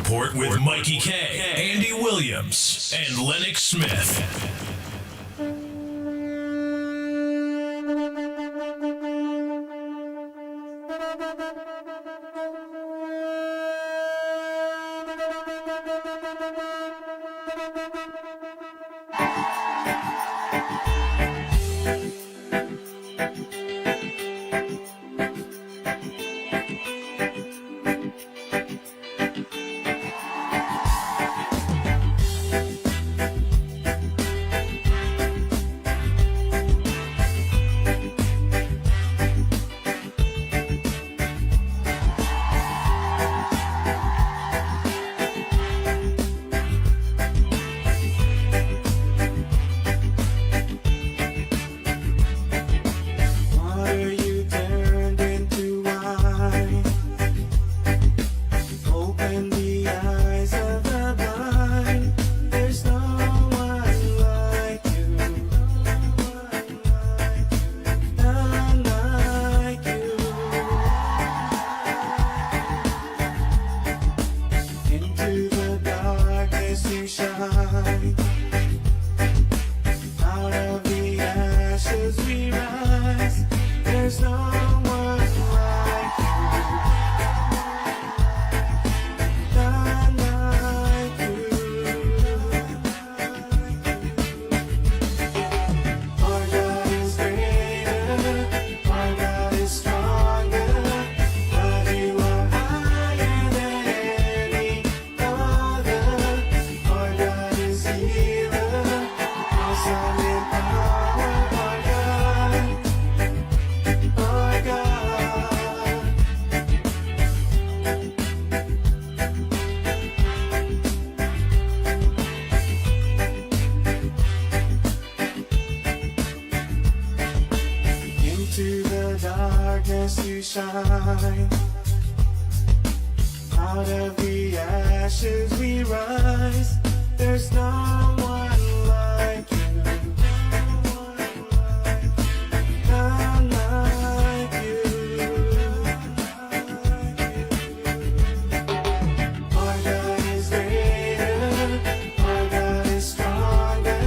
Report with Mickie K, Andy Williams, and Lennox Smith. What are you into the darkness you shine. Out of the ashes we rise. There's no one like you. None like you. Our God is greater. Our God is stronger.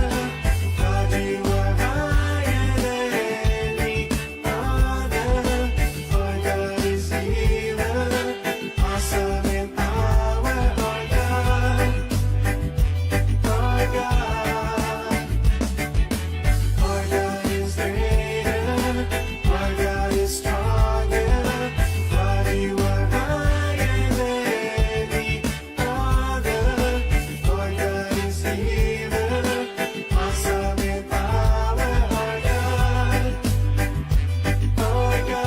God, you are higher than any other. Our God is healer. Awesome in power. Our God. Our God. Our God is greater. Our God is stronger. God, you are higher than any other. Our God is healer. Awesome in power. Our God. Our God.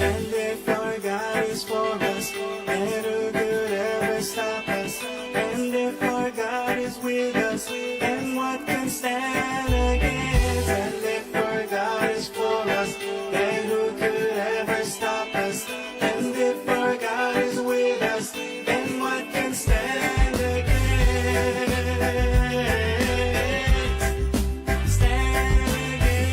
And if our God is for us, then who could ever stop us? And if our God is with us, then what can stand against? And if our God is for us, then who could ever stop us? And if our God is with us, then what can stand against? Stand against.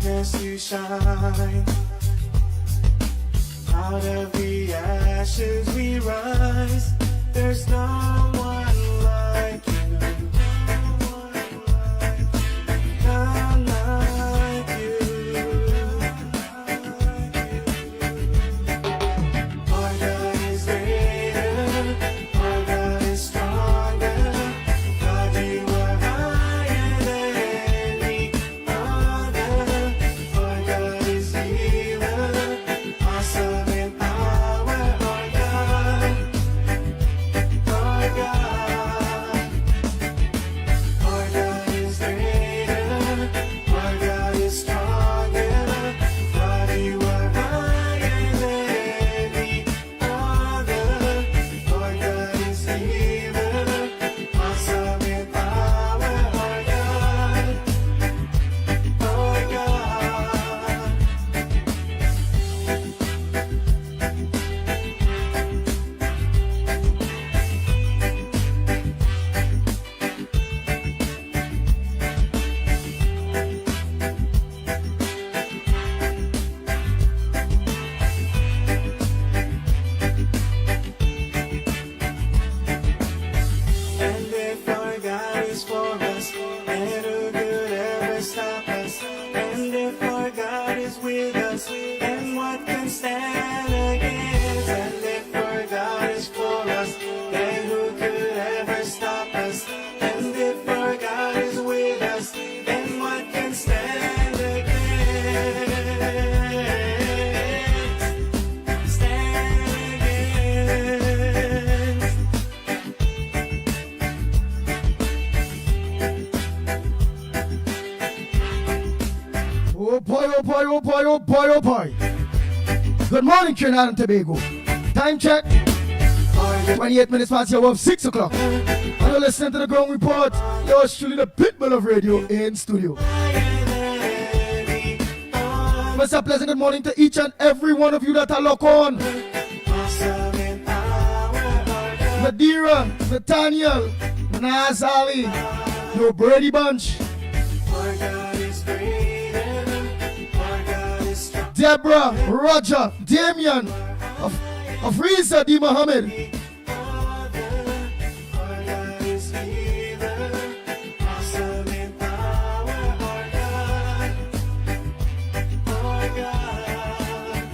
darkness you shine. Out of the ashes we rise. There's no one like you. None like you. Our God is greater. Our God is stronger. God, you are higher than any other. Our God is healer. Awesome in power. Our God. Our God. Our God is greater. Our God is stronger. God, you are higher than any other. Our God is healer. Awesome in power. Our God. Our God. And if our God is for us, then who could ever stop us? And if our God is with us, then what can stand against? And if our God is for us, then who could ever stop us? And if our God is with us, then what can stand against? Stand against. Oh boy, oh boy, oh boy, oh boy, oh boy. Good morning, Trinidad and Tobago. Time check. 28 minutes past the hour of 6 o'clock. And you're listening to the Ground Report. Yours truly, the Pitbull of radio in studio. Mr. a pleasant good morning to each and every one of you that are locked on. Awesome in power, our God. Madeira, Nathaniel, Nazali, your Brady Bunch, Our God is greater. Our God is strong. Deborah, Roger, Damien, Afriza D. Mohammed, Our God is healer. Awesome in power, our God. Our God.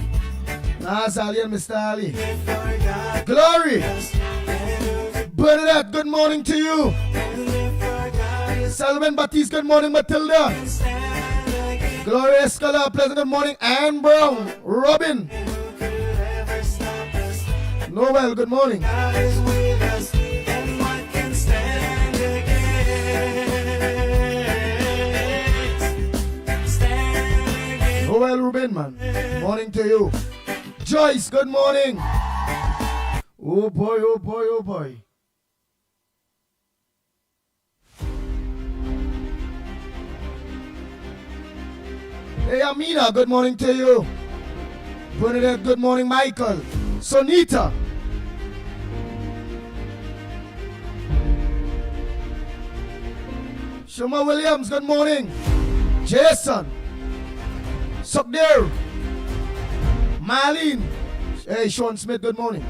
Nazali and Mr. Ali. If our God Glory, is, then who could- Bernadette, good morning to you. and if our God is Salman Batiste, good morning. Matilda, stand against, Gloria Escala, pleasant good morning. Anne Brown, Robin, who could ever stop us? Noel, good morning. God is with us, and what can stand against? Stand against. Noel Rubin, man. Morning to you. Joyce, good morning. Oh boy, oh boy, oh boy. Hey Amina, good morning to you. Bernadette, good morning. Michael, Sonita, Shuma Williams, good morning. Jason, Sukdir, Marlene. Hey Sean Smith, good morning.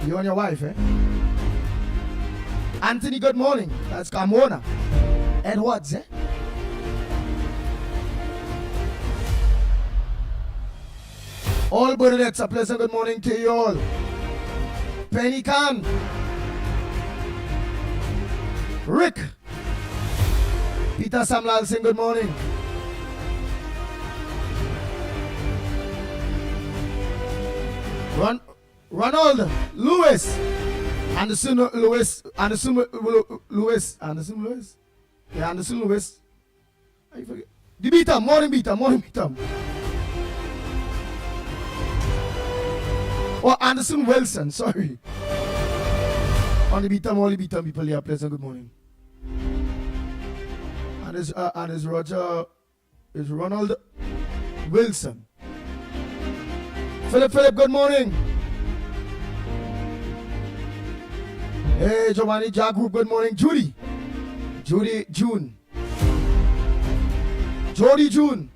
You and your wife, eh? Anthony, good morning. That's Carmona. Edwards, eh? All Bernadettes, a pleasant good morning to you all. Penny Khan, Rick, Peter Samlal Singh, good morning. Ronald Lewis, Anderson Lewis, Anderson Lewis, Anderson Lewis, yeah, Anderson Lewis. I forget. The Beatam, morning Beatam. Oh, Anderson Wilson, sorry. On the Beatam, all the Beatam people here, pleasant good morning. And is Roger, is Ronald Wilson. Philip, good morning. Hey, Giovanni Jack Group, good morning. Judy, June. Jody June.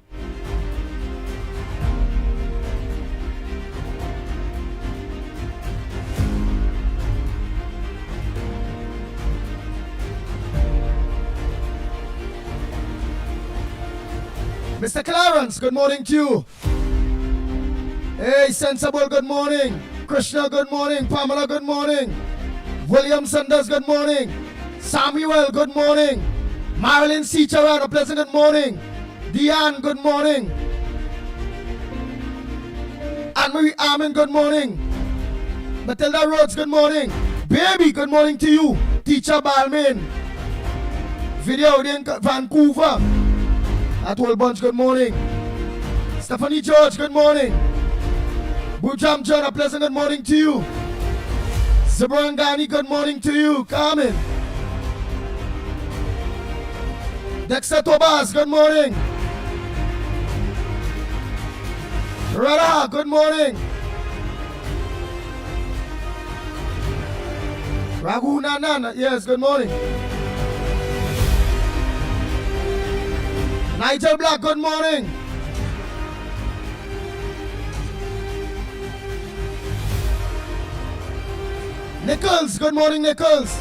Mr. Clarence, good morning to you. Hey, Sensible, good morning. Krishna, good morning. Pamela, good morning. William Sanders, good morning. Samuel, good morning. Marilyn Seacharan, a pleasant good morning. Diane, good morning. Anne-Marie Armin, good morning. Matilda Rhodes, good morning. Baby, good morning to you. Teacher Balmain. Video in Vancouver. That whole bunch, good morning. Stephanie George, good morning. Bujam John, a pleasant good morning to you. Sabrangani, good morning to you. Carmen. Dexter Tobas, good morning. Radha, good morning. Raghu Nanan, yes, good morning. Nigel Black, good morning. Nichols, good morning, Nichols.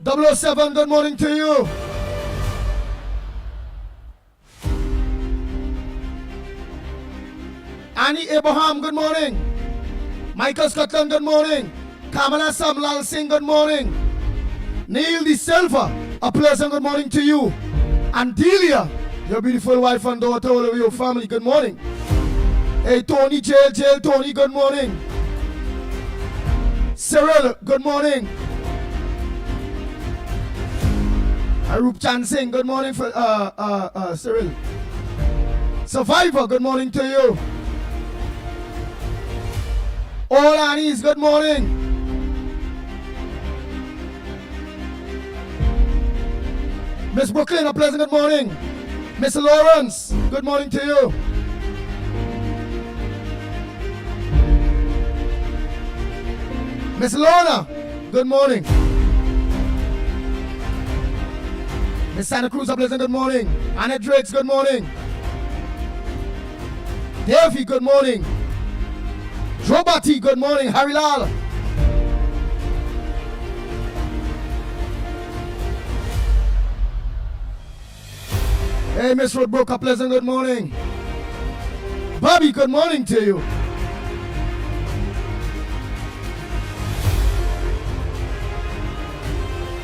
007, good morning to you. Annie Abraham, good morning. Michael Scotland, good morning. Kamala Samlal Singh, good morning. Neil De Silva, a pleasant good morning to you. And Delia, your beautiful wife and daughter, all of your family, good morning. Hey, Tony, Jail, Tony, good morning. Cyril, good morning. Arup Chan Singh, good morning for Cyril. Survivor, good morning to you. All Annies, good morning. Miss Brooklyn, a pleasant good morning. Miss Lawrence, good morning to you. Miss Lorna, good morning. Miss Santa Cruz, a pleasant good morning. Annette Drakes, good morning. Davey, good morning. Drobati, good morning. Harry Lal. Hey, Miss Roadbrook, a pleasant good morning. Bobby, good morning to you.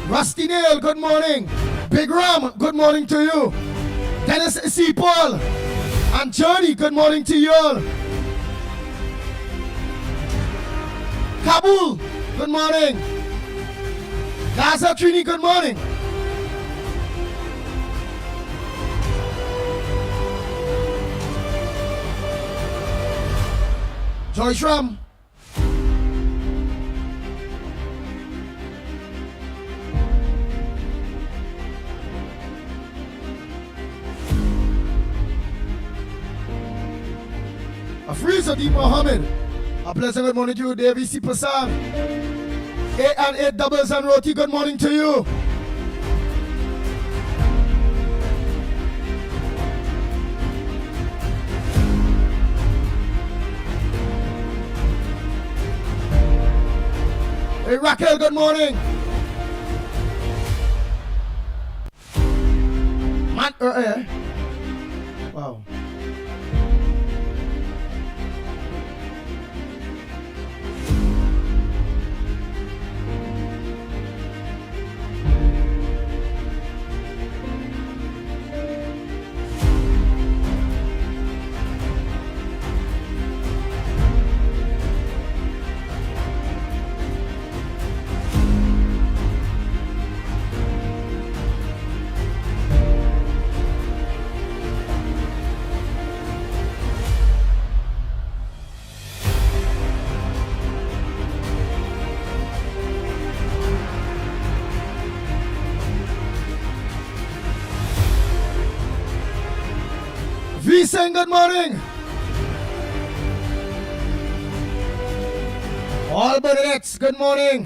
Rusty Nail, good morning. Big Ram, good morning to you. Dennis C. Paul and Johnny, good morning to you all. Kabul, good morning. Gaza Trini, good morning. Joyce Ram. Afreeza D. Mohammed. A pleasant good morning to you, Davy C. Passan. 8 and 8 doubles and roti, good morning to you. Hey, Raquel, good morning. Wow. V saying good morning. All Bernettes, good morning.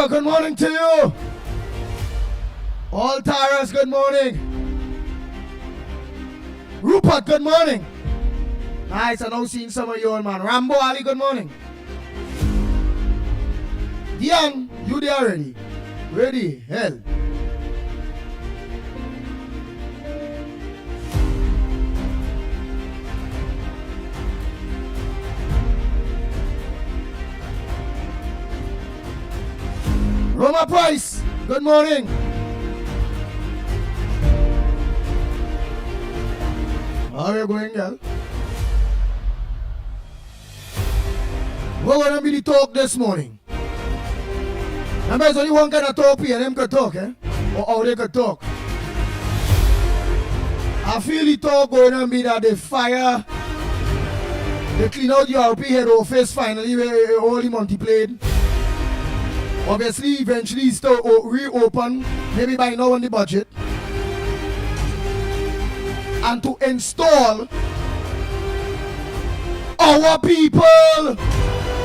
Tara, good morning to you. All Taras, good morning. Rupert, good morning. Nice, I know seeing some of you, man. Rambo Ali, good morning. Dion, you there already? Ready? Hell. Roma Price, good morning. How are you going, girl? We're going to be the talk this morning. Remember, there's only one kind of talk here, them could talk, eh? Or how they could talk. I feel the talk going to be that they fire, they clean out the RP head office finally, where all the Monty played. Obviously, eventually, it's still reopen, maybe by now on the budget. And to install our people.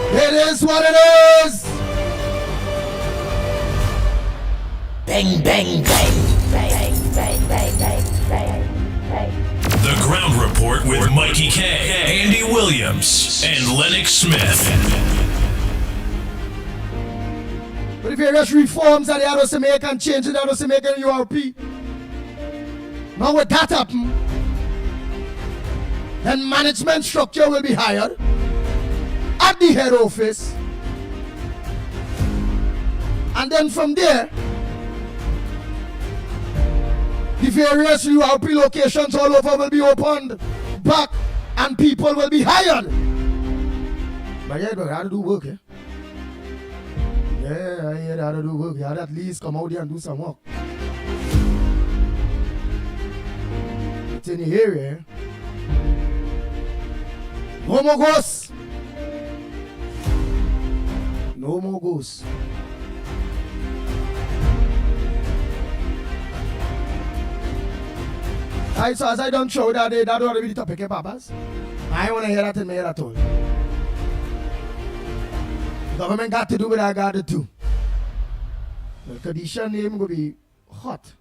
It is what it is. Bang, bang, bang, bang, bang, bang, bang, bang, bang. The Ground Report with Mickie K, Andy Williams, and Lennox Smith. But if you rush reforms that they have to make and changes that have to make in URP, now with that happen, then management structure will be hired at the head office, and then from there the various URP locations all over will be opened back and people will be hired. But yeah, but how to do work, eh? Yeah, I hear how to do work. You had at least come out there and do some work. It's in the area. No more ghosts. No more ghosts. Alright, so as I don't show that day, that ought to be the topic, eh, papas? I want to hear that in my head at all. The government got to do what I got to do. The condition name will be hot.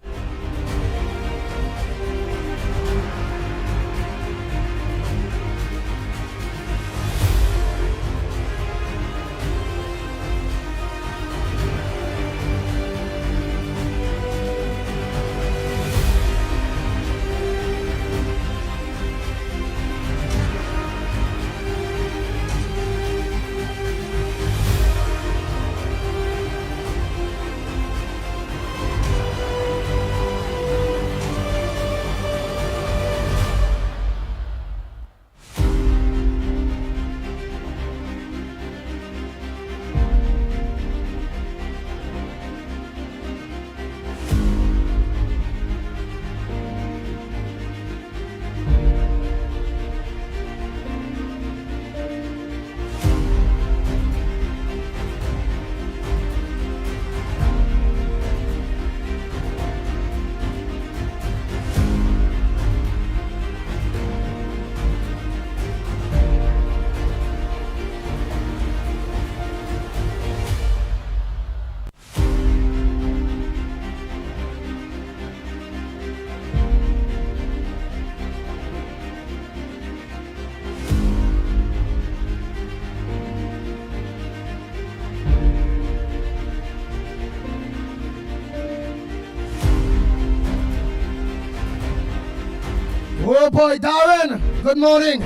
Oh boy, Darren, good morning.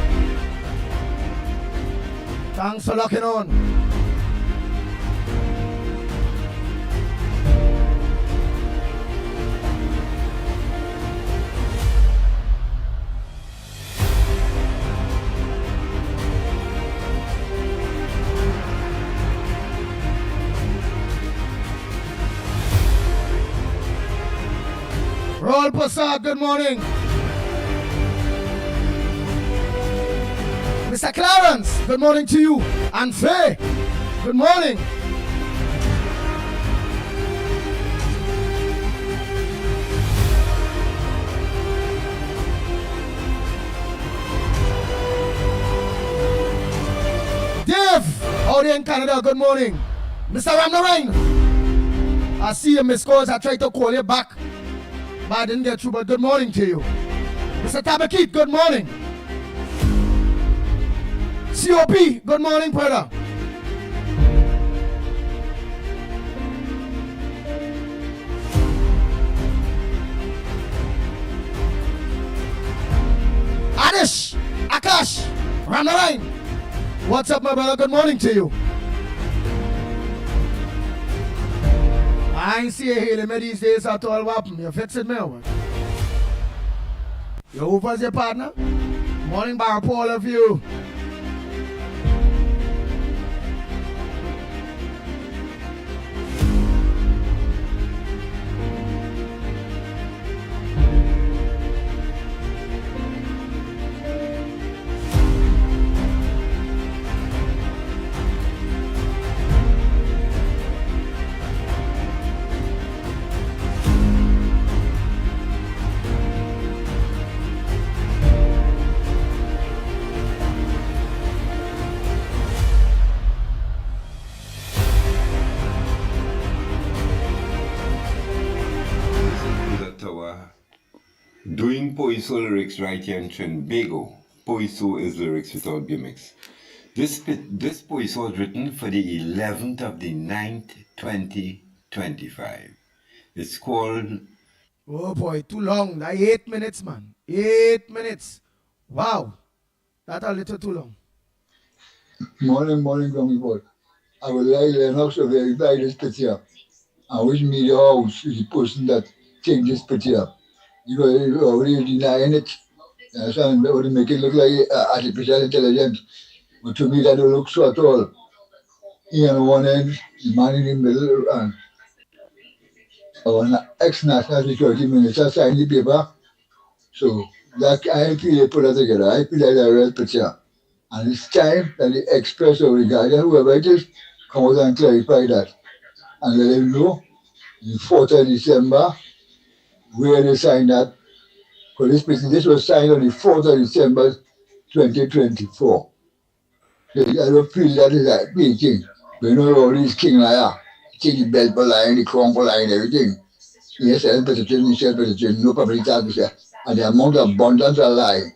Thanks for locking on. Roll Passat, good morning. Mr. Clarence, good morning to you. And Faye, good morning. Dave, out there in Canada, good morning. Mr. Ramnarain, I see your missed calls. I tried to call you back, but I didn't get through. But good morning to you. Mr. Tabakit, good morning. COP, good morning, brother. Adish, Akash, run the line. What's up, my brother? Good morning to you. I ain't see you hailing me these days at all. What happened? You fixing me or what? You who's your partner? Morning, bar for all of you. Doing Poiso lyrics right here in Trinbago. Poiso is lyrics without gimmicks. This Poiso was written for the 11th of the 9th, 2025. It's called... Oh boy, too long. That 8 minutes, man. 8 minutes. Wow. That's a little too long. Morning, Gummy Boy. I would like Lennox to verify this picture. And which media house is the person that take this picture. Because you're already denying it. You understand? They would make it look like artificial intelligence. But to me, that don't look so at all. He on one end, the man in the middle, and our ex-national security minister signed the paper. So that I feel they put that together. I feel like a real picture. And it's time that the Express or the Guardian, whoever it is, come out and clarify that. And let them know the 4th of December where they signed that. Because this was signed on the 4th of December 2024. So I don't feel that is like making. We know all these king like take the belt for line, the crown for line, everything. Yes, no public service. And the amount of abundance of lie.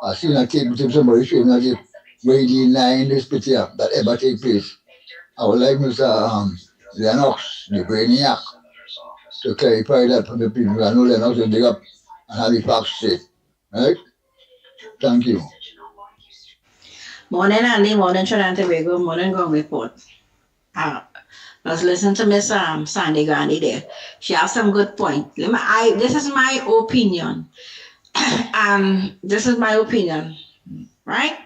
I seen a tape with somebody showing that way denying this picture that ever take place. I would like Mr. Lennox, the brainiac, to clarify that for the people. I know Lennox will dig up and have the facts straight. Right? Thank you. Morning, Andy. Morning, Trinidad and Tobago. Morning, Gong Report. Let's listen to Miss Sandy Gandhi there. She has some good point. This is my opinion. This is my opinion, right?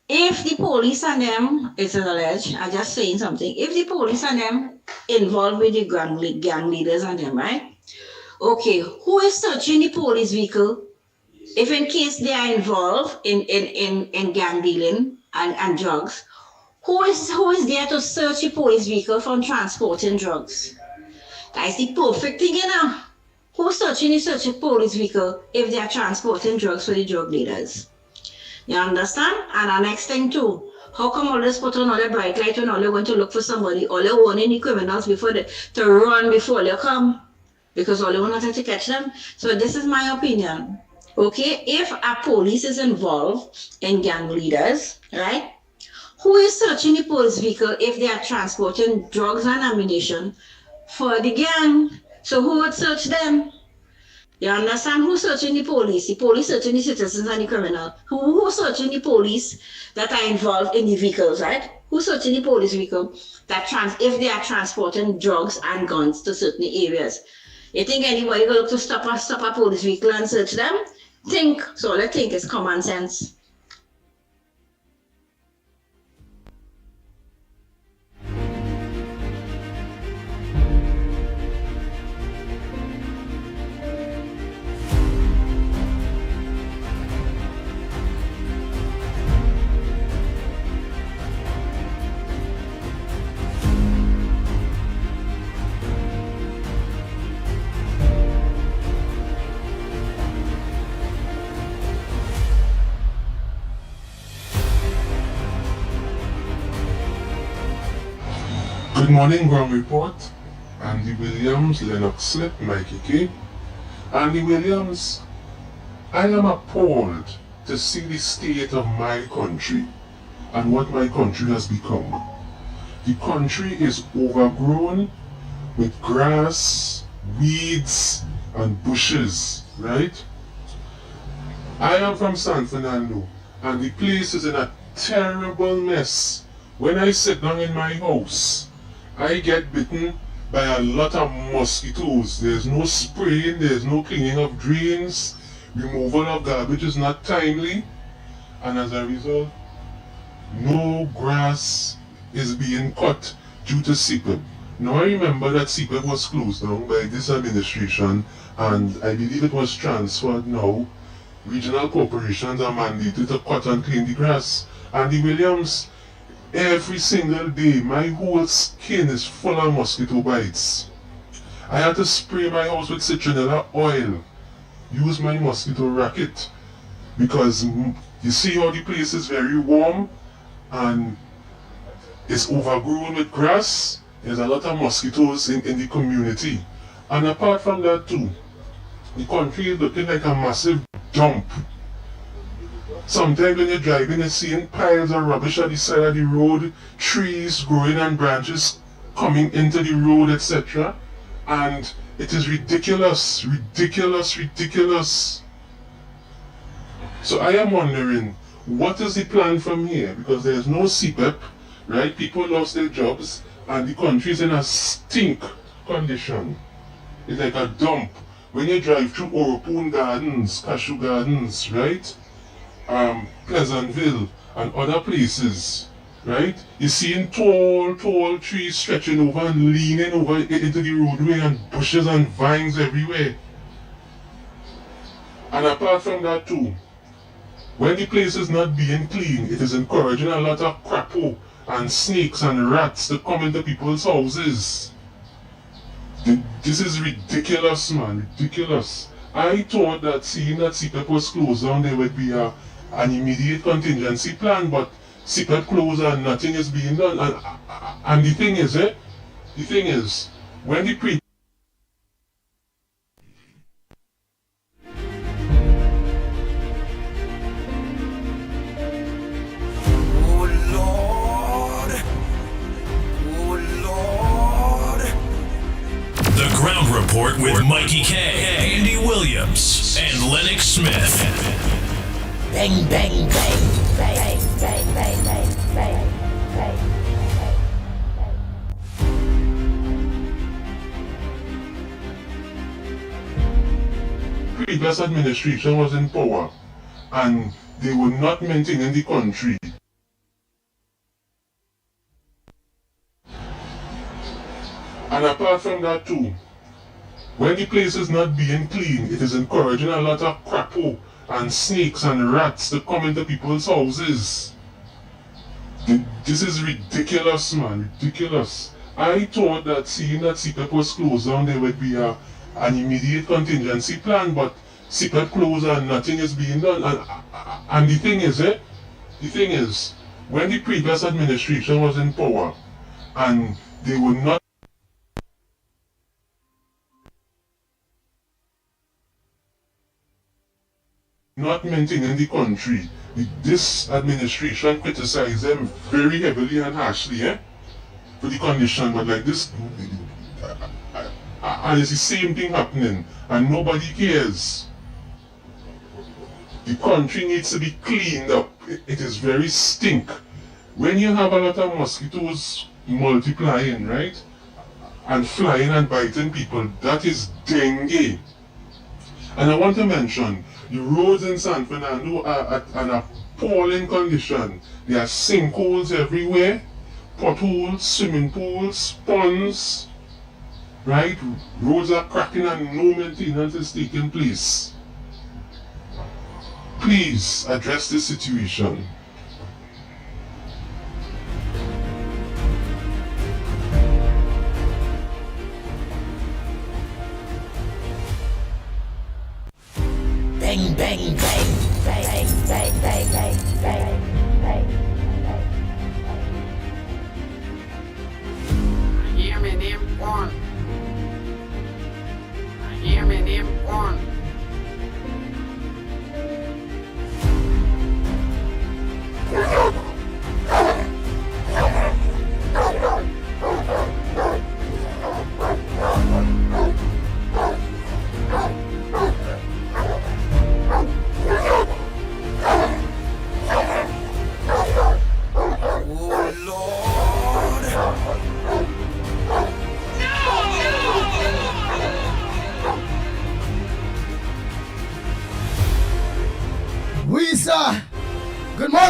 If the police and them, it's alleged, I'm just saying something. If the police and them involved with the gang leaders and them, right? Okay, who is searching the police vehicle? If in case they are involved in gang dealing and drugs, who is there to search the police vehicle from transporting drugs? That's the perfect thing, you know. Who's searching the police vehicle if they are transporting drugs for the drug dealers? You understand? And the next thing too, how come all this put on all the bright light when all they're going to look for somebody, all they're warning the criminals to run before they come? Because all they want to catch them. So this is my opinion. Okay, if a police is involved in gang leaders, right? Who is searching the police vehicle if they are transporting drugs and ammunition for the gang? So who would search them? You understand? Who's searching the police? The police searching the citizens and the criminal. Who's searching the police that are involved in the vehicles, right? Who's searching the police vehicle that if they are transporting drugs and guns to certain areas? You think anybody going to stop a police vehicle and search them? Think. So all I think is common sense. Good morning, Ground Report. Andy Williams, Lennox, Mickie K. Andy Williams, I am appalled to see the state of my country and what my country has become. The country is overgrown with grass, weeds, and bushes, right? I am from San Fernando, and the place is in a terrible mess. When I sit down in my house, I get bitten by a lot of mosquitoes. There's no spraying, there's no cleaning of drains, removal of garbage is not timely, and as a result, no grass is being cut due to CPIP. Now I remember that CPIP was closed down by this administration, and I believe it was transferred now. Regional corporations are mandated to cut and clean the grass. Andy Williams, every single day, my whole skin is full of mosquito bites. I had to spray my house with citronella oil, use my mosquito racket, because you see how the place is very warm and it's overgrown with grass. There's a lot of mosquitoes in the community. And apart from that too, the country is looking like a massive dump. Sometimes when you're driving and seeing piles of rubbish at the side of the road, trees growing and branches coming into the road, etc. And it is ridiculous, ridiculous, ridiculous. So I am wondering, what is the plan from here? Because there's no CPEP, right? People lost their jobs and the country is in a stink condition. It's like a dump. When you drive through Oropoon Gardens, Cashew Gardens, right? Pleasantville and other places, right? You're seeing tall trees stretching over and leaning over into the roadway and bushes and vines everywhere. And apart from that too, when the place is not being clean, it is encouraging a lot of crapo and snakes and rats to come into people's houses. This is ridiculous, man, ridiculous. I thought that seeing that CPEP was closed down, there would be an immediate contingency plan, but CPEP closed and nothing is being done. And the thing is, when the pre Ground Report with Mickie K, Andy Williams, and Lennox Smith. Bang, bang, bang, bang, bang, bang, bang, bang, bang. Previous administration was in power and they were not maintaining the country. And apart from that too, when the place is not being clean, it is encouraging a lot of crapo and snakes and rats to come into people's houses. This is ridiculous, man, ridiculous. I thought that seeing that CPEP was closed down, there would be an immediate contingency plan, but CPEP closed and nothing is being done. And the thing is, when the previous administration was in power and they were not maintaining the country, this administration criticized them very heavily and harshly for the condition, but like this, and it's the same thing happening, and nobody cares. The country needs to be cleaned up. It is very stink. When you have a lot of mosquitoes multiplying, right, and flying and biting people, that is dengue. And I want to mention, the roads in San Fernando are at an appalling condition. There are sinkholes everywhere, potholes, swimming pools, ponds, right? Roads are cracking and no maintenance is taking place. Please address this situation. Bang, bang, bang, bang, bang, bang, bang, bang, bang. Hear me, name one.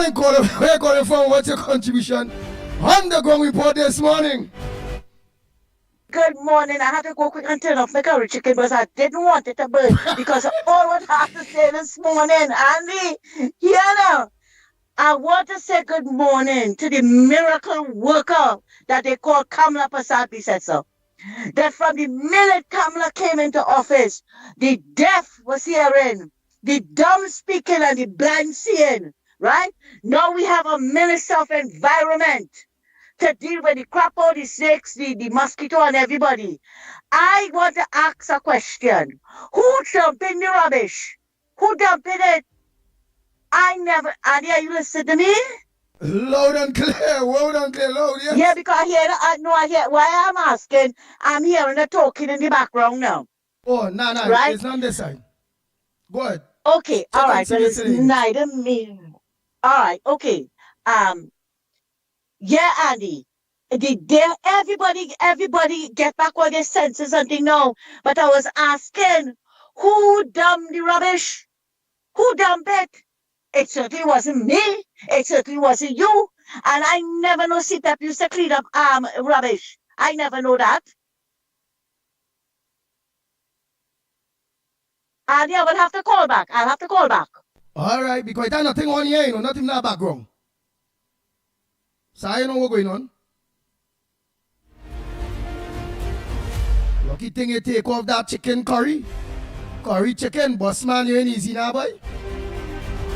morning, caller. Where you calling from? What's your contribution on the ground report this morning? Good morning. I had to go quick and turn off my curry chicken because I didn't want it to burn because of all what I have to say this morning. Andy, here now. I want to say good morning to the miracle worker that they call Kamala Prasad Bissetsa. That from the minute Kamala came into office, the deaf was hearing, the dumb speaking and the blind seeing, right? Now we have a Minister of Environment to deal with the crap out, the snakes, the mosquito and everybody. I want to ask a question. Who dumped in the rubbish? Who dumped it? I never, Andy, are you listening to me? Loud and clear, loud, yes. Yeah, because I hear, why I'm asking, I'm hearing the talking in the background now. Oh, no, right? It's not this side. Go ahead. Okay, all right, but it's neither me. All right, okay. Yeah, Andy. Everybody get back on their senses and they know. But I was asking, who dumped the rubbish? Who dumped it? It certainly wasn't me. It certainly wasn't you. And I never know CPAP used to clean up rubbish. I never know that. Andy, I will have to call back. I'll have to call back. All right, because there's nothing on here, nothing in the background. So I know what's going on. Lucky thing you take off that chicken curry. Curry chicken, boss man, you ain't easy now, boy.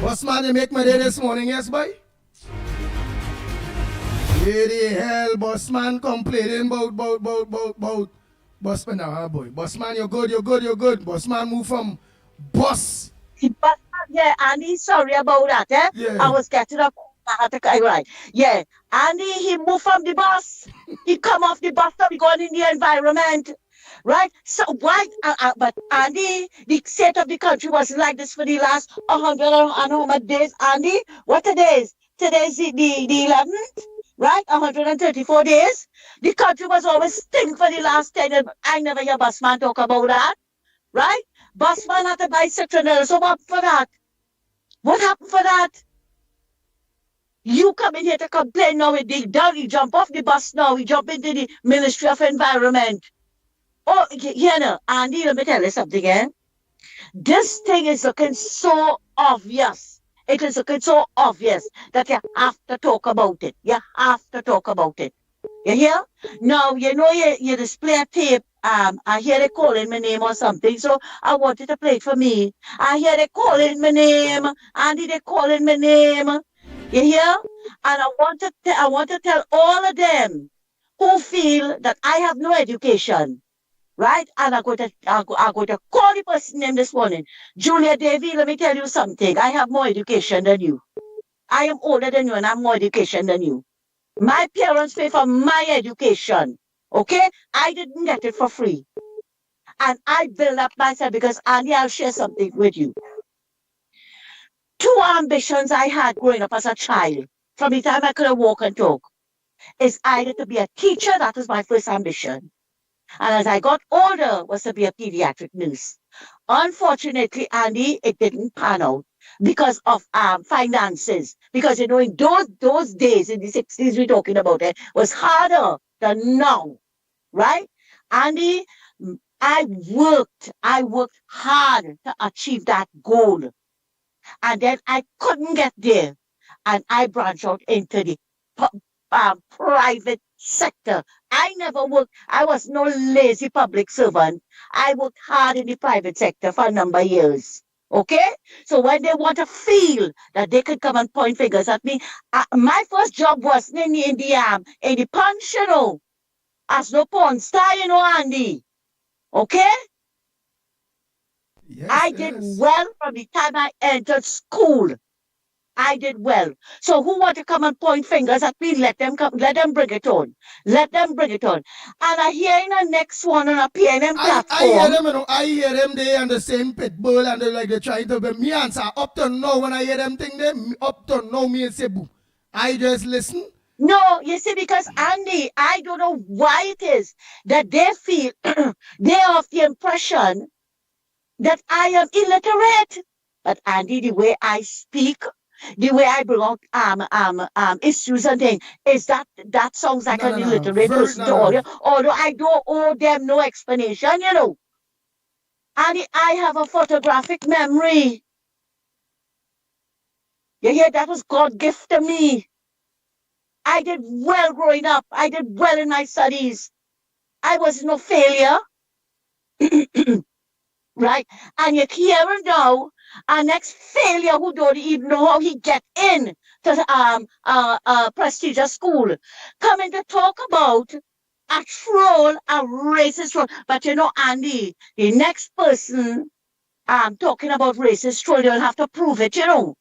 Boss man, you make my day this morning, yes, boy? Where the hell, boss man, complaining about. Boss man, nah, boy. Boss man, you're good. Boss man, move from boss. Yeah, Andy, sorry about that, eh? Yeah. I was getting up. Right. Yeah. Andy, he moved from the bus. He come off the bus, so he gone in the environment. Right? So why? But Andy, the state of the country was like this for the last 100 and how much days, Andy? What today's? Today's the 11th, right? 134 days. The country was always stink for the last 10 years. I never hear busman talk about that, right? Busman had to buy $600. So what for that? What happened for that? You come in here to complain now with the dog, you jump off the bus now, you jump into the Ministry of Environment. Oh, here now, Andy, let me tell you something, eh? This thing is looking so obvious. It is looking so obvious that you have to talk about it. You have to talk about it. You hear? Now, you know you display a tape. I hear they calling my name or something, so I wanted to play it for me. I hear they calling my name. Andy, they calling my name. You hear? And I want to tell all of them who feel that I have no education, right? And I'm going to call the person name this morning. Julia Davy, let me tell you something. I have more education than you. I am older than you and I have more education than you. My parents pay for my education, okay? I didn't get it for free. And I built up myself because, Andy, I'll share something with you. 2 ambitions I had growing up as a child, from the time I could walk and talk, is either to be a teacher, that was my first ambition. And as I got older, was to be a pediatric nurse. Unfortunately, Andy, it didn't pan out because of finances. Because, you know, in those days, in the 60s we're talking about it, was harder than now, right? Andy, I worked hard to achieve that goal. And then I couldn't get there. And I branched out into the private sector. I never worked. I was no lazy public servant. I worked hard in the private sector for a number of years. Okay? So when they want to feel that they could come and point fingers at me, my first job was in the punch, you know, as no porn star, you know, Andy. Okay? Yes, I did well from the time I entered school. I did well. So who want to come and point fingers at me? Let them come. Let them bring it on. Let them bring it on. And I hear in the next one on a PNM platform. I hear them, you know. I hear them. They on the same Pitbull and they're trying to be me answer. Up to now, when I hear them thing, they up to now me say boo. I just listen. No, you see, because Andy, I don't know why it is that they feel they're of the impression that I am illiterate. But Andy, the way I speak, The way I bring out issues and things, is that sounds like No, an no, no. illiterate Very, person no, to all no. you, although I don't owe them no explanation, you know. And I have a photographic memory. You hear, that was God gift to me. I did well growing up. I did well in my studies. I was no failure. Right? And yet here and now, our next failure who don't even know how he get in to prestigious school, coming to talk about a troll, a racist troll. But you know, Andy, the next person talking about racist troll, they'll have to prove it, you know.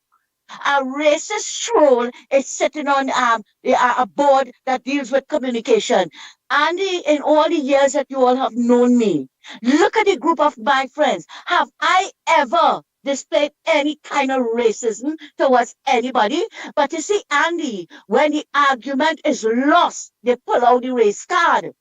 A racist troll is sitting on a board that deals with communication. Andy, in all the years that you all have known me, look at the group of my friends. Have I ever displayed any kind of racism towards anybody? But you see, Andy, when the argument is lost, they pull out the race card.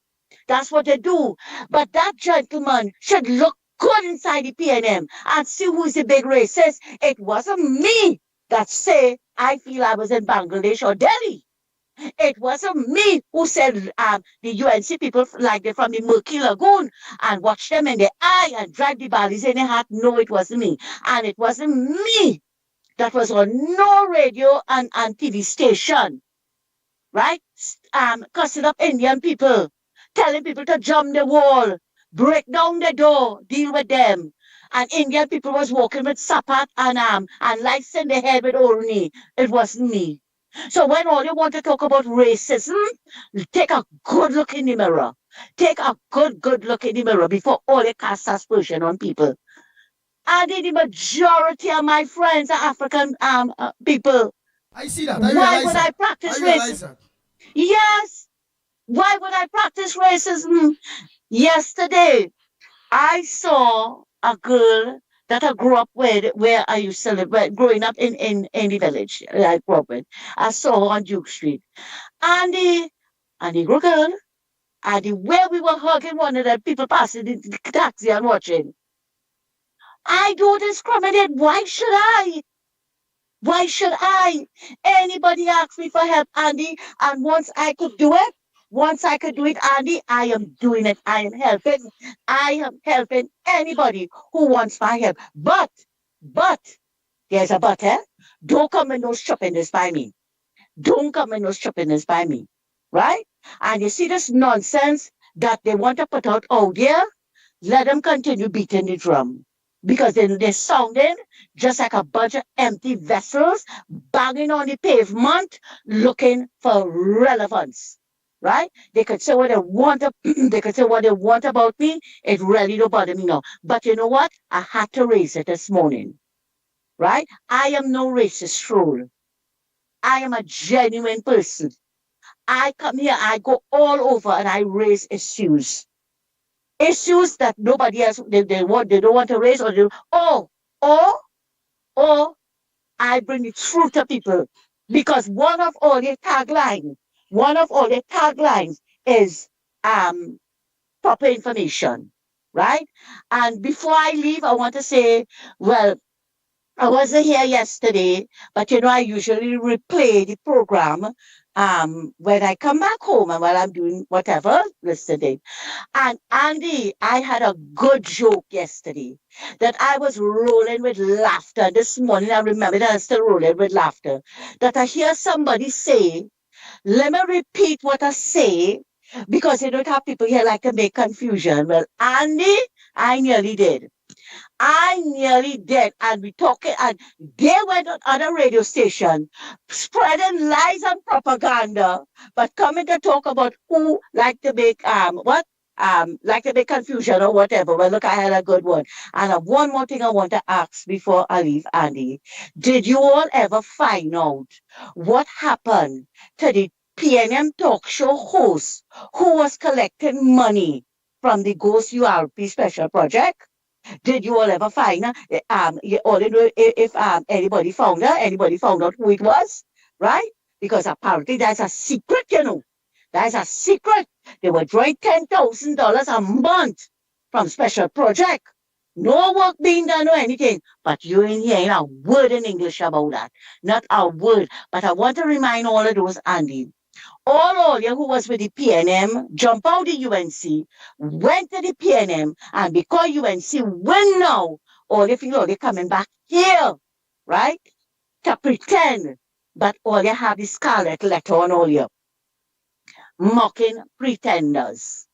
That's what they do. But that gentleman should look good inside the PNM and see who's the big racist. It wasn't me that say I feel I was in Bangladesh or Delhi. It wasn't me who said the UNC people like they're from the Murky Lagoon and watch them in the eye and drag the bodies in their hat. No, it wasn't me. And it wasn't me that was on no radio and TV station, right? Cussing up Indian people, telling people to jump the wall, break down the door, deal with them. And Indian people was walking with sapat and lights in the head with Orni. It wasn't me. So when all you want to talk about racism, take a good look in the mirror. Take a good look in the mirror before all you cast aspersion on people. And the majority of my friends are African people. I see that. Why would I practice racism? Yes. Why would I practice racism? Yesterday, I saw a girl that I grew up with, where I used to live, growing up in the village I grew up with. I saw her on Duke Street. And the Negro girl, and the way we were hugging one another, people passing the taxi and watching. I don't discriminate. Why should I? Why should I? Anybody ask me for help, Andy, and once I could do it, Andy, I am doing it. I am helping. I am helping anybody who wants my help. But, there's a but, eh? Don't come and no stupidness by me. Don't come and no stupidness by me. Right? And you see this nonsense that they want to put out there? Let them continue beating the drum. Because they're sounding just like a bunch of empty vessels banging on the pavement looking for relevance. Right? They could say what they want. They could say what they want about me. It really don't bother me now. But you know what? I had to raise it this morning. Right? I am no racist troll. I am a genuine person. I come here, I go all over, and I raise issues. Issues that nobody else they don't want to raise, or I bring it through to people, because one of all their taglines is proper information, right? And before I leave, I want to say, well, I wasn't here yesterday, but I usually replay the program when I come back home and while I'm doing whatever, listening. And Andy, I had a good joke yesterday that I was rolling with laughter. This morning I remember that I'm still rolling with laughter. That I hear somebody say, let me repeat what I say, because you don't have people here like to make confusion. Well, Andy, I nearly did. And we talking, and they went on other radio station spreading lies and propaganda, but coming to talk about who like to make like to make confusion or whatever. Well, look, I had a good one. And one more thing I want to ask before I leave, Andy. Did you all ever find out what happened to the PNM talk show host who was collecting money from the Ghost URP special project? Did you all ever find you all know if anybody found out who it was, right? Because apparently that's a secret, That's a secret. They were drawing $10,000 a month from special project. No work being done or anything. But you ain't hearing a word in English about that. Not a word. But I want to remind all of those, Andy, all you who was with the PNM, jump out the UNC, went to the PNM, and because UNC win now, all you feel they're coming back here, right? To pretend, but all you have is scarlet letter on all you. Mocking pretenders.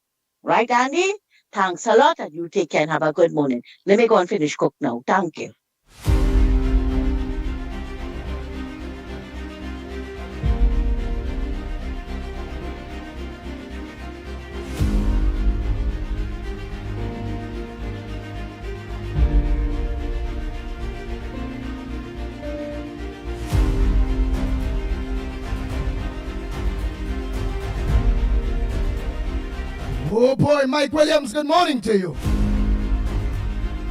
Right, Andy? Thanks a lot, and you take care and have a good morning. Let me go and finish cook now. Thank you. Oh boy, Mike Williams, good morning to you.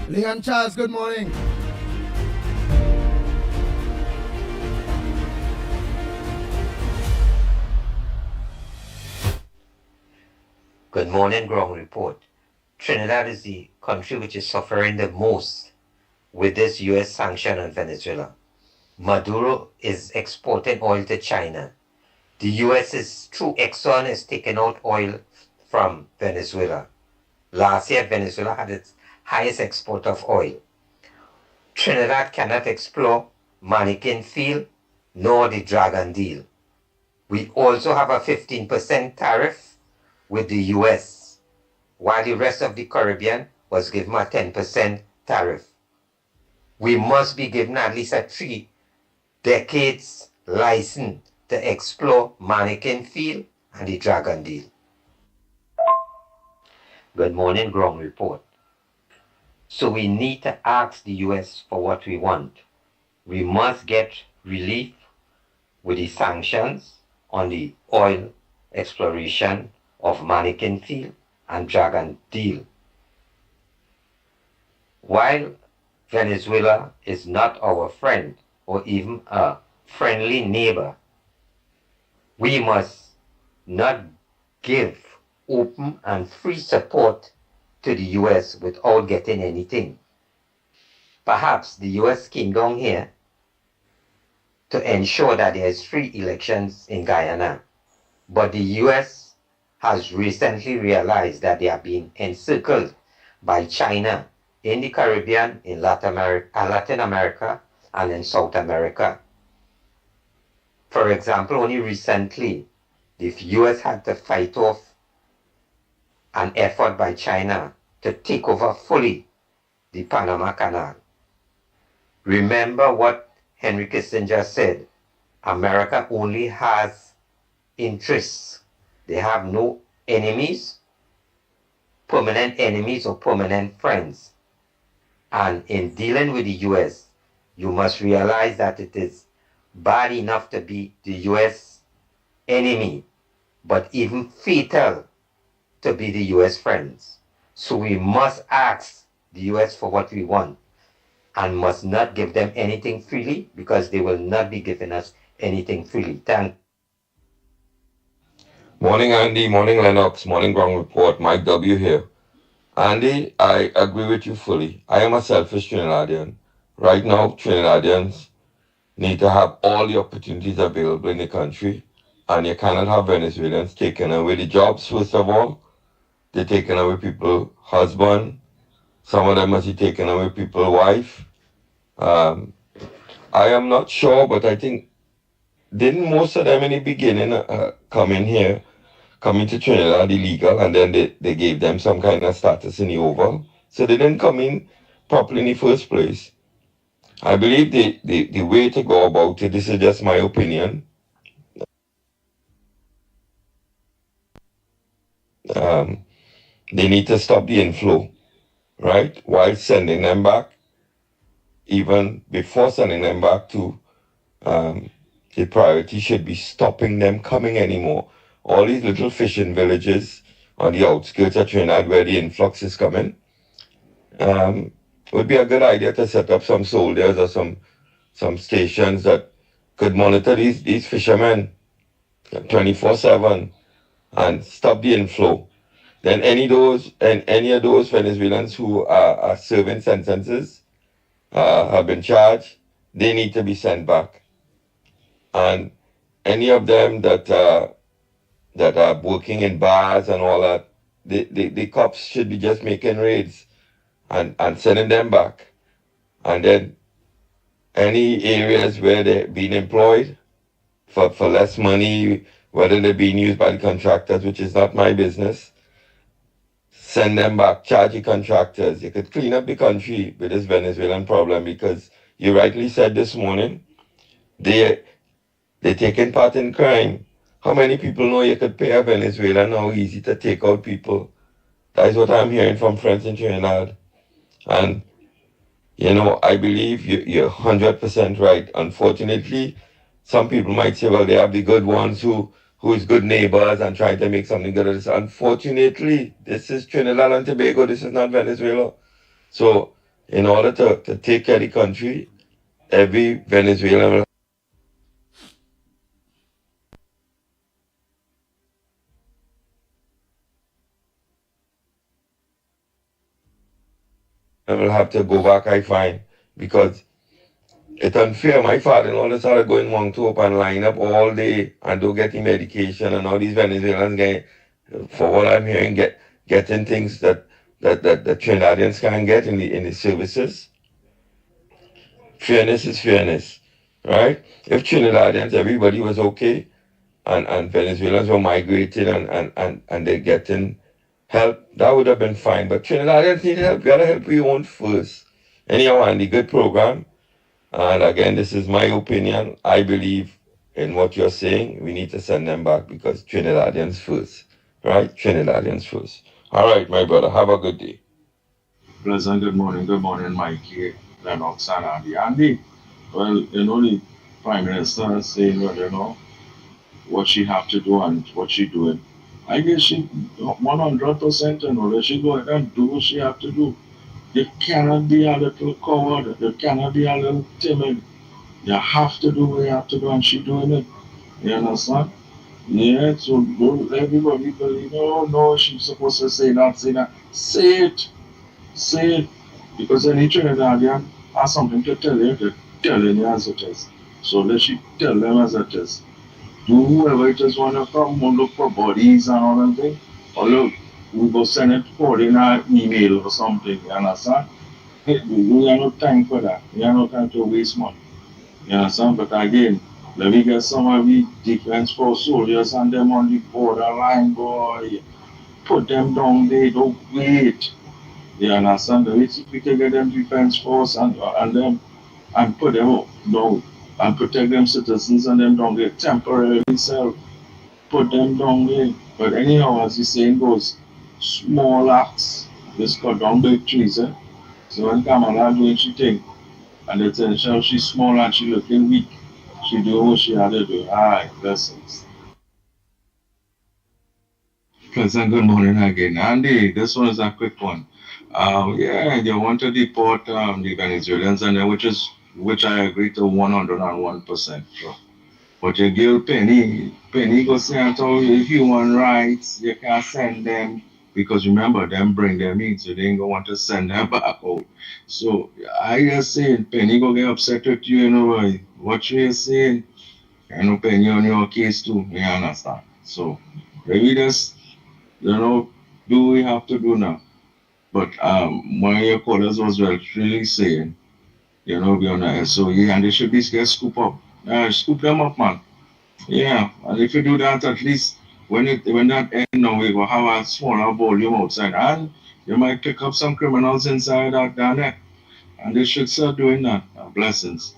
Leon Charles, good morning. Good morning, Ground Report. Trinidad is the country which is suffering the most with this U.S. sanction on Venezuela. Maduro is exporting oil to China. The U.S. is, through Exxon, is taking out oil from Venezuela. Last year, Venezuela had its highest export of oil. Trinidad cannot explore Mannequin Field nor the Dragon Deal. We also have a 15% tariff with the U.S., while the rest of the Caribbean was given a 10% tariff. We must be given at least a 3 decades license to explore Mannequin Field and the Dragon Deal. Good morning, Ground Report. So we need to ask the U.S. for what we want. We must get relief with the sanctions on the oil exploration of Mannequin Field and Dragon Deal. While Venezuela is not our friend or even a friendly neighbor, we must not give open and free support to the U.S. without getting anything. Perhaps the U.S. came down here to ensure that there is free elections in Guyana, but the U.S. has recently realized that they are being encircled by China in the Caribbean, in Latin America, and in South America. For example, only recently, the U.S. had to fight off an effort by China to take over fully the Panama Canal. Remember what Henry Kissinger said, America only has interests. They have no enemies, permanent enemies or permanent friends. And in dealing with the U.S., you must realize that it is bad enough to be the U.S. enemy, but even fatal to be the U.S. friends. So we must ask the U.S. for what we want and must not give them anything freely, because they will not be giving us anything freely. Thank Morning, Andy. Morning, Lennox. Morning, Ground Report. Mike W. here. Andy, I agree with you fully. I am a selfish Trinidadian. Right now, Trinidadians need to have all the opportunities available in the country, and you cannot have Venezuelans taking away the jobs, first of all. They're taking away people's husband. Some of them must be taking away people's wife. I am not sure, but I think, didn't most of them in the beginning come into Trinidad illegal, and then they gave them some kind of status in the Oval? So they didn't come in properly in the first place. I believe the way to go about it, this is just my opinion, they need to stop the inflow, right? While sending them back, even before sending them back to, the priority should be stopping them coming anymore. All these little fishing villages on the outskirts of Trinidad where the influx is coming, would be a good idea to set up some soldiers or some stations that could monitor these fishermen 24/7 and stop the inflow. then any of those Venezuelans who are serving sentences have been charged, they need to be sent back. And any of them that are working in bars and all that, the cops should be just making raids and sending them back. And then any areas where they're being employed for less money, whether they're being used by the contractors, which is not my business, send them back, charge the contractors. You could clean up the country with this Venezuelan problem, because you rightly said this morning, they're taking part in crime. How many people know you could pay a Venezuelan, how easy to take out people? That is what I'm hearing from friends in Trinidad. And, I believe you're 100% right. Unfortunately, some people might say, well, they have the good ones who's good neighbors and trying to make something good of this. Unfortunately, this is Trinidad and Tobago. This is not Venezuela. So, in order to take care of the country, every Venezuelan will have to go back, I find, because it's unfair. My father-in-law started going Mount Hope and line up all day and don't get the medication, and all these Venezuelans get, for what I'm hearing, getting things that the Trinidadians can't get in the services. Fairness is fairness, right? If Trinidadians, everybody was okay, and Venezuelans were migrating and they're getting help, that would have been fine. But Trinidadians need help. You gotta help your own first. Anyhow, Andy, good program. And again, this is my opinion. I believe in what you're saying. We need to send them back, because Trinidadians first, right? Trinidadians first. All right, my brother. Have a good day. Pleasant good morning, Mikey, Lennox, and Andy. Andy, well, the Prime Minister is saying, well, what she have to do and what she doing. I guess she 100%, that she go ahead and do what she have to do. You cannot be a little coward. You cannot be a little timid. You have to do what you have to do, and she doing it. You understand? Yeah, so don't everybody believe, oh no, she's supposed to say that, say that. Say it. Say it. Because any Trinidadian has something to tell you, they're telling you as it is. So let she tell them as it is. Do whoever it is want to come, we'll look for bodies and all that thing. Or look, we go send it for in an email or something, you understand? We have no time for that. We have no time to waste money. You understand? But again, let me get some of the defense force soldiers and them on the borderline, boy. Put them down there, don't wait. You understand? We can get them defense force and them and put them up, and protect them citizens and them down there temporarily self. Put them down there. But anyhow, as the saying goes, small acts, this cut down big trees, eh? So when Kamala doing she thing, and they tell her she's small and she looking weak, she do what she had to do. Alright, blessings. Pleasant good morning again. Andy, this one is a quick one. Yeah, they want to deport the Venezuelans, and which I agree to 101%. But you give Penny go say and tell you human rights, you can't send them, because remember, them bring them in, so they ain't gonna want to send them back out. So I just saying, Penny go get upset with you, what you saying, Penny on your case too, you understand? So maybe just, do what we have to do now. But one of your callers was really saying, be on the SOE, and they should be get scoop up. Scoop them up, man. Yeah, and if you do that, at least when that end now, we will have a smaller volume outside, and you might pick up some criminals inside that down there, and they should start doing that. Blessings.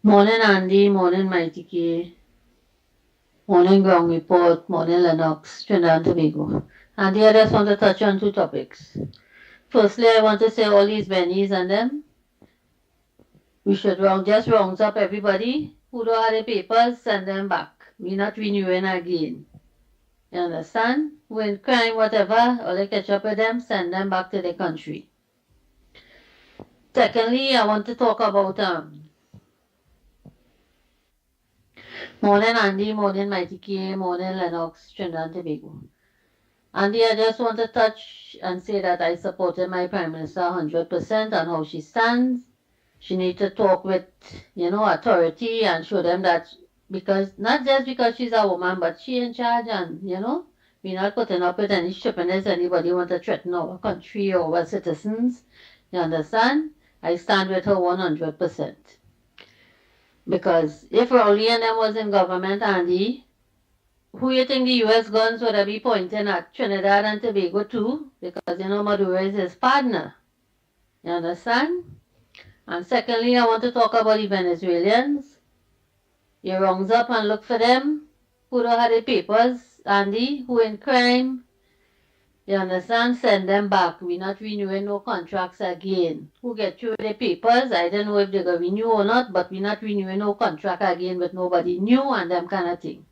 Morning, Andy. Morning, Mickie. Morning, Ground Report. Morning, Lennox, Trinidad and Tobago. Andy, I just want to touch on two topics. Firstly, I want to say all these bennies and them, we should just round up everybody who don't have the papers, send them back. We're not renewing again. You understand? When crime, whatever, or they catch up with them, send them back to their country. Secondly, I want to talk about Morning Andy, morning Mighty K, morning Lennox, Trinidad and Tobago. Andy, I just want to touch and say that I supported my Prime Minister 100% on how she stands. She needs to talk with, authority and show them that not just because she's a woman, but she in charge and, we're not putting up with any stupidness anybody want to threaten our country or our citizens. You understand? I stand with her 100%. Because if Rowley and them was in government, Andy, who you think the U.S. guns would be pointing at? Trinidad and Tobago too? Because, Maduro is his partner. You understand? And secondly, I want to talk about the Venezuelans. You rounds up and look for them who don't have the papers, Andy, who in crime. You understand? Send them back. We're not renewing no contracts again. Who get through the papers? I don't know if they're going to renew or not, but we're not renewing no contract again with nobody new and them kind of thing.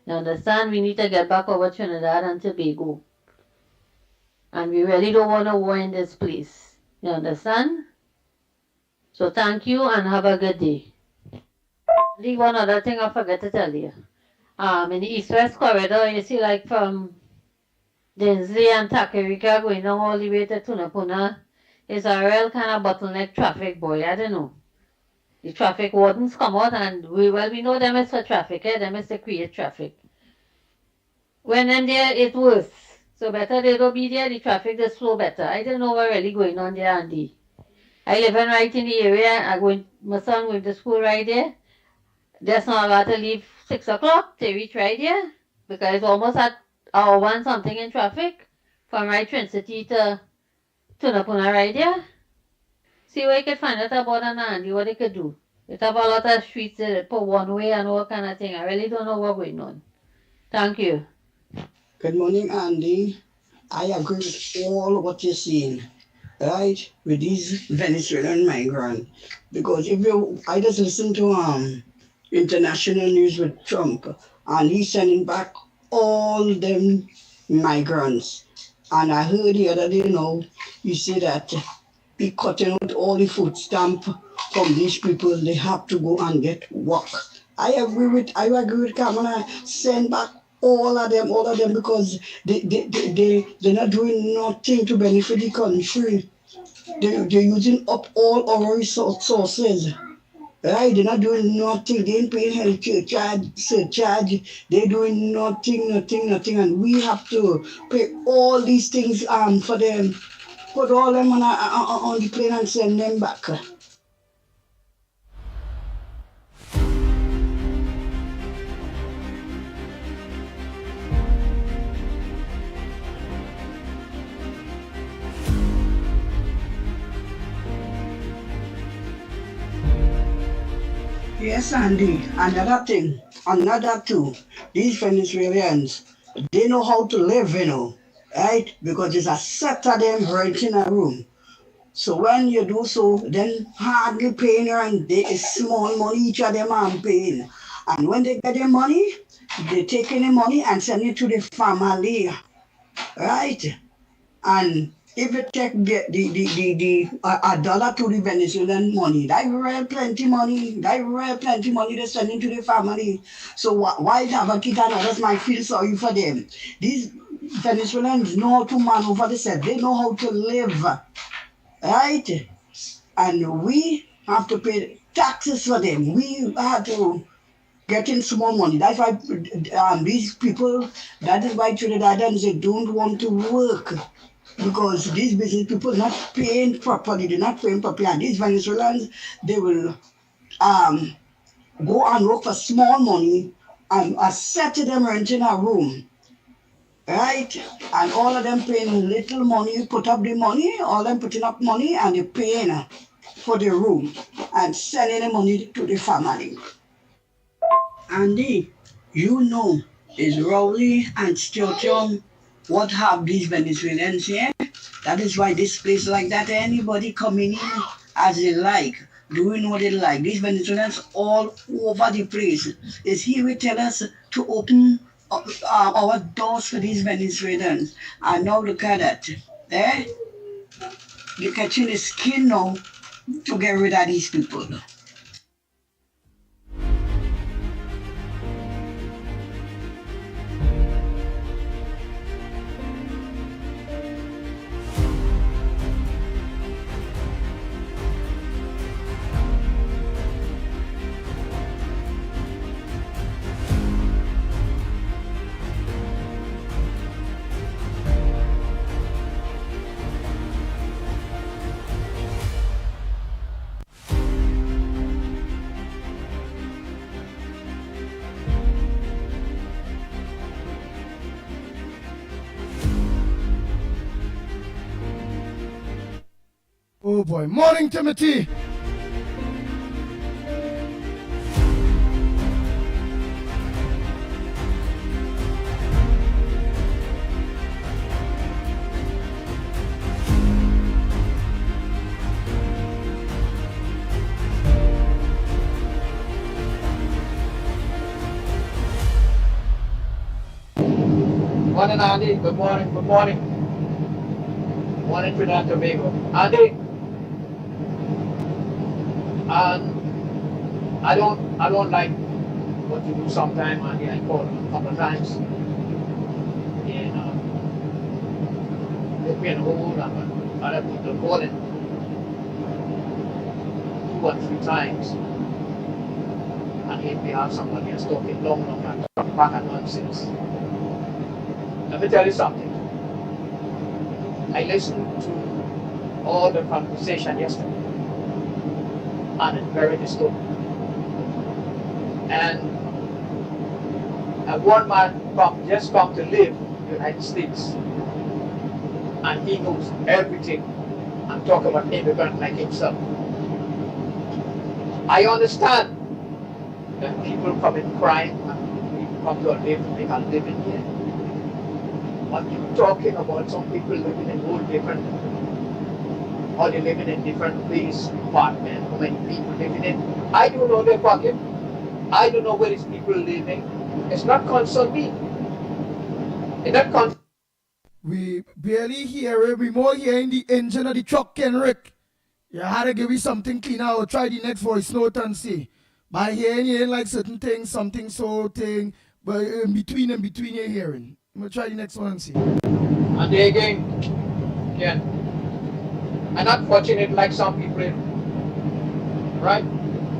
You understand? We need to get back over Trinidad and Tobago. And we really don't want a war in this place. You understand? So thank you and have a good day. One other thing I forgot to tell you. In the east-west corridor, you see like from Dinsley and Takarika going down all the way to Tunapuna, is a real kind of bottleneck traffic, boy. I don't know. The traffic wardens come out and we know them is for traffic, them is to create traffic. When them there, it's worse. So better they don't be there, the traffic just flow better. I don't know what really going on there, Andy. I live right in the area. My son going to school right there. Just now I got to leave 6 o'clock to reach right here because it's almost at hour 1 something in traffic from right Twin City to Tunapuna right there. See what you can find out about an Andy, what they could do. They have a lot of streets that put one way and all kind of thing. I really don't know what's going on. Thank you. Good morning, Andy. I agree with all what you're saying, right, with these Venezuelan migrants. Because I just listened to international news with Trump, and he's sending back all them migrants. And I heard the other day he said that he cutting out all the food stamp from these people. They have to go and get work. I agree with Kamala. Send back all of them because they're not doing nothing to benefit the country. They're using up all our resources. Right? They're not doing nothing. They ain't paying health surcharge. They're doing nothing. And we have to pay all these things for them. Put all them on the plane and send them back. Yes, Andy. Another two. These Venezuelans, they know how to live, right? Because there's a set of them renting a room. So when you do so, then hardly paying rent. There is small money each of them are paying. And when they get their money, they taking the money and send it to the family, right? And if you take a dollar to the Venezuelan money, that real plenty money. They're sending to the family. So why Navakita and others might feel sorry for them? These Venezuelans know how to maneuver themselves. They know how to live, right? And we have to pay taxes for them. We have to get in small money. That's why these people, that is why Trinidadians, they don't want to work. Because these business people not paying properly, and these Venezuelans, they will go and work for small money and set them renting a room, right? And all of them paying little money, put up the money, all them putting up money and they're paying for the room and sending the money to the family. Andy, is Rowley and Stuart Young what have these Venezuelans here? That is why this place like that, anybody coming in as they like, doing what they like. These Venezuelans all over the place. Is he will tell us to open our doors for these Venezuelans. And now look at that. They're catching the skin now to get rid of these people. boy. Morning, Timothy. Morning, Andy. Good morning. Good morning. Morning, Trinidad and Tobago. Andy, I don't like what you do sometimes, Andy. I called you a couple of times. And put me in hold and other people calling 2 or 3 times. And if we have somebody else talking long and back and nonsense. Let me tell you something. I listened to all the conversation yesterday, and it's very disturbing. And one man just come to live in the United States, and he knows everything and talk about immigrant like himself. I understand that people come in crime and people come to make a living here. But you're talking about some people living in whole different, or they living in different place, apartment, how many people living in. I don't know their problem. I don't know where these people living. It's not concern me. It's not concern. We barely hear it. We more hearing the engine of the truck, Kenrick. You had to give me something clean out. Try the next voice note and see. By hearing, you ain't like certain things, something so thing, but in between you're hearing. I'm going to try the next one and see. And they again, yeah. I'm not fortunate like some people, right?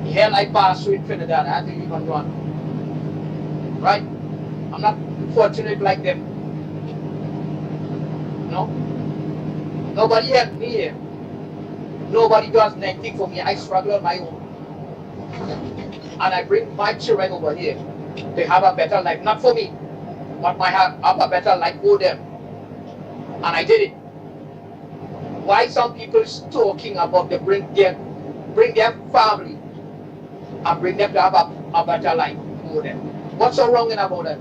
The hell I passed through in Trinidad, I had to leave and run. Right? I'm not fortunate like them. No? Nobody helped me here. Nobody does anything for me. I struggle on my own. And I bring my children over here. They have a better life. Not for me, but I have a better life for them. And I did it. Why some people is talking about they bring their family and bring them to have a better life for them? What's so wrong about that?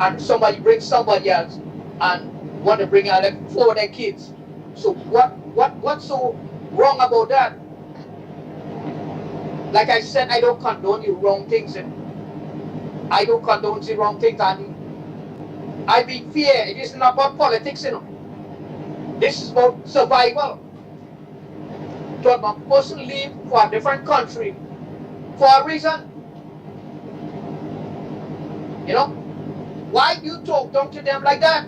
And somebody brings somebody else and want to bring out for their kids. So what's so wrong about that? Like I said, I don't condone the wrong things. I don't condone the wrong things, Andy. I be fair. It is not about politics, you know. This is about survival. To have a person live for a different country for a reason. You know? Why do you talk down to them like that?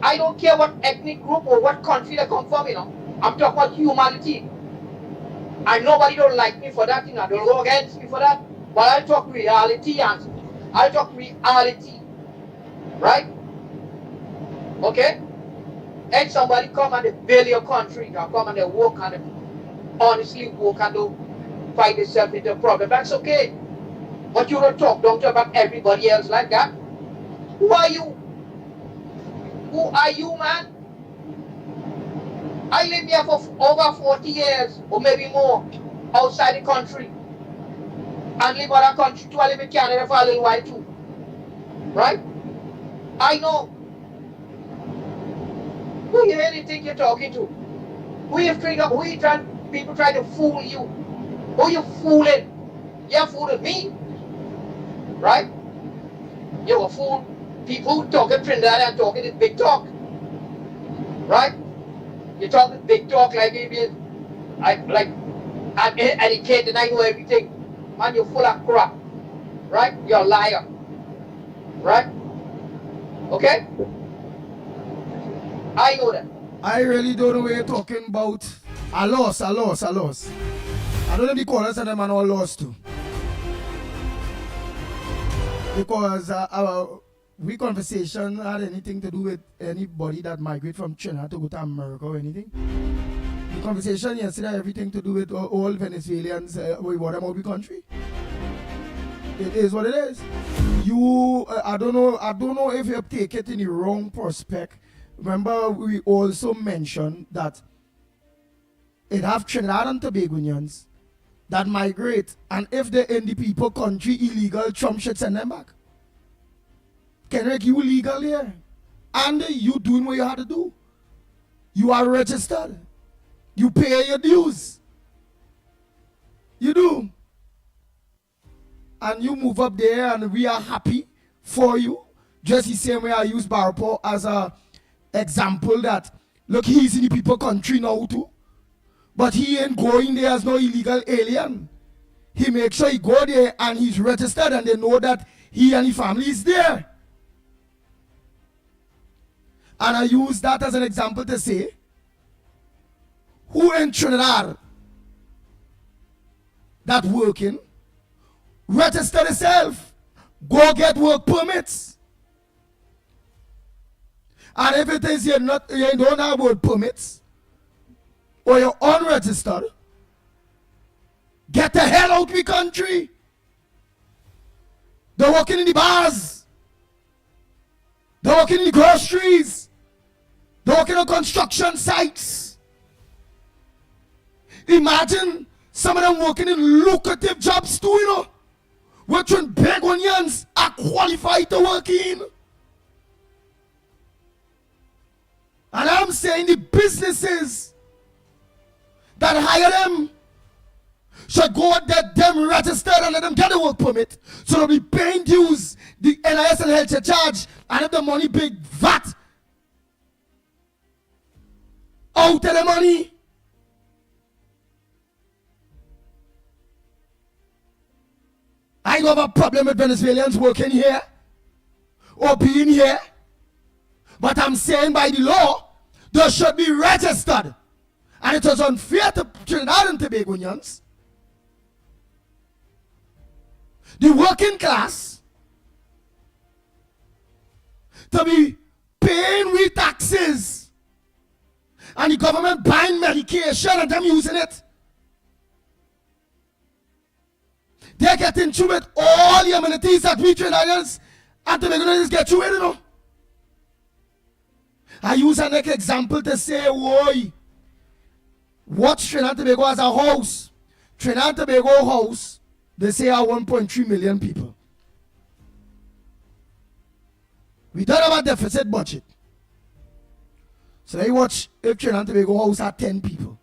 I don't care what ethnic group or what country they come from, you know. I'm talking about humanity. And nobody don't like me for that, you know. Don't go against me for that. But I talk reality, and I talk reality. Right? Okay? And somebody come and they bail your country, they come and they work and they honestly work and they fight themselves into a problem. That's okay. But you don't talk down to about everybody else like that. Who are you? Who are you, man? I live here for over 40 years or maybe more outside the country. And live in other country too. I live in Canada for a little while too. Right? I know. Who you really think you're talking to? People try to fool you? Who you fooling? You're fooling me. Right? You're a fool. People who talk in Trinidad and talking this big talk. Right? You're talking big talk like I'm educated and I know everything. Man, you're full of crap. Right? You're a liar. Right? Okay? I know that. I really don't know what you're talking about. I lost. I don't know if the callers and them are all lost too. Because we conversation had anything to do with anybody that migrate from China to go to America or anything. The conversation yesterday had everything to do with all Venezuelans what about the country. It is what it is. I don't know if you take it in the wrong prospect. Remember, we also mentioned that it have Trinidad and Tobagonians that migrate, and if they're in the people country illegal, Trump should send them back. Kendrick, you legal here. And you doing what you have to do. You are registered. You pay your dues. You do. And you move up there and we are happy for you. Just the same way I use Barapo as a example that, look, he's in the people country now too. But he ain't going there as no illegal alien. He makes sure he go there and he's registered and they know that he and his family is there. And I use that as an example to say, who in Trinidad that working, register yourself, go get work permits. And if it is you don't have work permits, or you're unregistered, get the hell out of the country. They're working in the bars. They're working in the groceries. They're working on construction sites. Imagine some of them working in lucrative jobs too, you know. Which when big onions are qualified to work in. And I'm saying the businesses that hire them should go and get them registered and let them get a work permit. So they'll be paying dues, the NIS and health charge, and if the money big VAT out of the money. I don't have a problem with Venezuelans working here or being here. But I'm saying by the law, they should be registered. And it was unfair to Trinidad and Tobagonians, the working class, to be paying we taxes and the government buying medication and them using it. They're getting through with all the amenities that we Trinidadians and Tobagonians get through with, you know. I use an example to say, why? What Trinidad and Tobago as a house? Trinidad and Tobago house, they say are 1.3 million people. We don't have a deficit budget. So they watch if Trinidad and Tobago house are 10 people.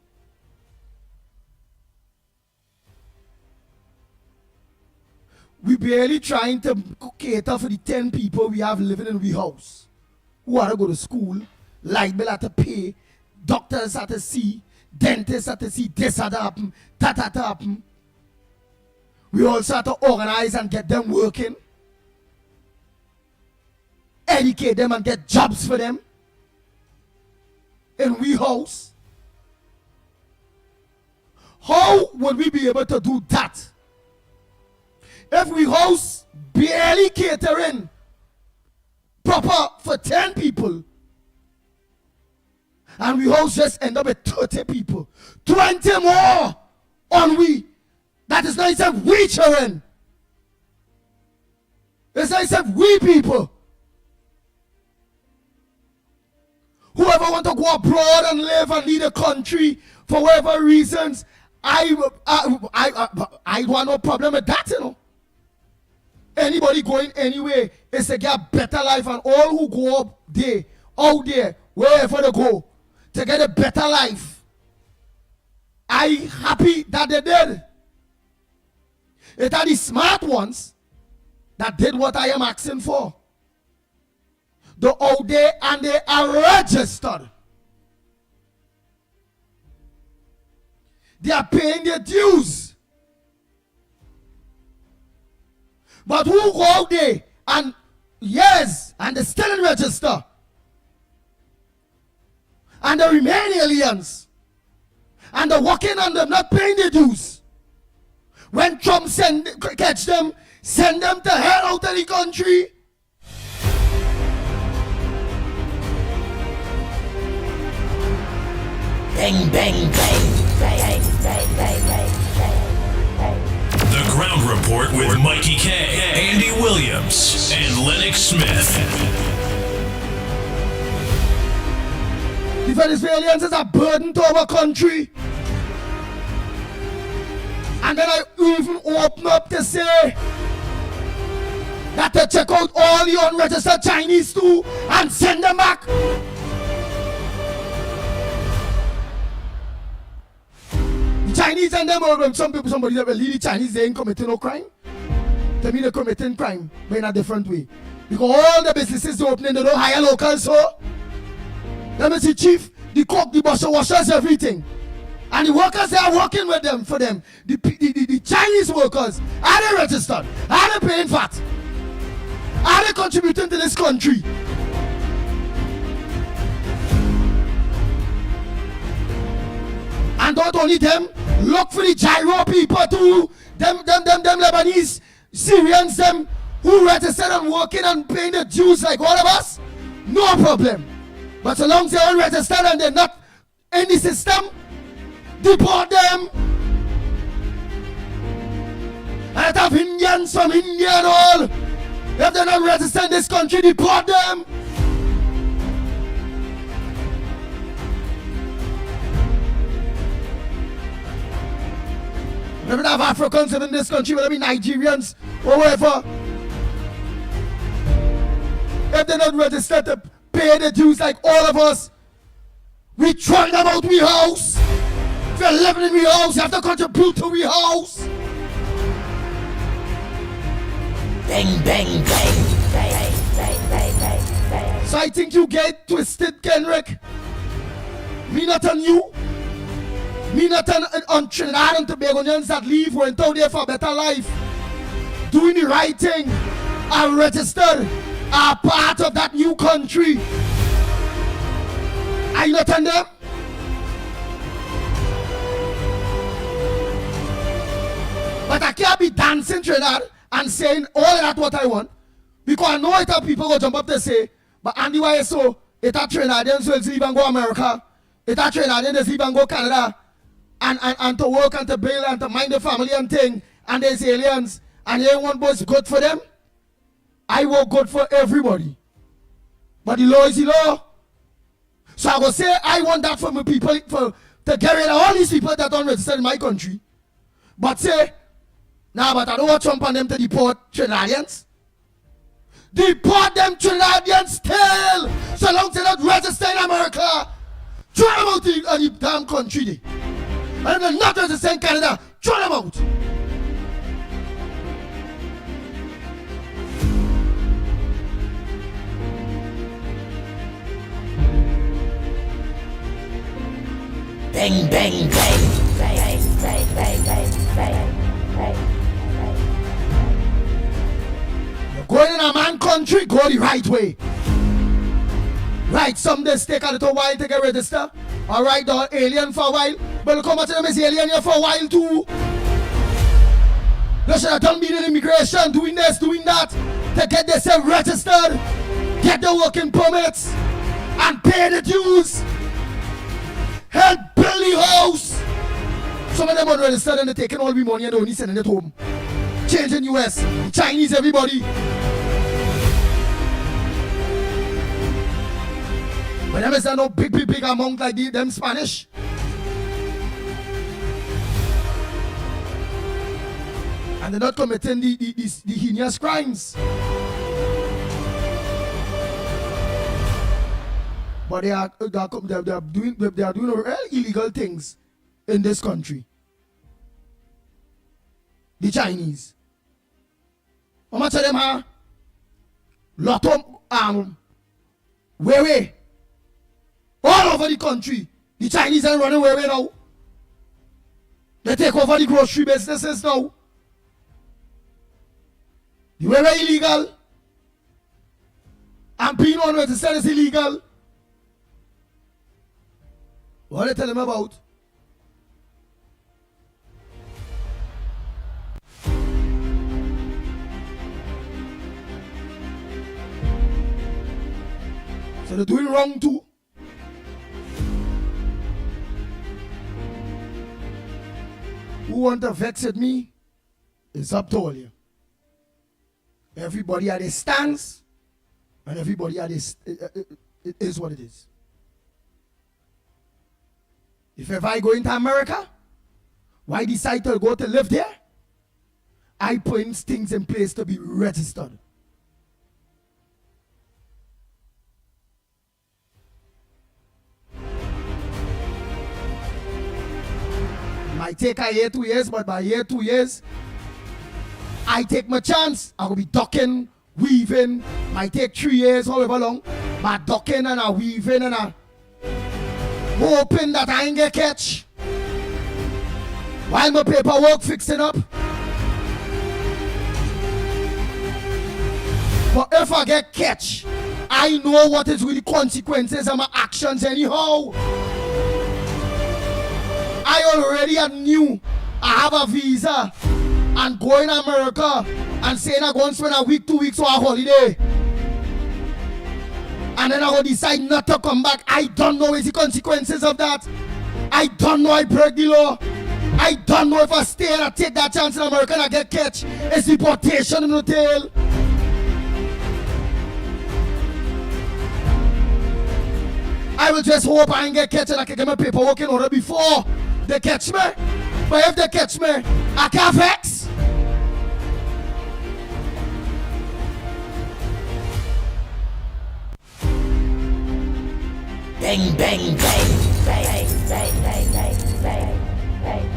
We barely trying to cater for the 10 people we have living in the house. Who are to go to school, light bill have to pay, doctors have to see, dentists have to see, this had to happen, that had to happen. We also have to organize and get them working, educate them and get jobs for them in we house. How would we be able to do that if we house barely catering proper for 10 people and we house just end up with 30 people, 20 more on we? That is not except we children. It's not except we people. Whoever want to go abroad and live and lead a country for whatever reasons, I want no problem with that, you know. Anybody going anywhere is to get a better life, and all who go up there, out there, wherever they go, to get a better life. I happy that they did. It are the smart ones that did what I am asking for. They're out there and they are registered. They are paying their dues. But who go out there and yes, and they still in register, and they remain aliens, and they're working and they're not paying their dues. When Trump catch them, send them to hell out of the country. Bang, bang, bang, bang, bang, bang, bang. The Ground Report with Mickie K, Andy Williams, and Lennox Smith. The Venezuelans is a burden to our country. And then I even open up to say that to check out all the unregistered Chinese too and send them back. The Chinese and them, or somebody that will lead the Chinese, they ain't committing no crime. To me, they're committing crime, but in a different way. Because all the businesses they're opening, they don't hire locals, so let me see, chief, the cook, the busher, washers, everything. And the workers, they are working with them, for them. The Chinese workers, are they registered? Are they paying VAT? Are they contributing to this country? And not only them, look for the gyro people too. Them Lebanese, Syrians, them who registered and working and paying the dues like all of us. No problem. But so long as they're unregistered and they're not in the system, deport them. And have Indians from India and all. If they're not registered in this country, deport them. We don't have Africans in this country, whether it be Nigerians or wherever. If they're not registered to pay the dues like all of us, we throw them out of our house. If you're living in our house, you have to contribute to our house. Bang, bang, bang, bang, bang, bang, bang, bang. So I think you get twisted, Kenrick. Me not on you. Me not on Trinidad and Tobagonians that leave, went out there for a better life. Doing the right thing. Are registered. Are part of that new country. Are you not on them? But I can't be dancing Trinidad and saying all of that what I want. Because I know it are people go jump up to say, but Andy, why so? It are Trinidadians will leave and go America. It are Trinidadians leave and go Canada. And to work and to build and to mind the family and thing. And there's aliens. And they want what's good for them. I want good for everybody. But the law is the law. So I will say I want that for my people to get rid of all these people that don't register in my country. But say, nah, but I don't want Trump and them to deport Trinidadians. Deport them Trinidadians still. So long as they don't register in America. Throw them out of the damn country. And if they're not registered in Canada, throw them out. Bang, bang, bang, bang, bang, bang, bang, bang, bang. You're going in a man country, go the right way. Right, some days take a little while to get registered. Alright, the alien for a while. But come at them as alien here for a while too. They should have done being in immigration, doing this, doing that. To get themselves registered. Get the working permits. And pay the dues. Help build the house. Some of them are registered and they're taking all the money and they're only sending it home. Changing US, Chinese, everybody. But them is no big amount like them Spanish. And they're not committing the heinous crimes. But they are doing real illegal things in this country. The Chinese. How much of them are? Lot of way. All over the country. The Chinese are running way now. They take over the grocery businesses now. The way illegal. And being unregistered is illegal. What are they tell them about? So they're doing wrong too. Who want to vex at me? It's up to all you. Everybody at a stance, and everybody at this. It is what it is. If ever I go into America, Why decide to go to live there? I put things in place to be registered. Might take a year, 2 years, but by year, 2 years, I take my chance. I will be ducking, weaving. Might take 3 years, however long. But ducking and a weaving and a hoping that I ain't get catch. While my paperwork fixing up. But if I get catch, I know what is with the consequences of my actions anyhow. I already knew I have a visa and going to America and saying I'm going to spend a week, 2 weeks for a holiday. And then I will decide not to come back. I don't know the consequences of that. I don't know I break the law. I don't know if I stay and I take that chance in America and I get catch. It's deportation in the tail. I will just hope I ain't get catch and I can get my paperwork in order before they catch me. But if they catch me, I can't vex. Bang, bang, bang, bang, bang, bang, bang, bang, bang.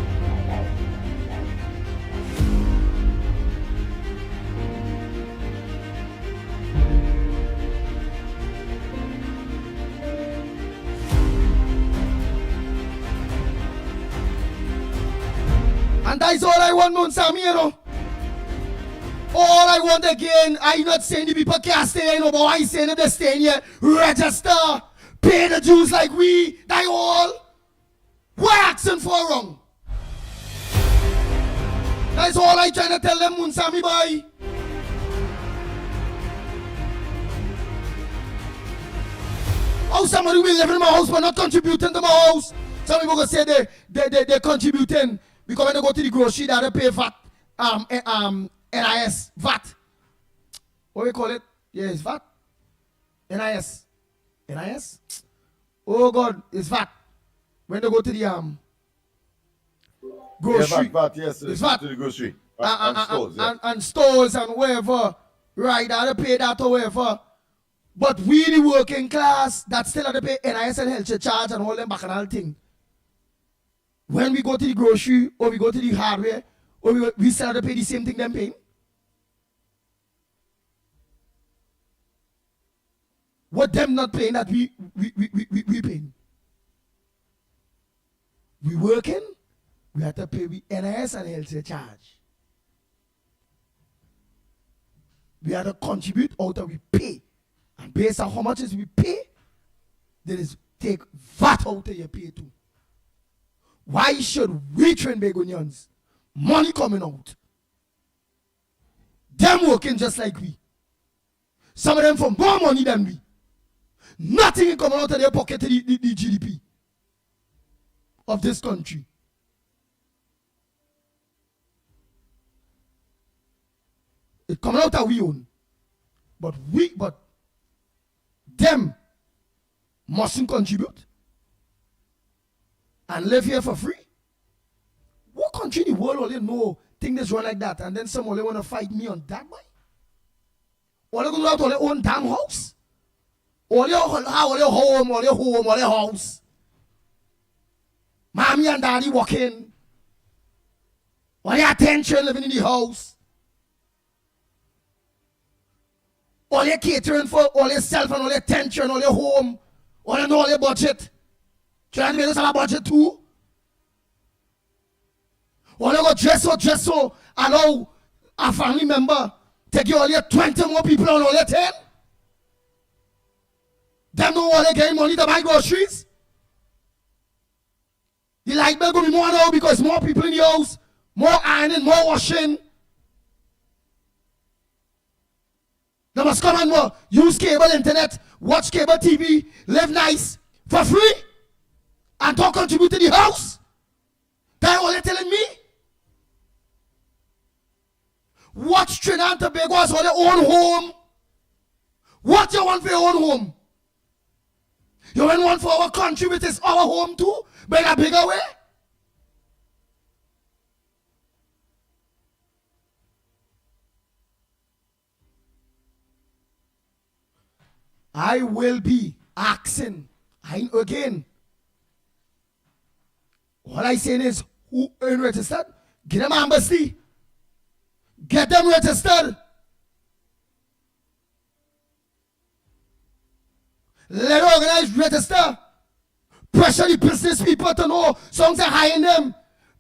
And that's all I want, Monsami, you know. All I want again, I'm not saying the people can't stay, you know, but I saying if they stay here, register, pay the dues like we, they all. We're asking for wrong. That's all I trying to tell them, Monsami boy. Oh, somebody will live in my house but not contributing to my house. Some people gonna say they're contributing. Because when they go to the grocery, they have to pay VAT, NIS, VAT. What do we call it? Yeah, it's VAT. NIS. NIS? Oh God, it's VAT. When they go to the grocery. Yeah, VAT, yes, it's VAT. to the grocery. And stores and wherever. Right, they have to pay that or wherever. But we, the working class, that still have to pay NIS and health charge and all them bacchanal thing. When we go to the grocery or we go to the hardware, or we still have to pay the same thing them paying. What them not paying that we paying. We working, we have to pay with NIS and health charge. We have to contribute out of we pay. And based on how much is we pay, there is take VAT out of your pay too. Why should we train Begonians? Money coming out. Them working just like we. Some of them for more money than we. Nothing coming out of their pocket to the GDP of this country. It coming out of we own. But them mustn't contribute and live here for free. What country in the world only know things that's run like that, and then some only want to fight me on that way? Or they go out to their own damn house? Or your home, or your house? Mommy and daddy walking. Or your attention living in the house? All your catering for all yourself and all your attention, all your home, all you know all your budget. Trying to make us have a budget too. All you go dress so, allow a family member take you all your 20 more people on all your 10. Them know all they getting money to buy groceries. The light bill gonna be more now because more people in the house, more ironing, more washing. They must come and more use cable internet, watch cable TV, live nice for free, and don't contribute to the house. That's all they're telling me. Watch Trinidad and Tobago as for their own home. What you want for your own home? You want one for our country, which is our home too, but in a bigger way? I will be asking. Again, all I saying is, who ain't registered? Get them embassy. Get them registered. Let organize register. Pressure the business people to know songs are hiring them.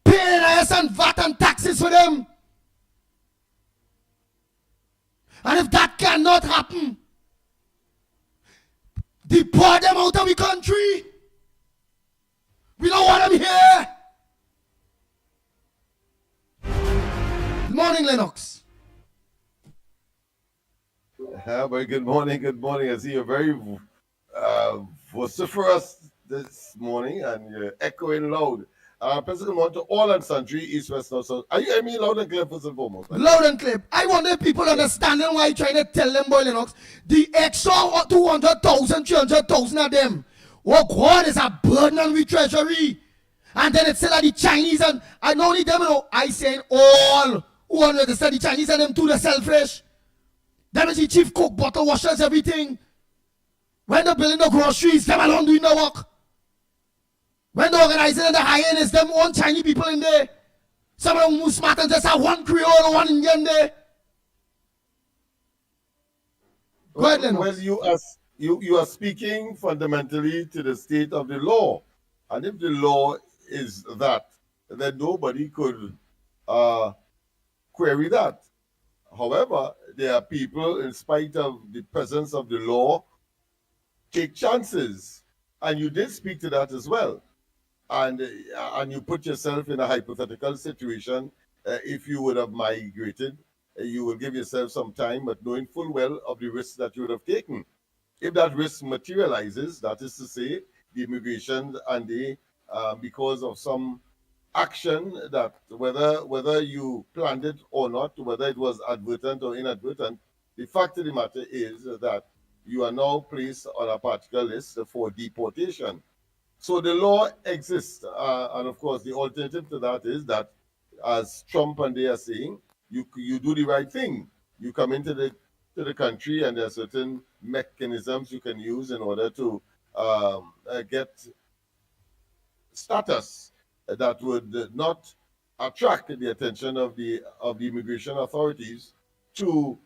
Paying IS and VAT and taxes for them. And if that cannot happen, deport them out of the country. We don't want them here. Good morning, Lennox. Very good morning, good morning. I see you're very vociferous this morning and you're echoing loud. President want to all and sundry, east, west, north, south. Are you hearing me loud and clear first and foremost? Loud and clear. I wonder if people understanding why you're trying to tell them, boy, Lennox, the extra 200,000, 300,000 of them. Oh, God, is a burden on the treasury. And then it's still like the Chinese and not only them, you know, I saying all who understand the Chinese and them too, the selfish. Them is the chief cook, bottle washers, everything. When they're building the groceries, them alone doing the work. When they're organizing and the high-end, it's them own Chinese people in there. Some of them who smart and just have one Creole or one Indian there. Go ahead, Lennox. Well, you are speaking fundamentally to the state of the law. And if the law is that, then nobody could query that. However, there are people, in spite of the presence of the law, take chances. And you did speak to that as well. And you put yourself in a hypothetical situation. If you would have migrated, you will give yourself some time, but knowing full well of the risks that you would have taken. If that risk materializes, that is to say, the immigration and the because of some action that whether you planned it or not, whether it was advertent or inadvertent, the fact of the matter is that you are now placed on a particular list for deportation. So the law exists, and of course the alternative to that is that, as Trump and they are saying, you do the right thing. You come into the country, and there are certain mechanisms you can use in order to get status that would not attract the attention of the immigration authorities to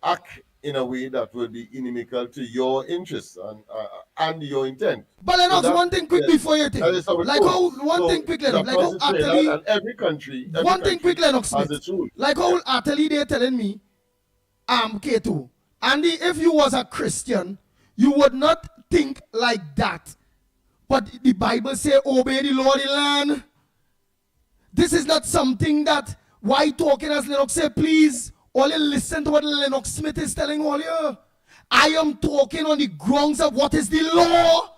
act in a way that would be inimical to your interests and your intent. But Lennox, one thing quick before you think. Like how one thing quick, Lennox. Like how utterly. And every country. One thing quick, Lennox has Smith. its rules. Like how utterly they're telling me, K2. Andy, if you was a Christian, you would not think like that. But the Bible say, obey the law of the land. This is not something that, why talking as Lennox say, please, only listen to what Lennox Smith is telling all you. I am talking on the grounds of what is the law.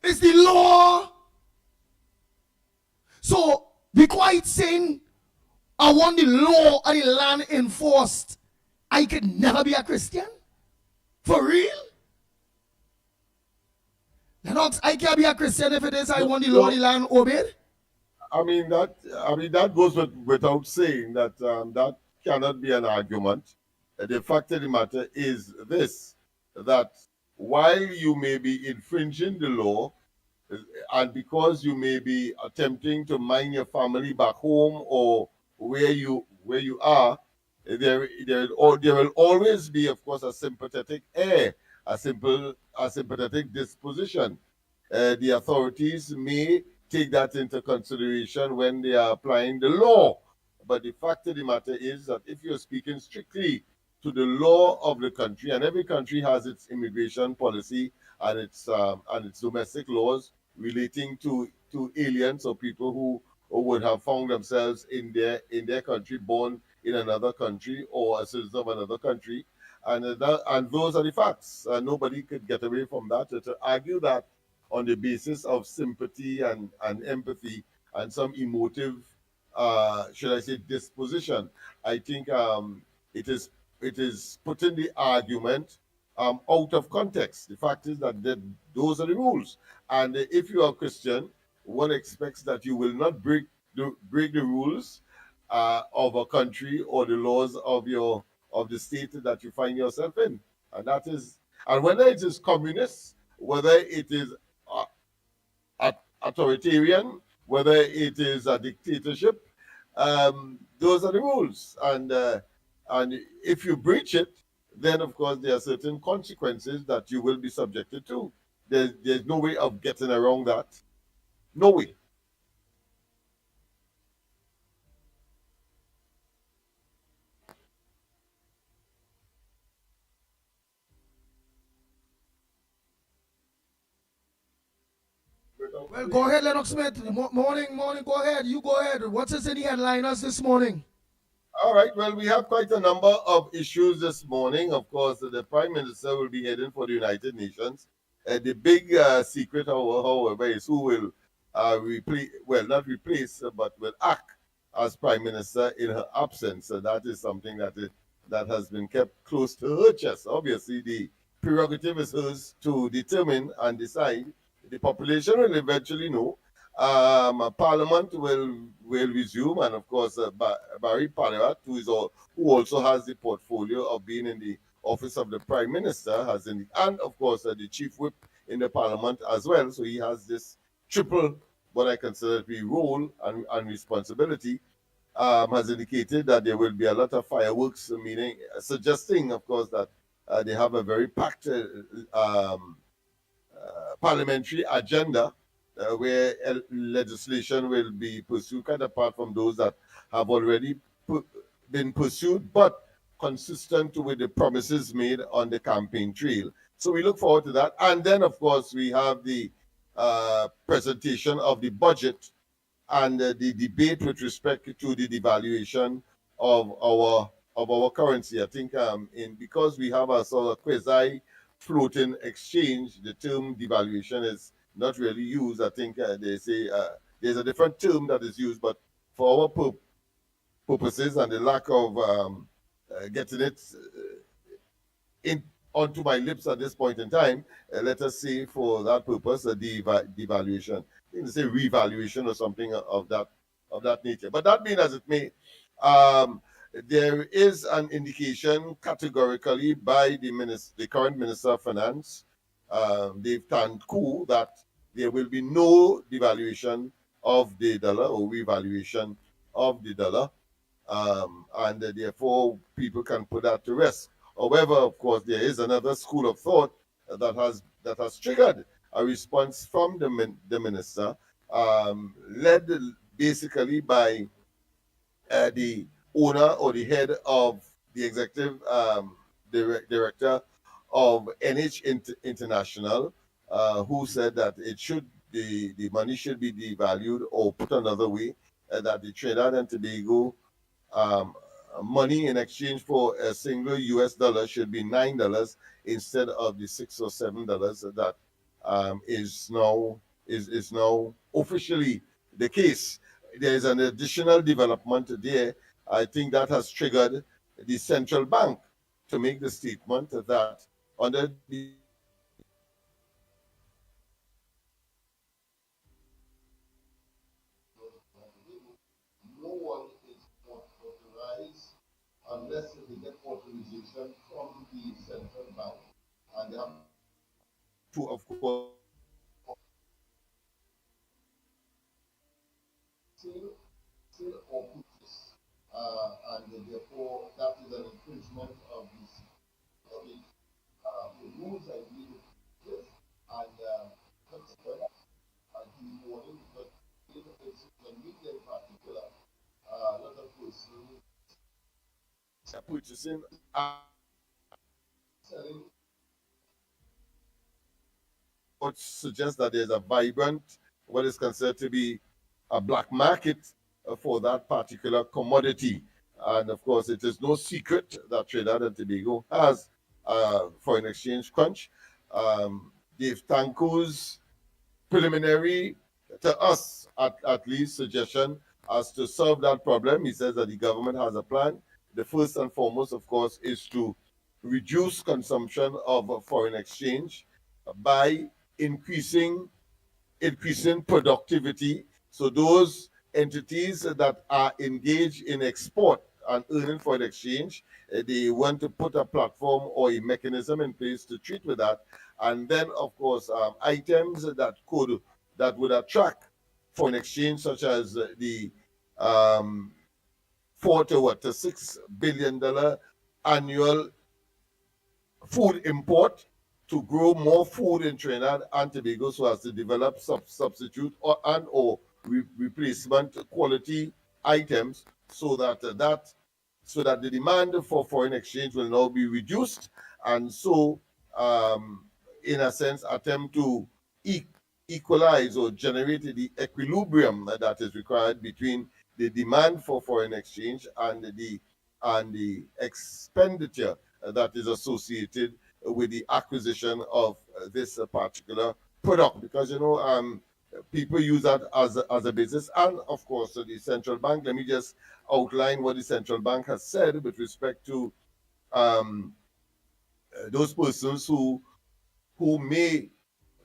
It's the law. So, be quite saying, I want the law of the land enforced. I could never be a Christian. For real? Lennox, I can't be a Christian if it is I want the law of the land obeyed. I mean that goes without saying that that cannot be an argument. The fact of the matter is this: that while you may be infringing the law, and because you may be attempting to mind your family back home or where you are, there will always be, of course, a sympathetic air, a sympathetic disposition. The authorities may take that into consideration when they are applying the law. But the fact of the matter is that if you're speaking strictly to the law of the country, and every country has its immigration policy and its domestic laws relating to aliens or people who would have found themselves in their country, born in another country or a citizen of another country, and those are the facts. Nobody could get away from that. To argue that on the basis of sympathy and empathy and some emotive, should I say, disposition, I think it is putting the argument out of context. The fact is that those are the rules, and if you are a Christian, one expects that you will not break the rules of a country or the laws of the state that you find yourself in, and that is And whether it is communist, whether it is authoritarian, whether it is a dictatorship, those are the rules. And if you breach it, then of course there are certain consequences that you will be subjected to. There's no way of getting around that. No way. Well, go ahead, Lennox Smith. Morning, go ahead. You go ahead. What's in the headliners this morning? All right. Well, we have quite a number of issues this morning. Of course, the Prime Minister will be heading for the United Nations. The big secret, however, is who will replace, well, not replace, but will act as Prime Minister in her absence. So that is something that has been kept close to her chest. Obviously, the prerogative is hers to determine and decide. The population will eventually know. Parliament will resume, and of course, Barry Panarat, who also has the portfolio of being in the office of the Prime Minister, and of course the Chief Whip in the Parliament as well. So he has this triple, what I consider to be role and responsibility. Has indicated that there will be a lot of fireworks, meaning suggesting, of course, that they have a very packed parliamentary agenda where legislation will be pursued, kind of apart from those that have already been pursued, but consistent with the promises made on the campaign trail. So we look forward to that. And then, of course, we have the presentation of the budget and the debate with respect to the devaluation of our currency. I think because we have a sort of quasi floating exchange, the term devaluation is not really used. I think they say there's a different term that is used, but for our purposes and the lack of getting it in onto my lips at this point in time, let us say for that purpose a devaluation. I think they say revaluation or something of that nature. But that being as it may, there is an indication categorically by the current Minister of Finance, Dave Tanku, that there will be no devaluation of the dollar or revaluation of the dollar, and therefore people can put that to rest. However, of course, there is another school of thought that has triggered a response from the minister, led basically by the owner or the head of the executive director of NH International, who said that the money should be devalued, or put another way, that the Trinidad and Tobago money in exchange for a single US dollar should be $9 instead of the $6 or $7 that is now officially the case. There is an additional development there. I think that has triggered the central bank to make the statement that under the no one is authorized unless they get authorization from the central bank. And they have to, of course, sell or purchase. And therefore, that is an infringement of the rules I believe yes, and consequence and the warning, but in the media in particular, a lot of persons are purchasing and selling, which suggests that there's a vibrant, what is considered to be a black market for that particular commodity. And of course, it is no secret that Trinidad and Tobago has foreign exchange crunch. Dave Tanku's preliminary, to us at least, suggestion as to solve that problem. He says that the government has a plan. The first and foremost, of course, is to reduce consumption of foreign exchange by increasing productivity. So those entities that are engaged in export and earning foreign exchange. They want to put a platform or a mechanism in place to treat with that. And then, of course, items that would attract foreign exchange, such as the $4 to $6 billion annual food import to grow more food in Trinidad and Tobago, so as to develop substitute or replacement quality items, so that the demand for foreign exchange will now be reduced, and so in a sense attempt to equalize or generate the equilibrium that is required between the demand for foreign exchange and the expenditure that is associated with the acquisition of this particular product, because people use that as a business. And of course, the central bank, let me just outline what the central bank has said with respect to those persons who may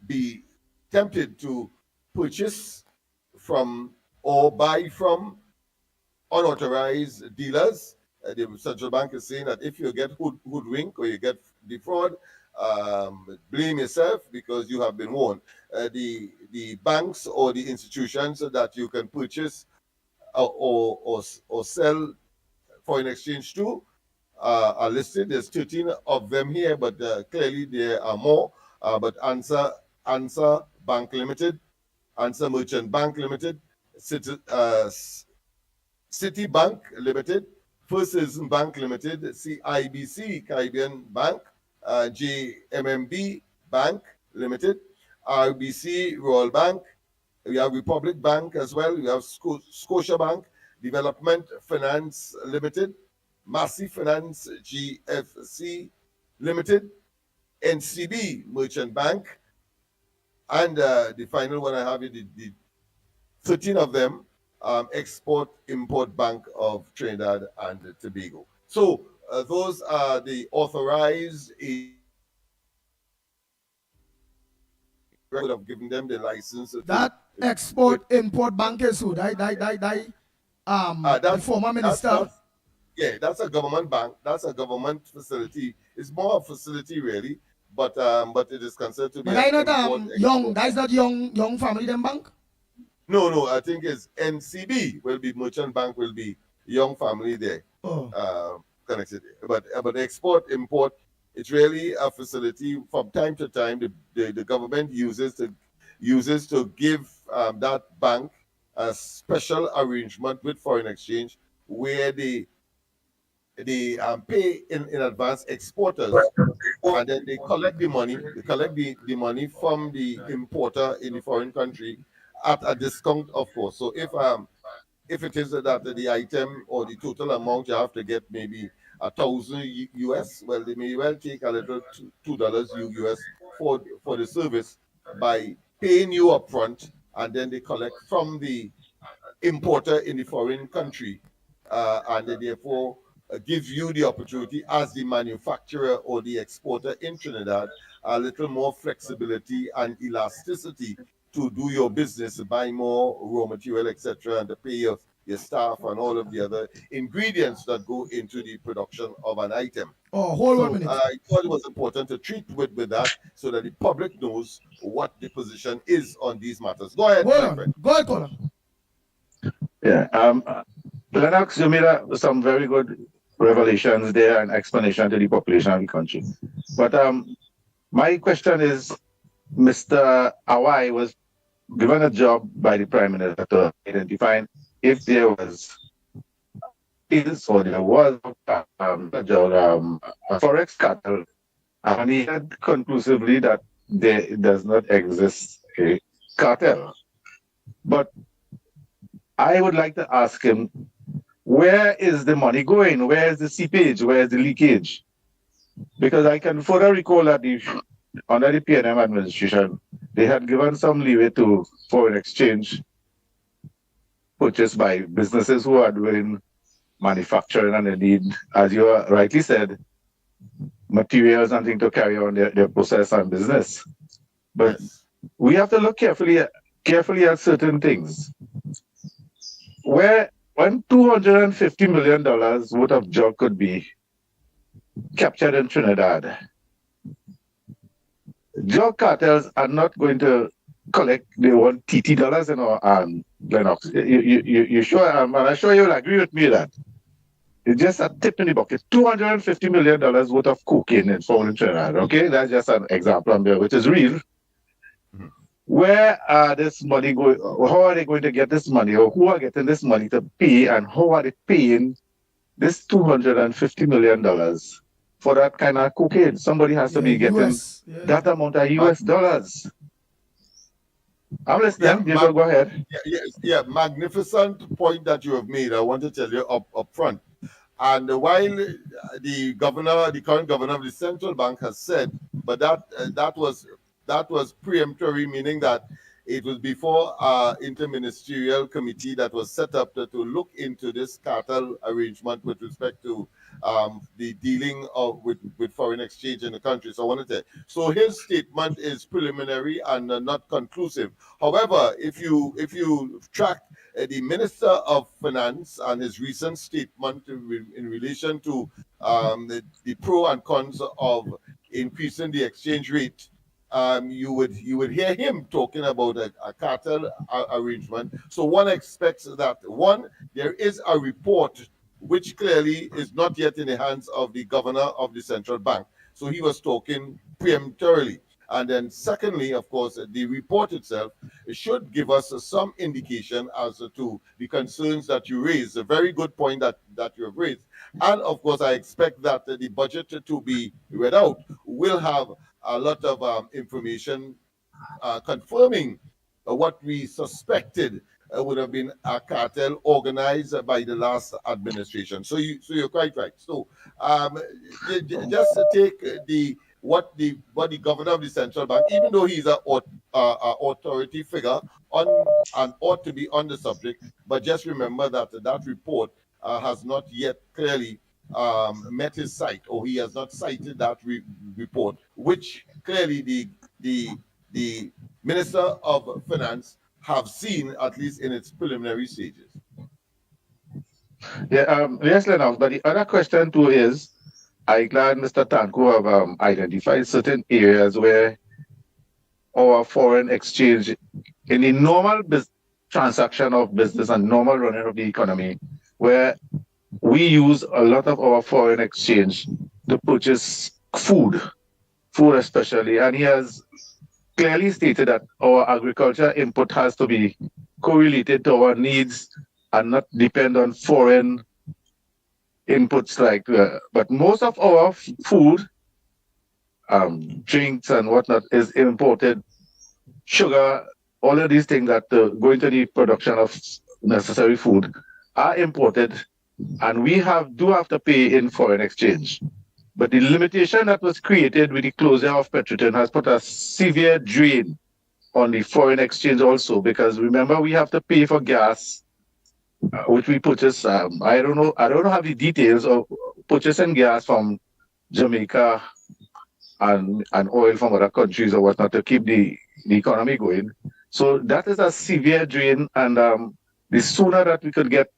be tempted to purchase from or buy from unauthorized dealers. The central bank is saying that if you get hoodwinked or you get defraud, blame yourself, because you have been warned. The banks or the institutions that you can purchase or sell foreign exchange to are listed. There's 13 of them here, but clearly there are more. But Answer Bank Limited, Answer Merchant Bank Limited, Citibank Limited, First Citizen Bank Limited, CIBC Caribbean Bank, JMMB Bank Limited, RBC Royal Bank. We have Republic Bank as well. We have Scotia Bank, Development Finance Limited, Massey Finance GFC Limited, NCB Merchant Bank, and the final one I have is the 13 of them, Export-Import Bank of Trinidad and Tobago. So those are the authorized, would have given them the license. That Export-Import Bank is who? The former minister? That's a government bank. That's a government facility. It's more a facility really, but it is considered to be. But I not young. That's not young family them bank. No. I think it's NCB will be Merchant Bank, will be young family there. Connected. But export import, it's really a facility. From time to time, the government uses to give that bank a special arrangement with foreign exchange, where they pay in advance exporters, and then they collect the money. They collect the money from the importer in the foreign country at a discount, of course. So if it is that the item or the total amount you have to get maybe $1,000 US, well, they may well take a little $2 US for the service by paying you upfront, and then they collect from the importer in the foreign country, and they therefore give you the opportunity as the manufacturer or the exporter in Trinidad a little more flexibility and elasticity to do your business, buy more raw material, etc., and to pay your staff and all of the other ingredients that go into the production of an item. Hold on a minute. I thought it was important to treat with that, so that the public knows what the position is on these matters. Go ahead, my friend. Go ahead, Colin. Yeah. Lennox, you made some very good revelations there and explanation to the population of the country. But my question is, Mr. Awai was given a job by the Prime Minister to identify if there was a forex cartel, and he said conclusively that there does not exist a cartel. But I would like to ask him, where is the money going? Where is the seepage? Where is the leakage? Because I can further recall that under the PNM administration, they had given some leeway to foreign exchange purchased by businesses who are doing manufacturing, and they need, as you rightly said, materials and things to carry on their process and business. But we have to look carefully at certain things. Where when $250 million worth of drug could be captured in Trinidad, drug cartels are not going to collect the $1 TT in our hand, Lennox. You sure? And I'm sure you'll agree with me that it's just a tip in the bucket. $250 million worth of cocaine in found in Trinidad. Okay, that's just an example on there, which is real. Where are this money going? How are they going to get this money, or who are getting this money to pay, and how are they paying this $250 million for that kind of cocaine? Somebody has to be getting that amount of US dollars. I'm listening. Go ahead. Magnificent point that you have made. I want to tell you up front. And while the current governor of the central bank has said, but that was preemptory, meaning that it was before interministerial committee that was set up to look into this cartel arrangement with respect to the dealing with foreign exchange in the country. So I wanted to. So his statement is preliminary and not conclusive. However, if you track the Minister of Finance and his recent statement in relation to the pro and cons of increasing the exchange rate, you would hear him talking about a cartel arrangement. So one expects that there is a report which clearly is not yet in the hands of the governor of the central bank. So he was talking preemptorily. And then secondly, of course, the report itself should give us some indication as to the concerns that you raised. A very good point that you have raised. And of course, I expect that the budget to be read out will have a lot of information confirming what we suspected would have been a cartel organized by the last administration. So you're quite right. So just to take what the governor of the central bank, even though he's an authority figure and ought to be on the subject, but just remember that that report has not yet clearly met his site, or he has not cited that report, which clearly the Minister of Finance have seen, at least in its preliminary stages. Yes, Lennox, but the other question too is, I'm glad Mr. Tanko have identified certain areas where our foreign exchange, in the normal transaction of business and normal running of the economy, where we use a lot of our foreign exchange to purchase food especially, and he has clearly stated that our agriculture input has to be correlated to our needs and not depend on foreign inputs but most of our food, drinks and whatnot is imported. Sugar, all of these things that go into the production of necessary food are imported, and we do have to pay in foreign exchange. But the limitation that was created with the closure of Petroton has put a severe drain on the foreign exchange also, because remember, we have to pay for gas, which we purchase. I don't have the details of purchasing gas from Jamaica and oil from other countries or whatnot to keep the economy going. So that is a severe drain, and the sooner that we could get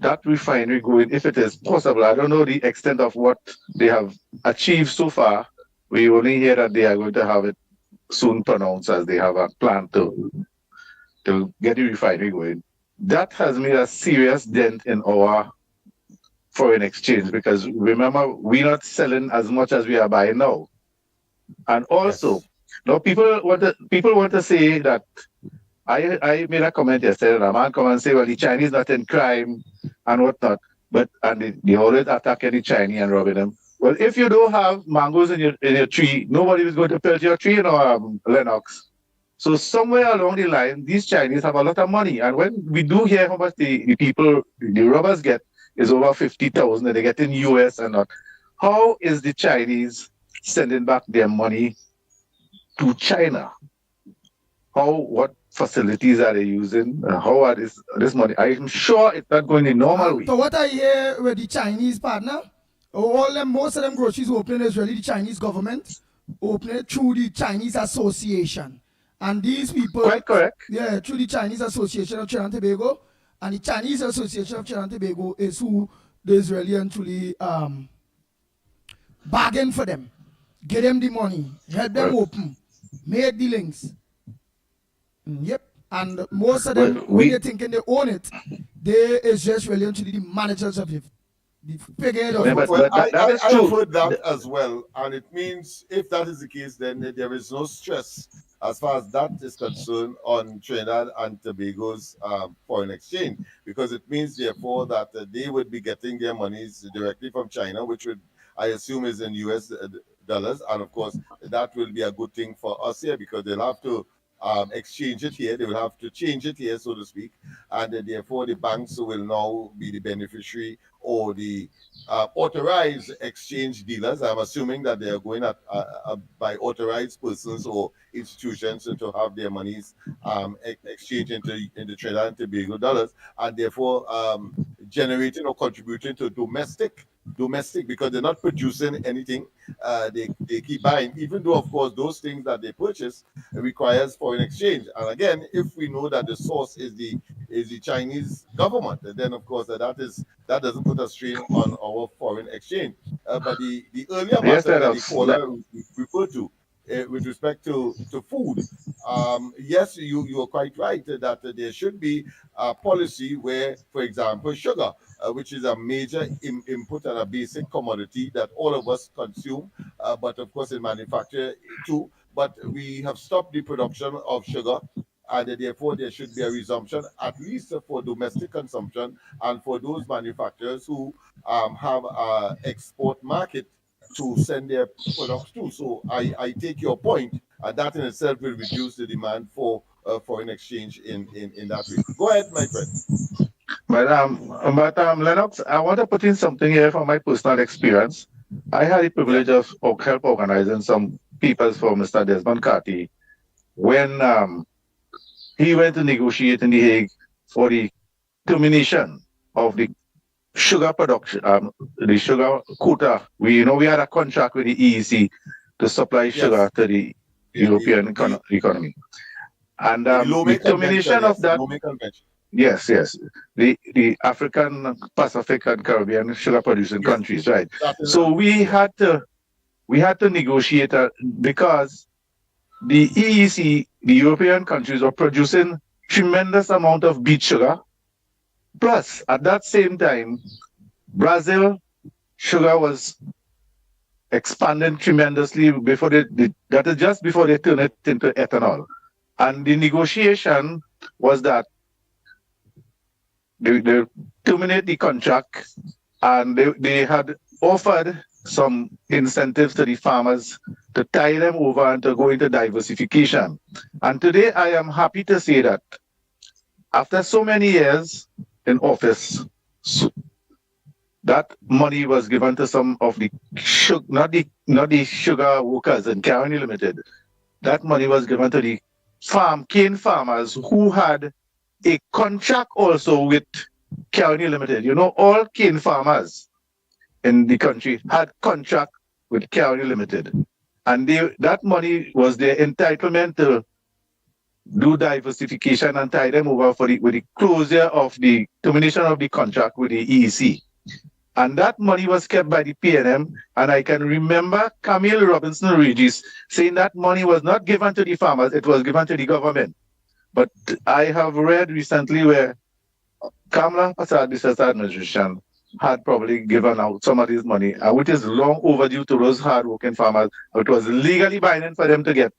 that refinery going, if it is possible. I don't know the extent of what they have achieved so far. We only hear that they are going to have it soon pronounced, as they have a plan to get the refinery going. That has made a serious dent in our foreign exchange, because remember, we're not selling as much as we are buying now. And also, now people want to say that I made a comment yesterday, and a man come and say, well, the Chinese not in crime and whatnot, and they always attacking the Chinese and robbing them. Well, if you don't have mangoes in your tree, nobody is going to pelt your tree, Lennox. So somewhere along the line, these Chinese have a lot of money, and when we do hear how much the robbers get is over 50,000 that they get in US and not. How is the Chinese sending back their money to China? What facilities are they using? How are this money? I'm sure it's not going the normal way. So what I hear with the Chinese partner, most of them groceries opening is really the Chinese government, opening through the Chinese Association. And these people, quite correct. Yeah, through the Chinese Association of Trinidad and Tobago, And the Chinese Association of Trinidad and Tobago is who the Israeli truly bargain for them, get them the money, help them open, make the links. Yep. And most of them, when they're thinking they own it, they is just really actually the managers of it. The figure of it. Well, that is I have true. heard that as well, and it means if that is the case, then there is no stress as far as that is concerned on Trinidad and Tobago's foreign exchange, because it means therefore that they would be getting their monies directly from China, which would I assume is in US dollars, and of course that will be a good thing for us here because they'll have to exchange it here, they will have to change it here, so to speak, and therefore the banks will now be the beneficiary or the authorized exchange dealers. I'm assuming that they are going by authorized persons or institutions to have their monies exchanged into Trinidad and Tobago dollars, and therefore generating or contributing to domestic because they're not producing anything. They keep buying, even though of course those things that they purchase requires foreign exchange. And again, if we know that the source is the Chinese government, then of course that doesn't put a strain on our foreign exchange. But the earlier Yes, matter that the Lennox. caller referred to with respect to food, yes, you are quite right that there should be a policy where, for example, sugar, which is a major input and a basic commodity that all of us consume, but of course in manufacture too. But we have stopped the production of sugar, and therefore there should be a resumption, at least for domestic consumption, and for those manufacturers who have an export market to send their products to. So I take your point, and that in itself will reduce the demand for foreign exchange in that way. Go ahead, my friend. But Lennox, I want to put in something here from my personal experience. I had the privilege of help organizing some papers for Mr. Desmond Carty when he went to negotiate in The Hague for the termination of the sugar production, the sugar quota. We had a contract with the EEC to supply sugar to the European economy, and the termination of that. Yes, the African, Pacific, and Caribbean sugar producing countries, right? So we had to negotiate because the EEC, the European countries, were producing tremendous amount of beet sugar. Plus, at that same time, Brazil sugar was expanding tremendously before that is just before they turn it into ethanol. And the negotiation was that they terminate the contract, and they had offered some incentives to the farmers to tie them over and to go into diversification. And today I am happy to say that after so many years in office, that money was given to some of the not the sugar workers in Caroni Limited. That money was given to the cane farmers who had a contract also with Caroni Limited. All cane farmers in the country had contract with Caroni Limited, and that money was their entitlement to do diversification and tie them over with the closure of the termination of the contract with the EEC. And that money was kept by the PNM, and I can remember Camille Robinson Regis saying that money was not given to the farmers, it was given to the government. But I have read recently where Kamala Prasad administration had probably given out some of this money, which is long overdue to those hard-working farmers. It was legally binding for them to get.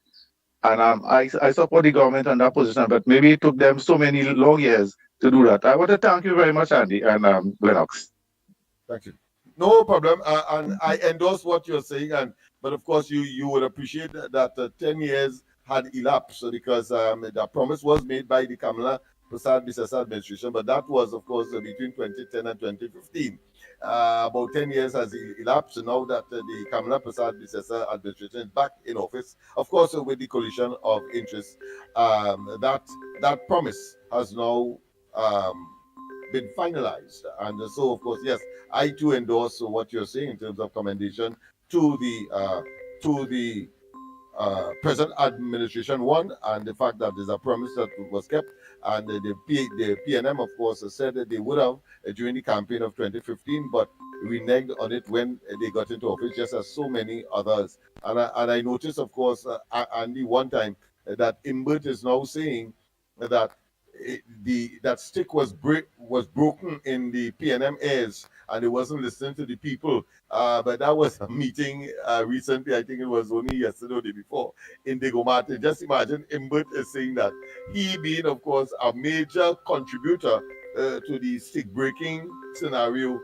And I support the government on that position, but maybe it took them so many long years to do that. I want to thank you very much, Andy and Lennox. Thank you. No problem. And I endorse what you're saying. But of course, you would appreciate that 10 years had elapsed because the promise was made by the Kamala Prasad administration. But that was, of course, between 2010 and 2015. About 10 years has elapsed now that the Kamala Prasad administration is back in office. Of course, with the collision of interests, that promise has now been finalized. And so, of course, yes, I too endorse what you're saying in terms of commendation to the present administration won, and the fact that there's a promise that was kept, and the PNM, of course, said that they would have during the campaign of 2015, but reneged on it when they got into office, just as so many others. And I noticed, of course, Andy, one time that Imbert is now saying that that stick was broken in the PNM airs, and it wasn't listening to the people. But that was a meeting recently. I think it was only yesterday or the day before in Degomate. Just imagine Imbert is saying that, he being, of course, a major contributor to the stick breaking scenario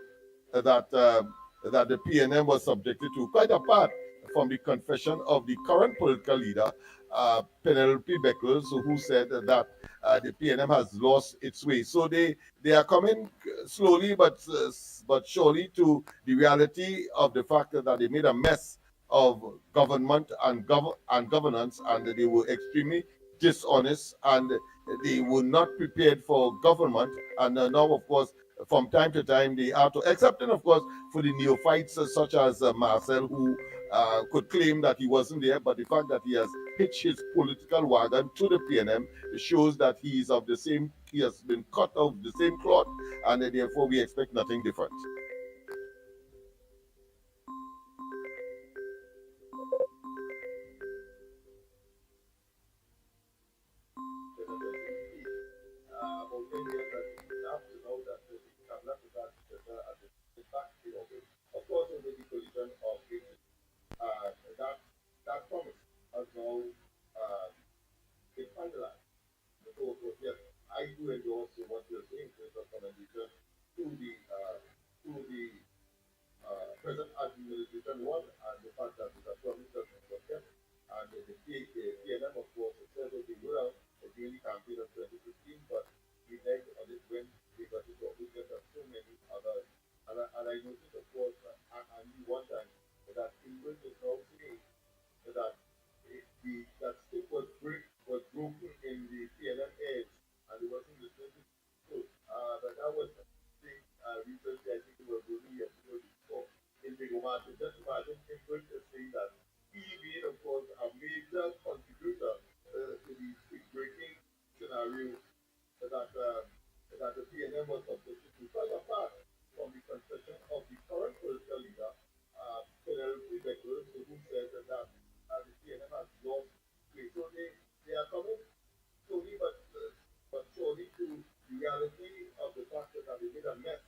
that the PNM was subjected to, quite apart from the confession of the current political leader, Penelope Beckles, who said that the PNM has lost its way. So they are coming slowly but surely to the reality of the fact that they made a mess of government and governance, and they were extremely dishonest, and they were not prepared for government. And now, of course, from time to time, they are to, excepting, of course, for the neophytes such as Marcel, who could claim that he wasn't there, but the fact that he has hitched his political wagon to the PNM shows that he is of the same, he has been cut out of the same cloth, and therefore we expect nothing different. Of course, with the collision of that promise has now been finalized. So, yes, I do endorse what you're saying, with a commendation to the present administration one, and the fact that it's a promise that was kept, and the PNM, of course, said that they will have during the campaign of 2015, but we negged on it when they got into office, just as so many others. And I noticed, of course, and one time, that England is now saying that that stick was broken in the PLM edge, and it wasn't listening to so, but that was thing recently. I think it was only yesterday before in the Gomate. Just imagine England is saying that he being, of course, a major contributor to the stick breaking scenario that the PNM was subjected to, quite apart from the concession of the current political leader, Penelope Beckles, who said that the PNM has lost weight. So they are coming slowly but surely to the reality of the fact that they made a mess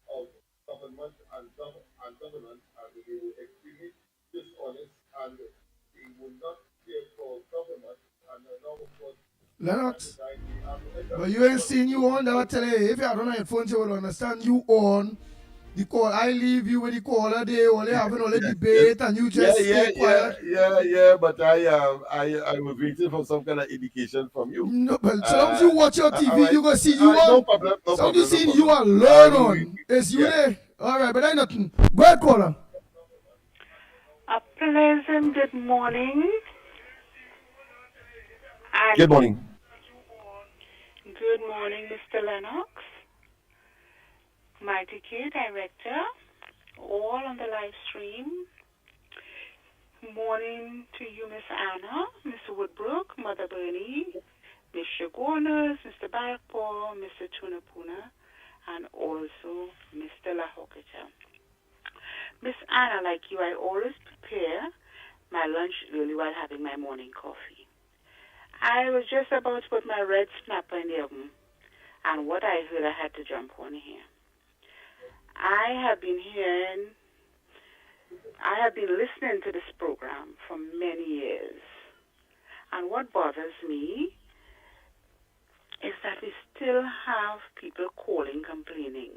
of government and governance, and they were extremely dishonest, and they would not care for government, and now, of course, Lennox, but you ain't seen you on that. I tell you, if you had on your phone, you will understand you on the call. I leave you with the caller. They only having all the debate, and you just stay quiet. Yeah. But I was waiting for some kind of indication from you. No, but so long as you watch your TV, right. You go see you on. No problem. No so problem. You see you are learn on. It's you there. All right, but I nothing. Go ahead, caller. A pleasant good morning. Good morning. Good morning, Mr. Lennox, Mickie, Director, all on the live stream. Morning to you, Miss Anna, Mr. Woodbrook, Mother Bernie, Miss Shagonas, Mr. Barakpur, Mr. Tunapuna, and also Mr. Lahokita. Miss Anna, like you, I always prepare my lunch early while having my morning coffee. I was just about to put my red snapper in the oven, and what I heard, I had to jump on here. I have been listening to this program for many years, and what bothers me is that we still have people calling, complaining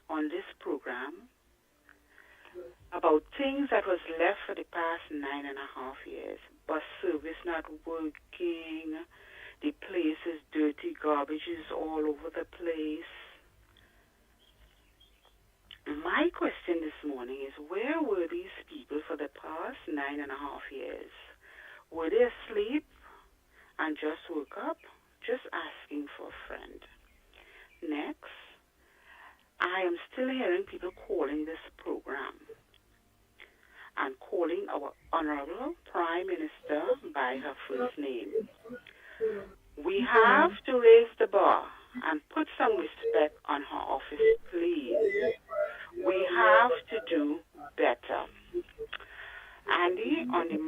on this program about things that was left for the past 9.5 years. Bus service not working, the place is dirty, garbage is all over the place. My question this morning is, where were these people for the past 9.5 years? Were they asleep and just woke up? Just asking for a friend. Next, I am still hearing people calling this program. and calling our Honorable Prime Minister by her first name. We have to raise the bar and put some respect on her office, please. We have to do better. Andy, on the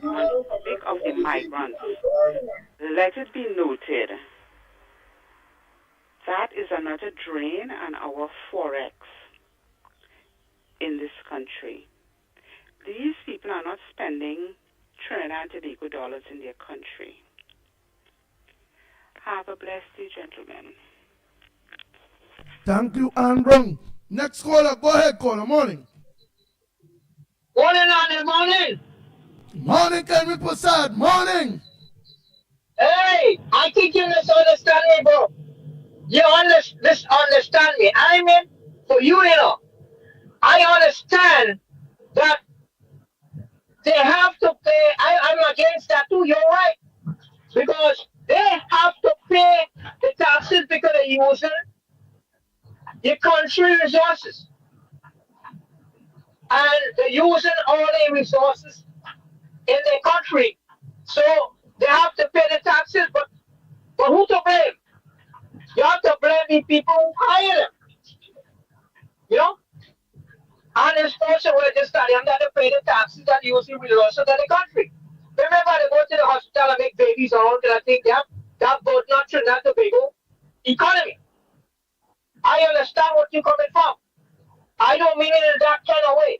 topic of the migrants, let it be noted that is another drain on our forex in this country. These people are not spending Trinidad and Tobago dollars in their country. Have a blessed day, gentlemen. Thank you, Andrew. Next caller, go ahead, caller. Morning. Morning, Andy, morning. Morning, Kenrick Prasad. Morning. Hey, I think you misunderstand me, bro. You misunderstand me. I mean, for you, I understand that they have to pay. I'm against that too. You're right. Because they have to pay the taxes because they're using the country resources. And they're using all the resources in the country. So they have to pay the taxes, but who to blame? You have to blame the people who hire them. You know? And this person will just tell them that they pay the taxes and use the resources of the country. Remember, they go to the hospital and make babies around because I think that both not Trinidad and Tobago economy. I understand what you're coming from. I don't mean it in that kind of way.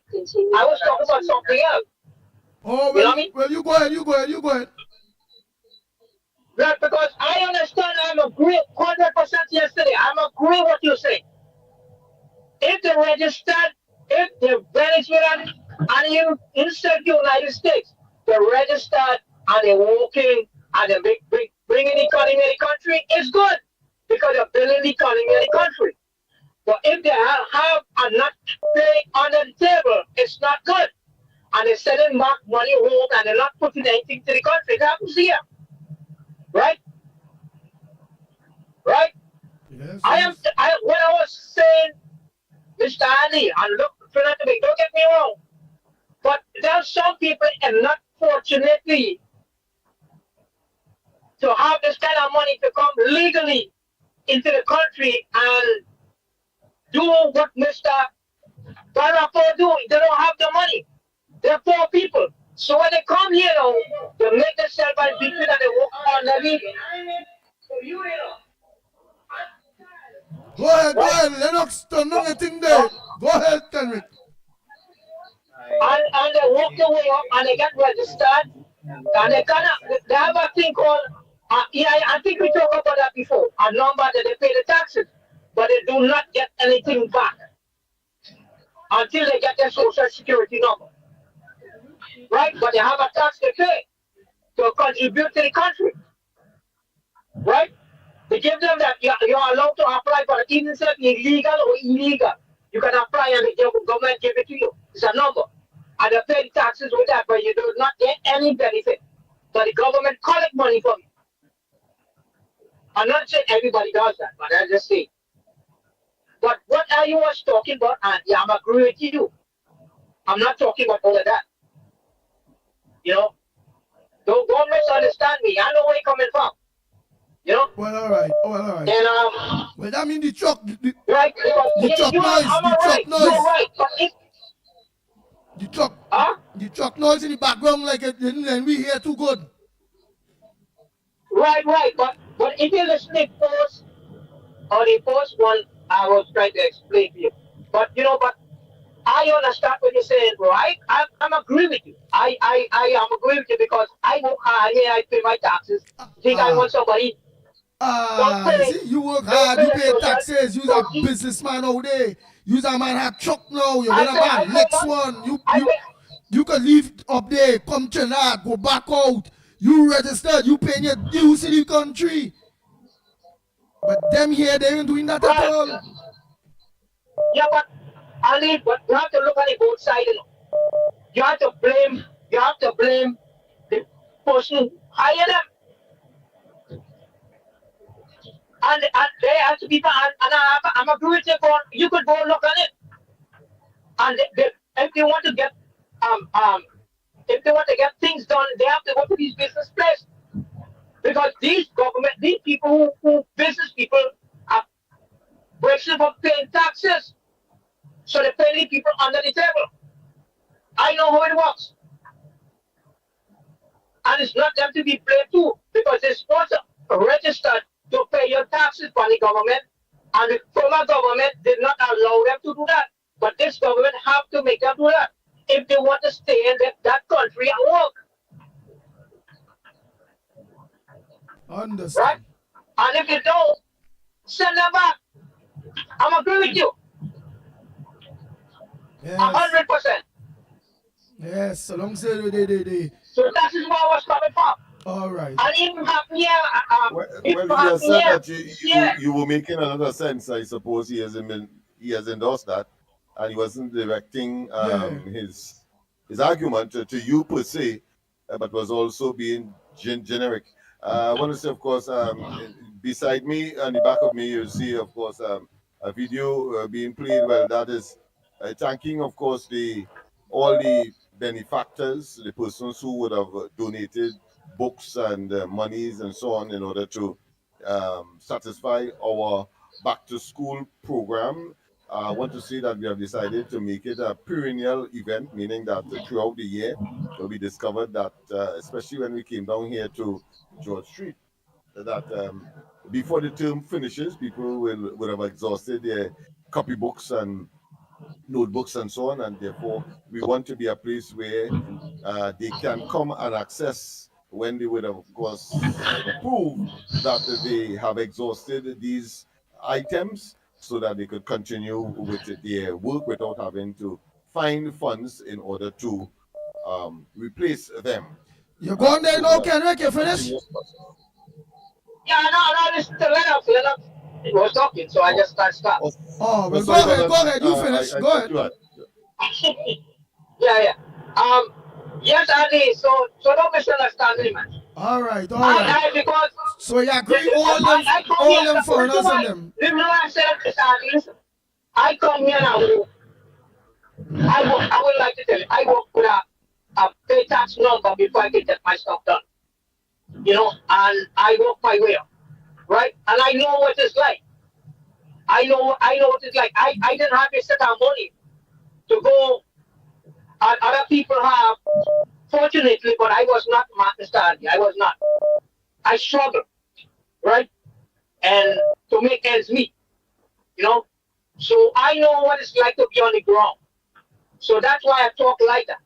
I was talking about something else. Oh, well, you know what I mean? Well, you go ahead. Right, because I understand I'm agree 100% yesterday. I'm agree what you say. If the Venezuelan and you inside the United States, they're registered and they're working and they're bringing the economy in the country, it's good because they're building the economy in the country. But if they have and not paying under the table, it's not good. And they're sending back money home and they're not putting anything to the country. It happens here. Right? Right? Yes, when I was saying, Mr. Andy, and look, don't get me wrong, but there are some people and not fortunately to have this kind of money to come legally into the country and do what Mr. Barapo do. They don't have the money. They're poor people. So when they come here, they make themselves as people and they work on the legal. Go ahead, Lennox, don't know anything there. Go ahead, Kenrick. And they walk their way up and they get registered. And they have a thing called, I think we talked about that before, a number that they pay the taxes, but they do not get anything back until they get their social security number. Right? But they have a tax to pay to contribute to the country. Right? They give them that you're allowed to apply for it, even if it's illegal or illegal. You can apply and the government give it to you. It's a number. And they pay the taxes with that, but you do not get any benefit. But the government collect money from you. I'm not saying everybody does that, but I just say. But what are you was talking about? And yeah, I'm agreeing with you. I'm not talking about all of that. You know? Don't misunderstand me. I know where you're coming from. You know? Well, all right. And well, that means the truck, right? The truck noise. You're right. But the truck noise in the background, like it, and we hear too good. Right. But if you listen to post or the post one, I was trying to explain to you. But I understand what you're saying, bro. I'm agreeing with you. I am agreeing with you because I work hard here. I pay my taxes. Think I want somebody. See, you work hard, you pay taxes, you're a businessman out there. You're a man have truck now, you're gonna buy next one. You can leave up there, come Trinidad, go back out. You registered, you paying your dues in the country. But them here, they ain't doing that at all. Yeah, but Ali, but you have to look at the both sides. You have to blame the person who hired them. And they have to be, and I'm agreeing with you, you could go look at it. And if they want to get um um if they want to get things done, they have to go to these business places because these people who business people are breaking from paying taxes, so they're paying the people under the table. I know how it works, and it's not them to be blamed too because they're supposed to register to pay your taxes for the government, and the former government did not allow them to do that. But this government have to make them do that if they want to stay in that country and work. Understand. Right? And if they don't, send them back. I'm agree with you. Yes. 100%. Yes, so long as they. So that is where I was coming from. All right. And even happen here. Well, he has said that you were making another sense. I suppose he has endorsed that, and he wasn't directing his argument to you per se, but was also being generic. I want to say, of course, beside me, on the back of me, you see, of course, a video being played. Well, that is thanking, of course, all the benefactors, the persons who would have donated books and monies and so on in order to satisfy our back to school program. I want to say that we have decided to make it a perennial event, meaning that throughout the year we discovered that, especially when we came down here to George Street, that before the term finishes, people will have exhausted their copybooks and notebooks and so on, and therefore we want to be a place where they can come and access when they would have, of course, prove that they have exhausted these items so that they could continue with their work without having to find funds in order to replace them. You're going there now, Kenrick, you finished? Yeah, no, listen to Lennox. Lennox was talking, so I just stopped. Oh, well, go ahead, you finish. Go ahead. Yeah. Yes, Andy, so don't misunderstand me, man. All right. Because so you agree all them foreigners and them. Listen, I said this, Andy, listen. I come here now. I would like to tell you, I work with a pay tax number before I can get my stuff done. And I work my way up, right? And I know what it's like. I know what it's like. I didn't have a set of money to go. Other people have, fortunately, but I was not Mr. Andy. I was not. I struggled, right? And to make ends meet, So I know what it's like to be on the ground. So that's why I talk like that.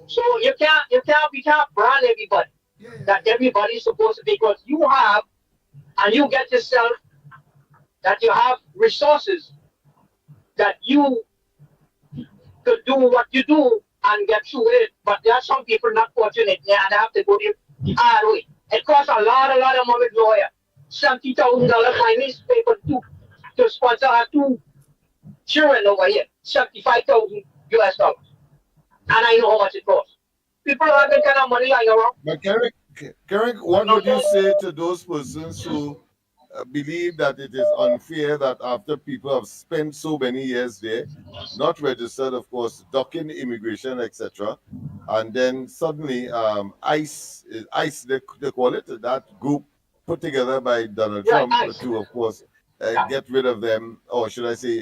So we can't brand everybody. That everybody's supposed to, because you have, and you get yourself, that you have resources that you could do what you do and get through it. But there are some people not fortunate, and they have to go the hard way. It costs a lot of money to lawyer. $70,000 my newspaper to sponsor her 2 children over here. $75,000 US. And I know how much it costs. People have that kind of money lying around. But Kerr, what would you say to those persons who believe that it is unfair that after people have spent so many years there, not registered, of course, ducking immigration, etc., and then suddenly ICE, they call it, that group put together by Donald Trump to, of course, get rid of them, or should I say,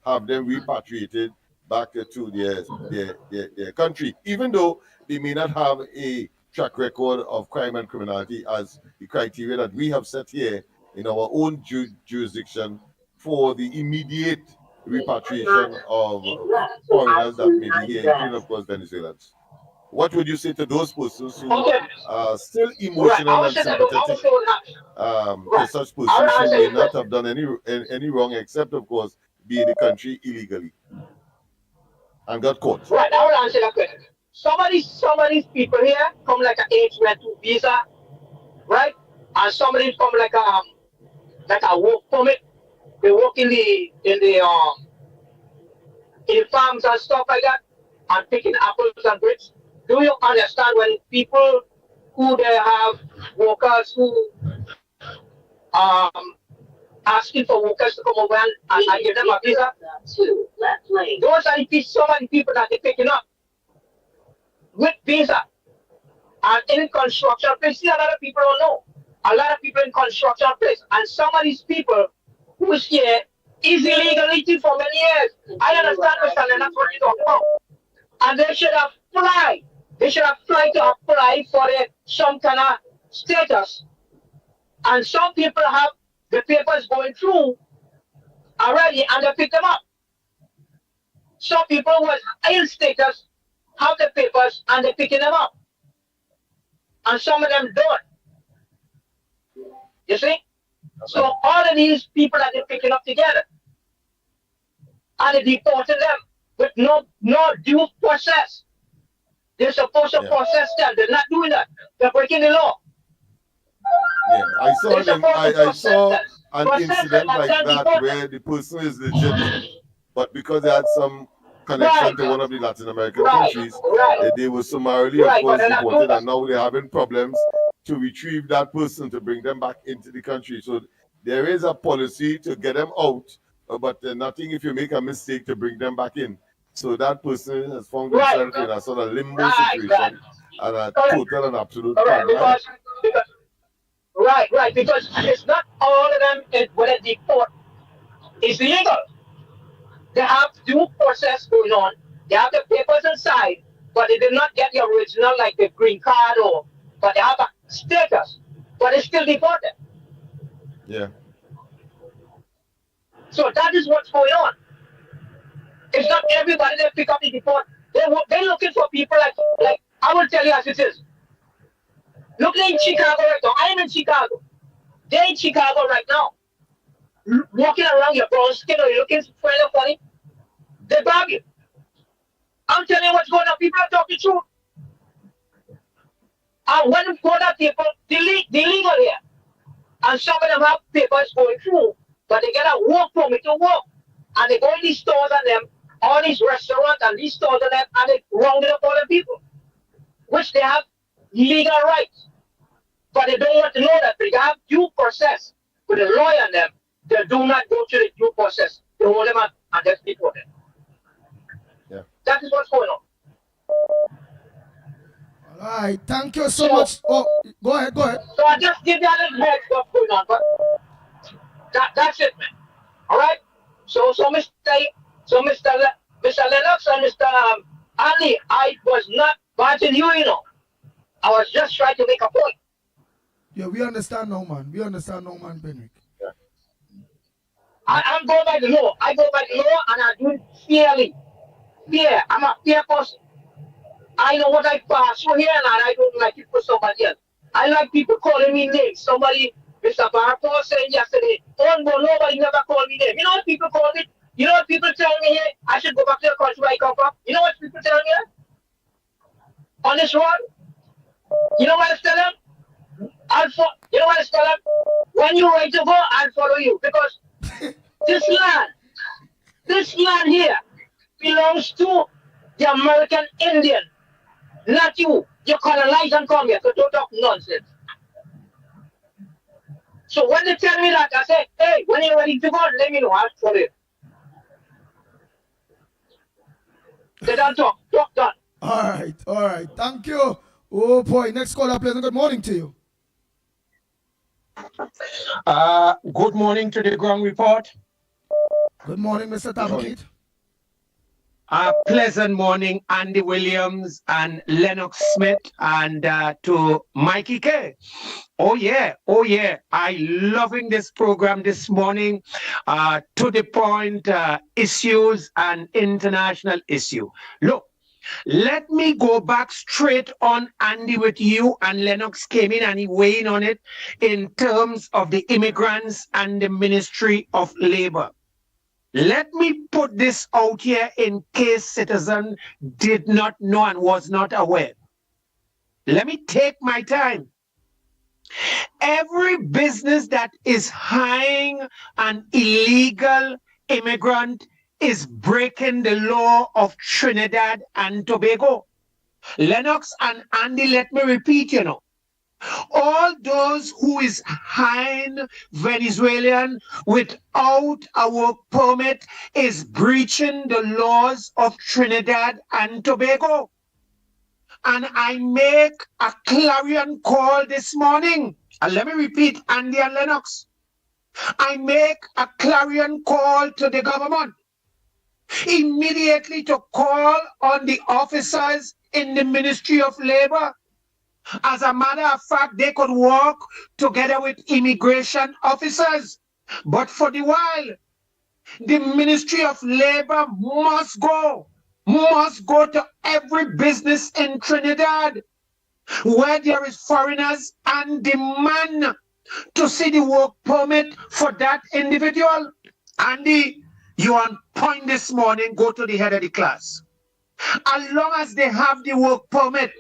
have them repatriated back to their country, even though they may not have a track record of crime and criminality as the criteria that we have set here in our own jurisdiction for the immediate repatriation of foreigners that may be here, including, of course, Venezuelans. What would you say to those persons who are still emotional and sympathetic to such persons who may not have done any wrong except, of course, be in the country illegally and got caught? Right, I will answer that question. Some of these people here come like an H-2 visa, right? And some of them come like a work permit. They work in the farms and stuff like that, and picking apples and grapes. Do you understand when people who they have workers who are asking for workers to come over and give them a visa. Those are some of the people that they're picking up with visa. And in construction place, see, a lot of people don't know. A lot of people in construction place. And some of these people who is here is illegally for many years. I understand, Mr. Lennox, what you're talking about. And they should have applied. They should have tried to apply for some kind of status. And some people have the papers going through already and they pick them up. Some people who was ill status have the papers and they're picking them up. And some of them don't. You see? So all of these people that they're picking up together and they're deporting them with no due process. They're supposed to process them. They're not doing that. They're breaking the law. Yeah, I saw an incident like that where the person is legit, but because they had some connection to one of the Latin American countries, they were summarily, of course, deported, and now they're having problems to retrieve that person to bring them back into the country. So there is a policy to get them out, but nothing if you make a mistake to bring them back in. So that person has found himself in a sort of limbo situation and a total and absolute paralysis. Right, because it's not all of them when they deport is legal. They have due process going on. They have the papers inside, but they did not get the original, like the green card, but they have a status, but it's still deported. Yeah. So that is what's going on. It's not everybody that pick up the deport. They're looking for people like I will tell you as it is. Look, they're in Chicago right now. I am in Chicago. They're in Chicago right now. Walking around your brown skin or you're looking funny. They grab you. I'm telling you what's going on. People are talking truth. And when we go to people, they're legal here. And some of them have papers going through, but they get a work permit to work. And they go in these stores and them, all these restaurants and these stores and them, and they rounded up all the people, which they have legal rights. But they don't want to know that. They have due process with a lawyer and them. They do not go to the due process. They hold them and just deport them. Yeah. That is what's going on. All right, thank you so much. Oh, go ahead. So I just give you a little heads up going on, but that's it, man. All right. So Mr. Lennox and Mr. Ali, I was not batting you, I was just trying to make a point. Yeah, we understand now, man. Benrick. Yeah. I'm going by the law. I go by the law and I do it fairly. Fair. I'm a fair person. I know what I pass through here and I don't like it for somebody else. I like people calling me names. Somebody, Mr. Barpo saying yesterday, oh no, nobody never called me name. You know what people call me? You know what people tell me here? I should go back to the country where I come from. You know what people tell me here? On this road? You know what I tell them? You know what I tell them? When you're ready to go, I'll follow you. Because this land here belongs to the American Indian. Not you. You colonize and come here. So don't talk nonsense. So when they tell me that, I say, hey, when you're ready to go, let me know. I'll follow you. They don't talk. Talk done. All right. Thank you. Oh boy, next caller, pleasant good morning to you. Good morning to the ground report. Good morning, Mr. Tabakit. Pleasant morning, Andy Williams and Lennox Smith, and to Mickie Kerr. Oh yeah. I loving this program this morning. To the point, issues and international issue. Look, let me go back straight on Andy with you, and Lennox came in and he weighed on it in terms of the immigrants and the Ministry of Labor. Let me put this out here in case citizen did not know and was not aware. Let me take my time. Every business that is hiring an illegal immigrant is breaking the law of Trinidad and Tobago. Lennox and Andy, let me repeat, All those who is hiring Venezuelan without a work permit is breaching the laws of Trinidad and Tobago. And I make a clarion call this morning. And let me repeat, Andy and Lennox. I make a clarion call to the government immediately to call on the officers in the Ministry of Labor. As a matter of fact, they could work together with immigration officers. But for the while, the Ministry of Labor must go to every business in Trinidad where there is foreigners and demand to see the work permit for that individual. Andy, you on point this morning, go to the head of the class. As long as they have the work permit,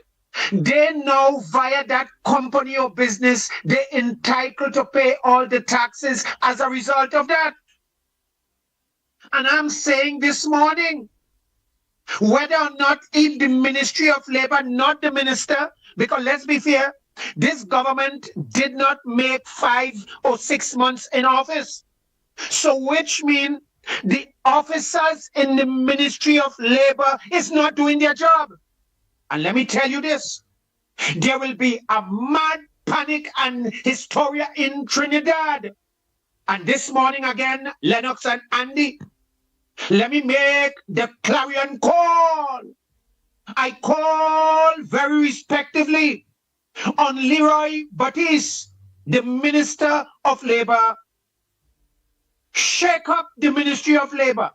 they know via that company or business, they're entitled to pay all the taxes as a result of that. And I'm saying this morning, whether or not if the Ministry of Labor, not the minister, because let's be fair, this government did not make 5 or 6 months in office. So which means the officers in the Ministry of Labor is not doing their job. And let me tell you this, there will be a mad panic and hysteria in Trinidad. And this morning again, Lennox and Andy, let me make the clarion call. I call very respectively on Leroy Batiste, the Minister of Labor. Shake up the Ministry of Labor.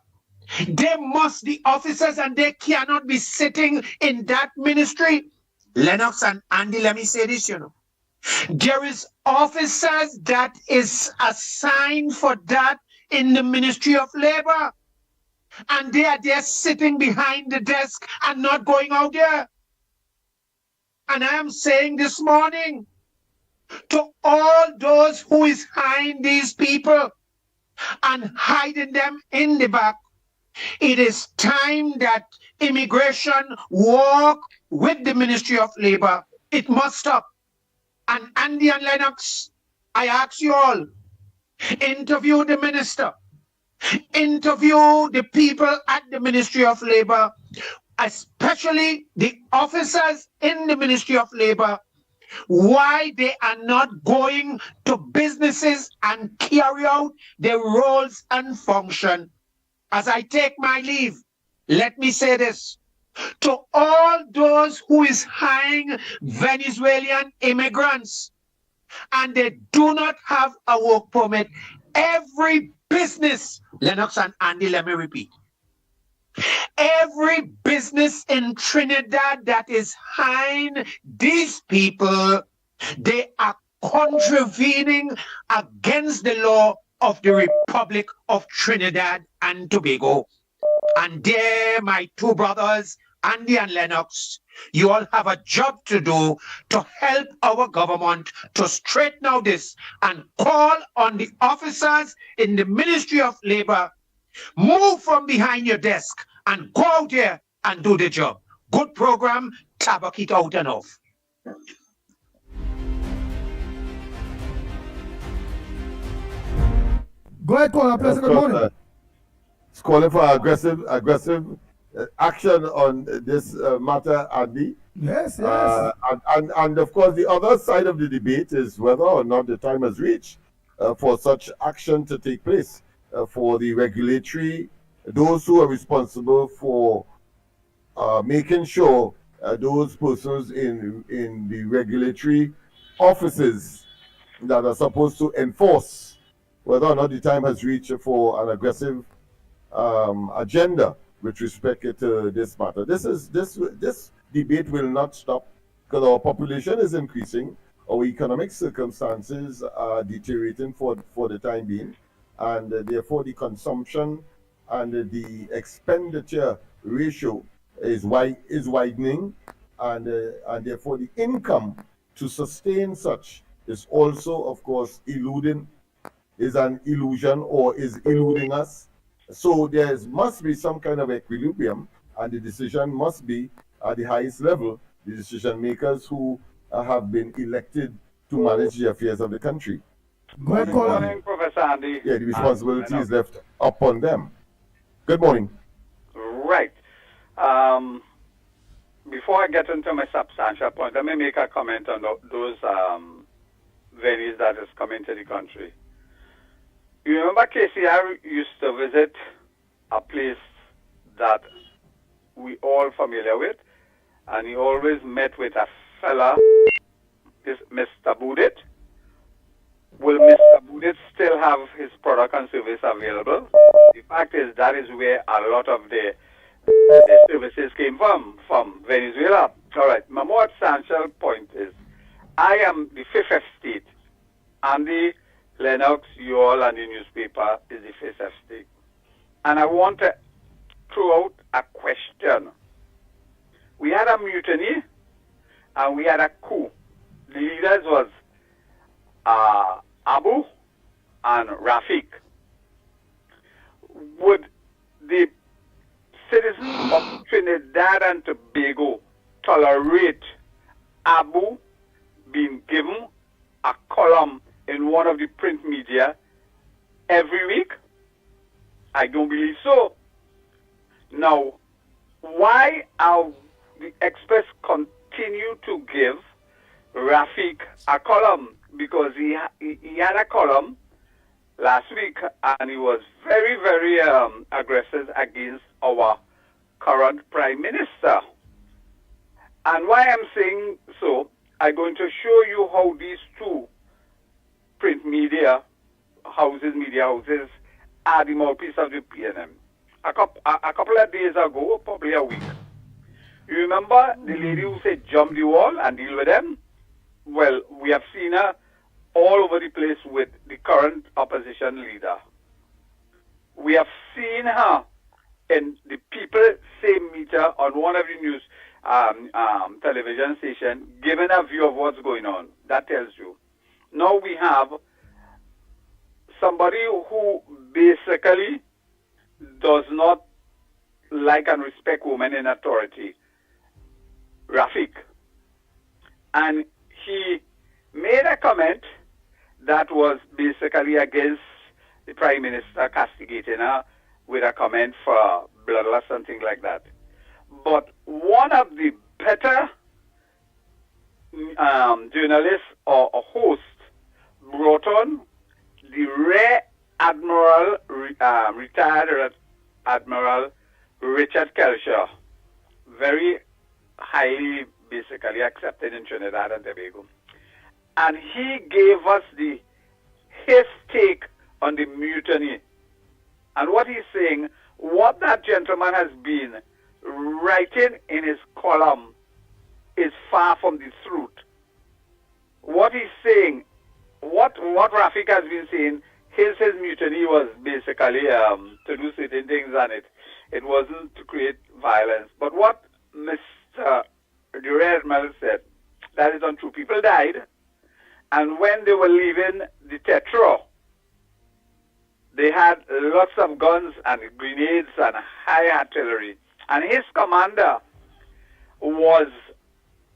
They must be officers and they cannot be sitting in that ministry. Lennox and Andy, let me say this, there is officers that is assigned for that in the Ministry of Labor. And they are there sitting behind the desk and not going out there. And I am saying this morning to all those who is hiring these people and hiding them in the back, it is time that immigration work with the Ministry of Labor. It must stop. And Andy and Lennox, I ask you all, interview the minister, interview the people at the Ministry of Labor, especially the officers in the Ministry of Labor, why they are not going to businesses and carry out their roles and function. As I take my leave, let me say this. To all those who is hiring Venezuelan immigrants and they do not have a work permit, every business, Lennox and Andy, let me repeat, every business in Trinidad that is hiring these people, they are contravening against the law of the Republic of Trinidad and Tobago. And there, my two brothers, Andy and Lennox, you all have a job to do to help our government to straighten out this and call on the officers in the Ministry of Labor, move from behind your desk and go out there and do the job. Good program, tabak it out and off. Go ahead, caller. Pleasant good morning. It's calling for aggressive action on this matter, Andy. Yes, yes. And of course, the other side of the debate is whether or not the time has reached for such action to take place for the regulatory, those who are responsible for making sure those persons in the regulatory offices that are supposed to enforce whether or not the time has reached for an aggressive agenda with respect to this matter. This debate will not stop because our population is increasing, our economic circumstances are deteriorating for the time being, and therefore the consumption and the expenditure ratio is widening, and therefore the income to sustain such is also, of course, is an illusion or is eluding us. So there must be some kind of equilibrium, and the decision must be at the highest level. The decision makers who have been elected to manage the affairs of the country. Go ahead, Good morning, Professor Andy. Yeah, the responsibility is left upon them. Good morning. Right. Before I get into my substantial point, let me make a comment on those venues that is coming to the country. You remember KCR used to visit a place that we all familiar with, and he always met with a fella, this Mr. Budit. Will Mr. Budit still have his product and service available? The fact is that is where a lot of the services came from Venezuela. All right, my more substantial point is I am the fifth estate. Andy, Lennox, you all, and the newspaper is the fifth estate. And I want to throw out a question. We had a mutiny and we had a coup. The leaders was Abu and Rafik. Would the citizens of Trinidad and Tobago tolerate Abu being given a column in one of the print media every week? I don't believe so. Now, why are the experts continue to give Rafik a column? Because he had a column last week and he was very, very aggressive against our current Prime Minister. And why I'm saying so, I'm going to show you how these two print media houses are the mouthpiece of the PNM. A couple of days ago, probably a week, you remember the lady who said jump the wall and deal with them? Well, we have seen her all over the place with the current opposition leader. We have seen her in the People Same Meter on one of the news television station giving a view of what's going on. That tells you. Now we have somebody who basically does not like and respect women in authority, Rafik. And he made a comment that was basically against the Prime Minister castigating her with a comment for bloodlust and things like that. But one of the better journalists or hosts brought on the Rear Admiral, retired Admiral Richard Kerr, very highly basically accepted in Trinidad and Tobago. And he gave us his take on the mutiny. And what he's saying, what that gentleman has been writing in his column is far from the truth. What he's saying, what Rafik has been saying, his mutiny was basically to do certain things, and it wasn't to create violence. But what Mr. Admiral said, that is untrue. People died, and when they were leaving the Tetra, they had lots of guns and grenades and high artillery. And his commander was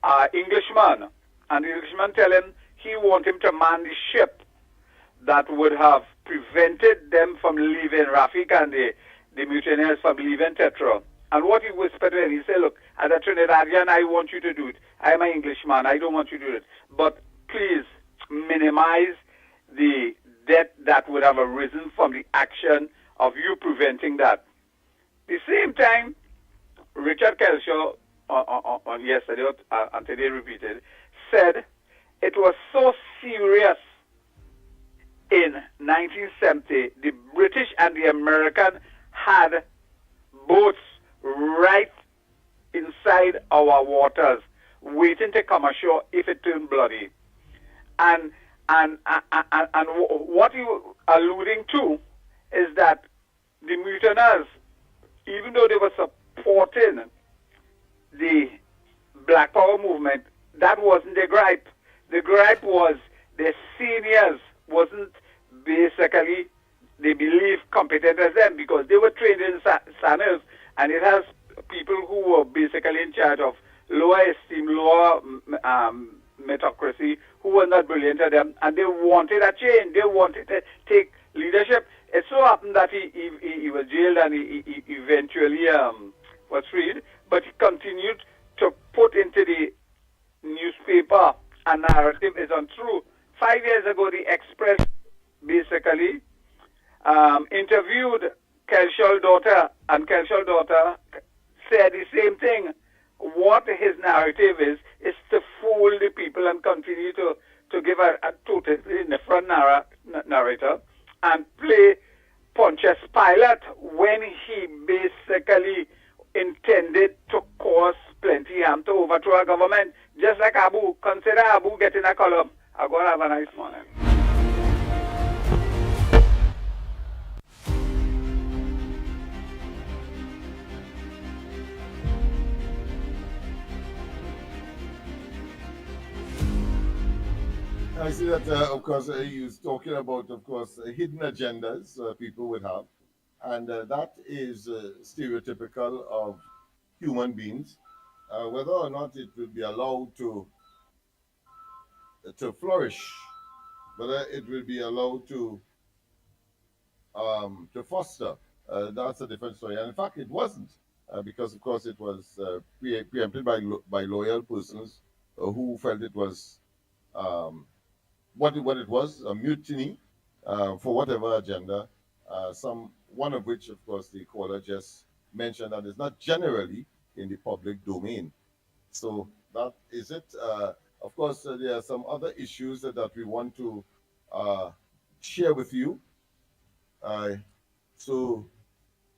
an Englishman. And the Englishman tell him he wanted him to man the ship that would have prevented them from leaving, Rafik and the mutineers from leaving Tetra. And what he whispered to him, he said, look, as a Trinidadian, I want you to do it. I'm an Englishman. I don't want you to do it. But please minimize the death that would have arisen from the action of you preventing that. The same time, Richard Kelshaw on yesterday and today repeated, said it was so serious in 1970, the British and the American had boats right inside our waters, waiting to come ashore if it turned bloody. And what you are alluding to is that the mutineers, even though they were supporting the Black Power movement, that wasn't their gripe. The gripe was their seniors wasn't basically, they believe, competent as them because they were trained in SANELs, and it has people who were basically in charge of lower esteem, lower meritocracy who were not brilliant at them, and they wanted a change. They wanted to take leadership. It so happened that he was jailed and he eventually was freed, but he continued to put into the newspaper a narrative is untrue. 5 years ago, the Express basically interviewed Kelshaw's daughter, and Kelshaw's daughter said the same thing. What his narrative is to fool the people and continue to give a totally different narrator and play Pontius Pilate when he basically intended to cause plenty harm to overthrow a government. Just like Abu, consider Abu getting a column. I'm going to have a nice morning. I see that, of course, he was talking about, of course, hidden agendas people would have. And that is stereotypical of human beings. Whether or not it will be allowed to flourish, whether it will be allowed to foster, that's a different story. And in fact, it wasn't, because, of course, it was preempted by loyal persons who felt it was what it was, a mutiny for whatever agenda, one of which, of course, the caller just mentioned, that is not generally in the public domain. So that is it. Of course, there are some other issues that we want to share with you. So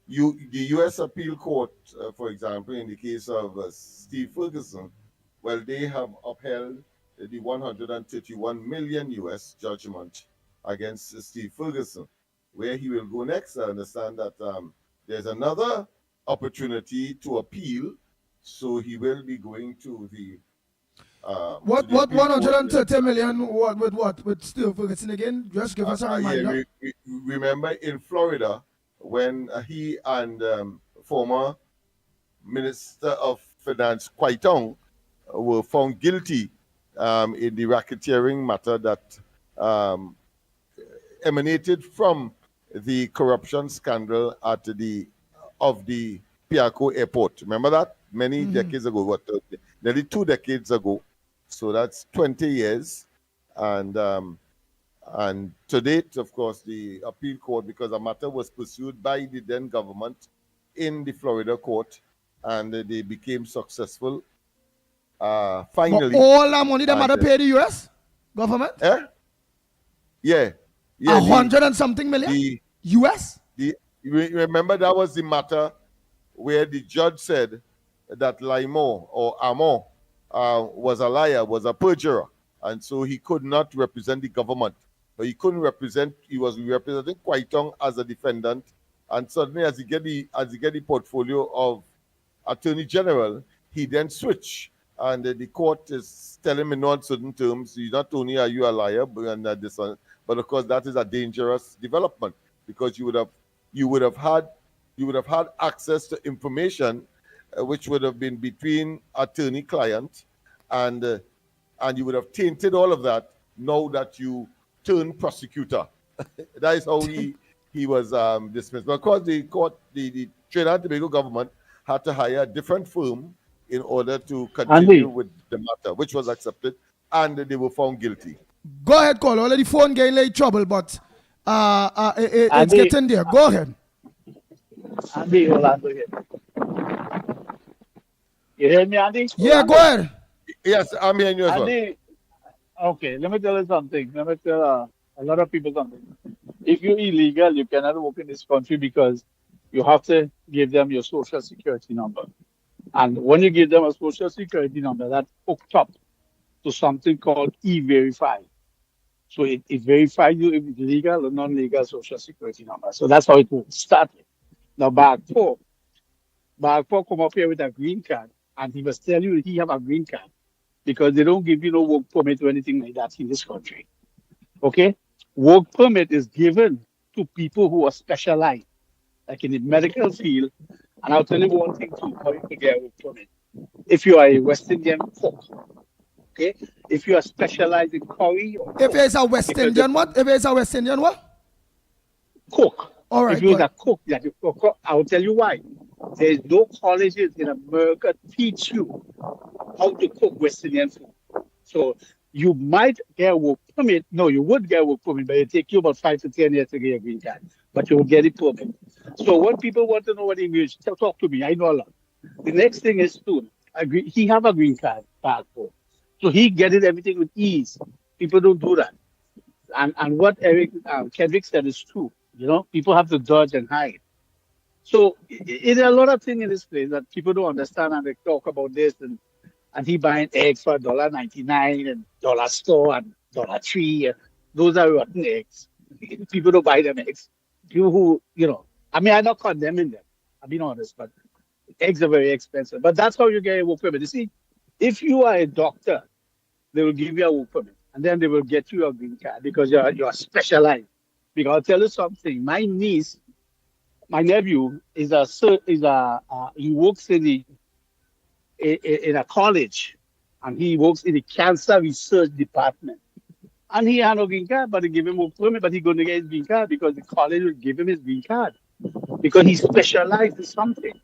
the U.S. Appeal Court, for example, in the case of Steve Ferguson, well, they have upheld the 131 million U.S. judgment against Steve Ferguson. Where he will go next, I understand that there's another opportunity to appeal, so he will be going to the what 130 million with Steve Ferguson again? Just give us a reminder. Remember in Florida when he and former Minister of Finance Quaitong were found guilty in the racketeering matter that emanated from the corruption scandal at the Piaco Airport. Remember that? Many decades ago, nearly 2 decades ago. So that's 20 years. And to date, of course, the appeal court, because the matter was pursued by the then government in the Florida court, and they became successful. Finally. But all that money the matter pay the U.S. government? Yeah. 100 and something million? U.S.? Remember, that was the matter where the judge said that Limo or Amon was a liar, was a perjurer, and so he could not represent the government. But he couldn't represent, he was representing Quaitong as a defendant, and suddenly as he get the portfolio of Attorney General, he then switched. And the court is telling me in no uncertain terms, not only are you a liar, but of course that is a dangerous development, because you would have had access to information which would have been between attorney-client, and you would have tainted all of that now that you turn prosecutor. That is how he was dismissed. But of course, the Trinidad and Tobago government had to hire a different firm in order to continue with the matter, which was accepted, and they were found guilty. Go ahead, call. Already phone getting late trouble, but it's getting there. Go ahead. Andy, Orlando here. You hear me, Andy? Yeah, go ahead. Yes, I'm hearing you as Andy, okay, let me tell you something. Let me tell a lot of people something. If you're illegal, you cannot work in this country because you have to give them your social security number. And when you give them a social security number, that's hooked up to something called E-Verify. So it verifies you if it's legal or non-legal social security number. So that's how it will start. Now, Bag 4 come up here with a green card, and he must tell you he have a green card because they don't give you no work permit or anything like that in this country. Okay? Work permit is given to people who are specialized, like in the medical field. And I'll tell you one thing too, how you can get a work permit. If you are a West Indian cook, okay? If you are specialized in curry or If it's a West Indian what? If it's a West Indian what? cook. All right, If you're good. a cook, that you cook, I'll tell you why. There's no colleges in America teach you how to cook West Indian food. So you might get a work permit. No, you would get a work permit, but it take you about 5 to 10 years to get a green card. But you will get it permit. So when people want to know what English, talk to me. I know a lot. The next thing is to agree. He have a green card passport, so he get it everything with ease. People don't do that. And what Eric Kendrick said is true. You know, people have to dodge and hide. So there are a lot of things in this place that people don't understand, and they talk about this and he buying eggs for $1.99 and dollar store and $1.03. Those are rotten eggs. People don't buy them eggs. People who, you know, I mean, I'm not condemning them. I'm being honest, but eggs are very expensive. But that's how you get a work permit. You see, if you are a doctor, they will give you a work permit, and then they will get you a green card because you're specialized. Because I'll tell you something. My nephew he works in a college, and he works in the cancer research department. And he had no green card, but they give him a permit, but he's going to get his green card because the college will give him his green card because he specialized in something.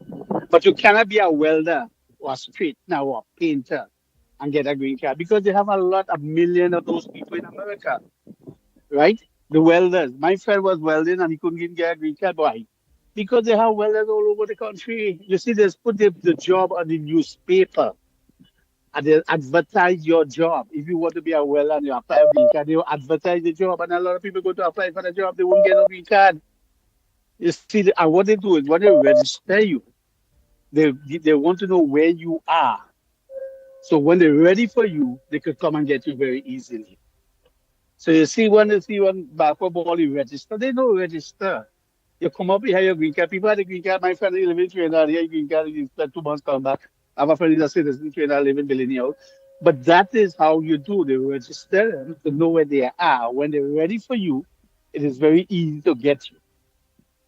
But you cannot be a welder or a straightener or a painter and get a green card because they have a million of those people in America, right? The welders. My friend was welding and he couldn't even get a green card. Why? Because they have welders all over the country. You see, they put the job on the newspaper and they advertise your job. If you want to be a welder and you apply a green card, they will advertise the job, and a lot of people go to apply for the job, they won't get a green card. You see, and what they do is when they register you, they want to know where you are. So when they're ready for you, they could come and get you very easily. So you see, when basketball you register, they don't register. You come up, you have your green card. People have the green card. My friend is living in Trinidad. He has green card. He spent 2 months come back. I have a friend who's a citizen in Trinidad, living in Billini House. But that is how you do. They register them to know where they are. When they're ready for you, it is very easy to get you.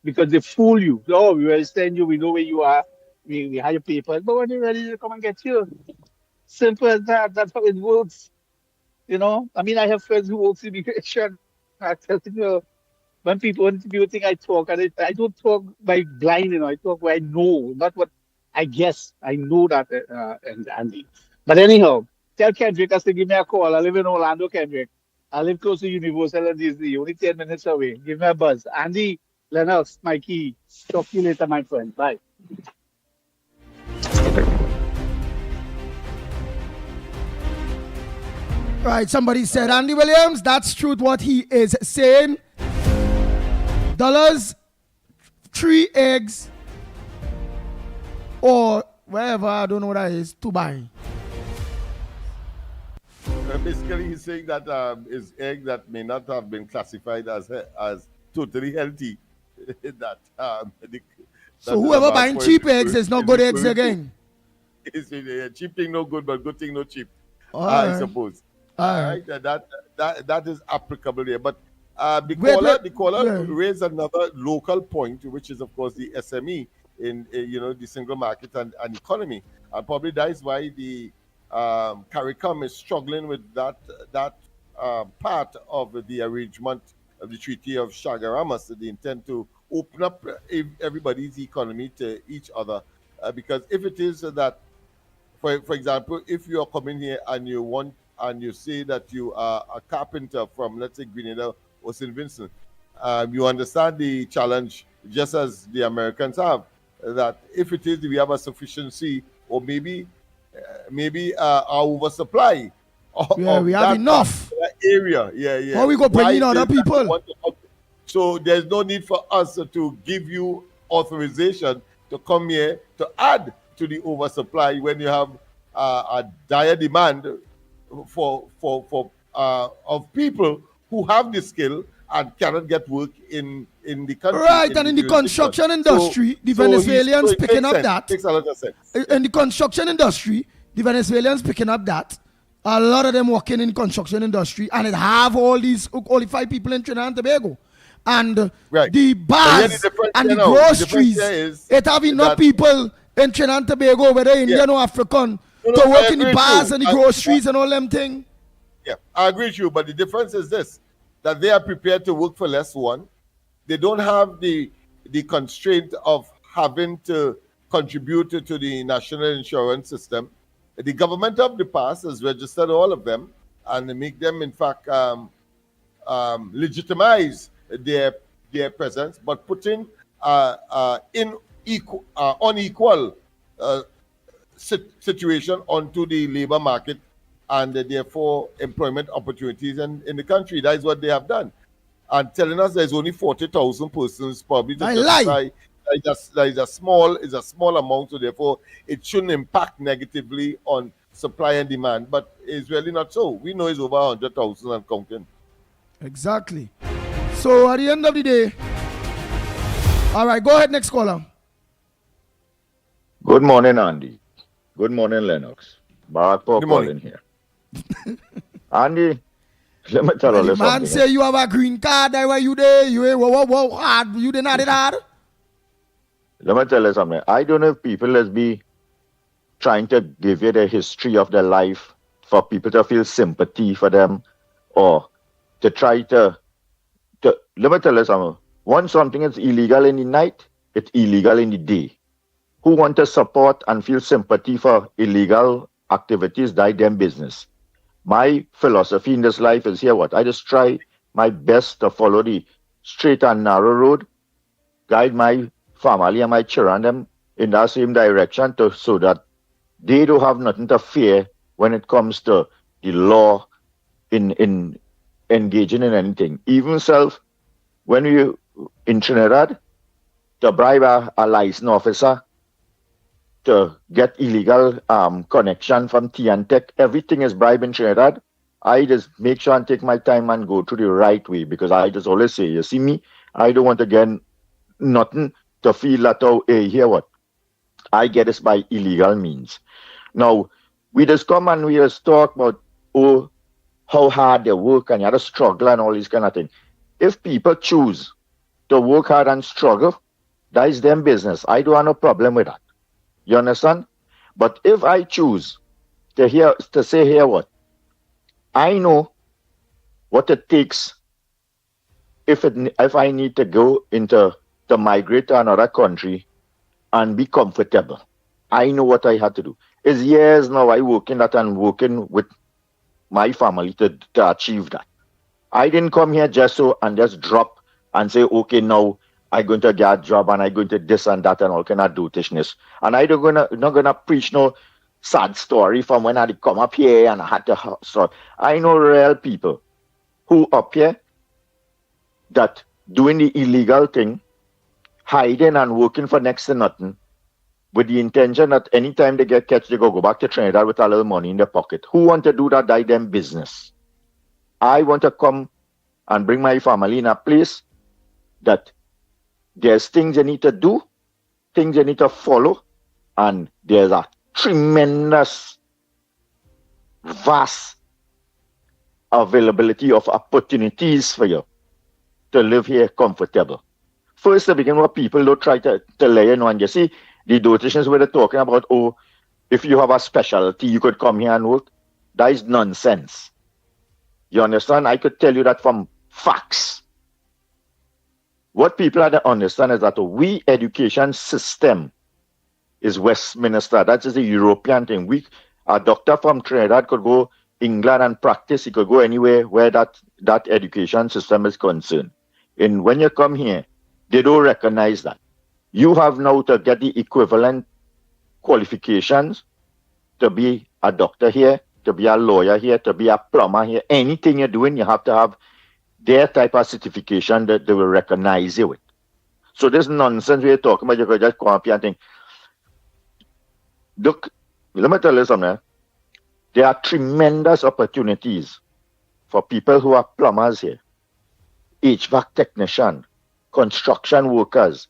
Because they fool you. Oh, we register you. We know where you are. We have your papers. But when they're ready to come and get you, simple as that. That's how it works. You know, I mean, I have friends who work in immigration. I tell you, when people think I talk, and I don't talk by blind, you know, I talk what I know, not what I guess. I know that, Andy. But anyhow, tell Kendrick to give me a call. I live in Orlando, Kendrick. I live close to Universal and Disney, only 10 minutes away. Give me a buzz. Andy, Lennox, Mickie, talk to you later, my friend. Bye. Right, somebody said, Andy Williams, that's truth what he is saying. $, 3 eggs, or wherever, I don't know what that is, to buy. Basically, he's saying that his egg that may not have been classified as totally healthy. So whoever buying cheap eggs is not good eggs again. It's cheap thing no good, but good thing no cheap. I suppose. All right. That is applicable here. But the caller raised another local point, which is of course the SME in the single market and economy, and probably that is why the CARICOM is struggling with that part of the arrangement of the Treaty of Chaguaramas, the intent to open up everybody's economy to each other, because if it is that, for example, if you are coming here and you say that you are a carpenter from, let's say, Grenada or St. Vincent, you understand the challenge just as the Americans have, that if it is we have a sufficiency or maybe our oversupply of we have enough area. How we go bring in other people? So there's no need for us to give you authorization to come here to add to the oversupply when you have a dire demand of people who have the skill and cannot get work in the country. Right, and in the construction industry, the Venezuelans picking up that. Makes a lot of sense. In the construction industry, the Venezuelans picking up that. A lot of them working in construction industry, and it have all these qualified people in Trinidad and Tobago. And the bars and the groceries, it have enough people in Trinidad and Tobago, whether Indian or African, to I work in agree the with bars you. and the groceries and all them thing. Yeah, I agree with you, but the difference is this: that they are prepared to work for less. One, they don't have the constraint of having to contribute to the national insurance system. The government of the past has registered all of them and make them, in fact, legitimize their presence, but putting unequal situation onto the labor market and therefore employment opportunities in the country. That is what they have done. And telling us there's only 40,000 persons probably to I justify lie. that is a small amount, so therefore it shouldn't impact negatively on supply and demand. But it's really not so. We know it's over 100,000 and counting. Exactly. So at the end of the day, all right, go ahead, next caller. Good morning, Andy. Good morning, Lennox. Barack Paul calling here. Andy, let me tell you The man something. say you have a green card, that why you there? You ain't hard. You didn't have it hard. Let me tell you something. I don't know if people is be trying to give you the history of their life for people to feel sympathy for them or to try to let me tell you something. Once something is illegal in the night, it's illegal in the day. Who want to support and feel sympathy for illegal activities, die them business. My philosophy in this life is here what? I just try my best to follow the straight and narrow road, guide my family and my children them in that same direction so that they don't have nothing to fear when it comes to the law in engaging in anything. Even self, when you in Trinidad, to bribe a licensed officer to get illegal connection from Tech, everything is bribe in Trinidad. I just make sure and take my time and go to the right way because I just always say, you see me, I don't want to get nothing to feel that, oh, hey, hear what? I get this by illegal means. Now, we just come and we just talk about, oh, how hard they work and you have to struggle and all these kind of things. If people choose to work hard and struggle, that is them business. I don't have no problem with that. You understand? But if I choose to say here what, I know what it takes if I need to go to migrate to another country and be comfortable. I know what I had to do. It's years now I working that and working with my family to achieve that. I didn't come here just drop and say, okay, now I'm going to get a job and I'm going to this and that and all kind of dotishness. And I not gonna preach no sad story from when I did come up here and I had to so I know real people who up here that doing the illegal thing, hiding and working for next to nothing, with the intention that anytime they get catch, they go back to Trinidad with a little money in their pocket. Who want to do that? Die them business. I want to come and bring my family in a place that there's things they need to do, things they need to follow, and there's a tremendous, vast availability of opportunities for you to live here comfortable. First, to begin with, people don't try to lay in on. You see, the dotations where they're talking about, oh, if you have a specialty, you could come here and work. That is nonsense. You understand? I could tell you that from facts. What people have to understand is that we education system is Westminster. That is a European thing. A doctor from Trinidad could go England and practice. He could go anywhere where that education system is concerned. And when you come here, they don't recognize that. You have now to get the equivalent qualifications to be a doctor here, to be a lawyer here, to be a plumber here. Anything you're doing, you have to have their type of certification that they will recognize you with. So this nonsense we're talking about, you could just come up here and think, look, let me tell you something. There are tremendous opportunities for people who are plumbers here, HVAC technician, construction workers.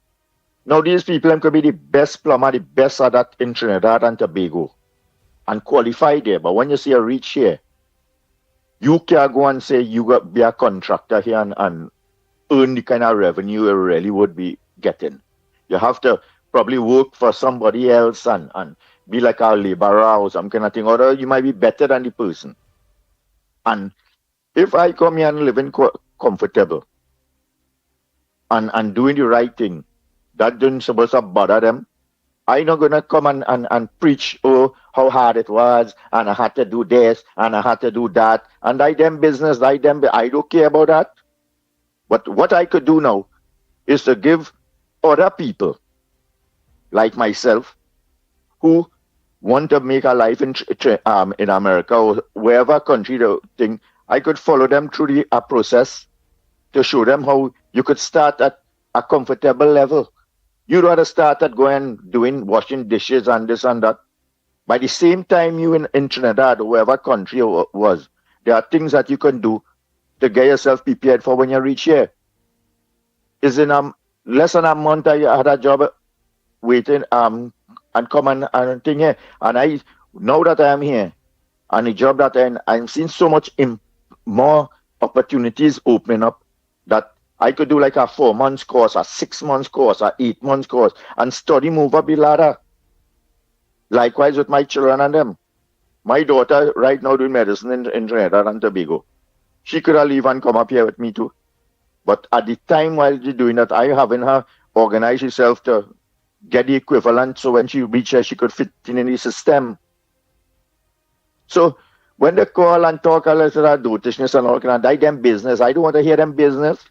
Now these people could be the best plumber, the best at that in Trinidad and Tobago and qualify there. But when you see a reach here, you can't go and say you got be a contractor here and earn the kind of revenue you really would be getting. You have to probably work for somebody else and be like a laborer or some kind of thing, or you might be better than the person. And if I come here and living comfortable and doing the right thing, that doesn't supposed to bother them. I'm not gonna come and preach, oh, how hard it was, and I had to do this, and I had to do that, and I them business, I don't care about that. But what I could do now is to give other people, like myself, who want to make a life in America or wherever country the thing, I could follow them through a process to show them how you could start at a comfortable level. You'd rather start at going doing washing dishes and this and that. By the same time you in Trinidad or wherever country was, there are things that you can do to get yourself prepared for when you reach here. Is in less than a month I had a job waiting and come and thing here. And I now that I am here and the job that I'm seeing so much more opportunities opening up that I could do like a 4 months course, a 6 months course, a 8 months course, and study move up the ladder. Likewise with my children and them. My daughter right now doing medicine in Trinidad and Tobago. She could have leave and come up here with me too. But at the time while she's doing that, I having her organize herself to get the equivalent so when she reach here, she could fit in the system. So when they call and talk a little of dotishness and all kind of that, them business, I don't want to hear them business.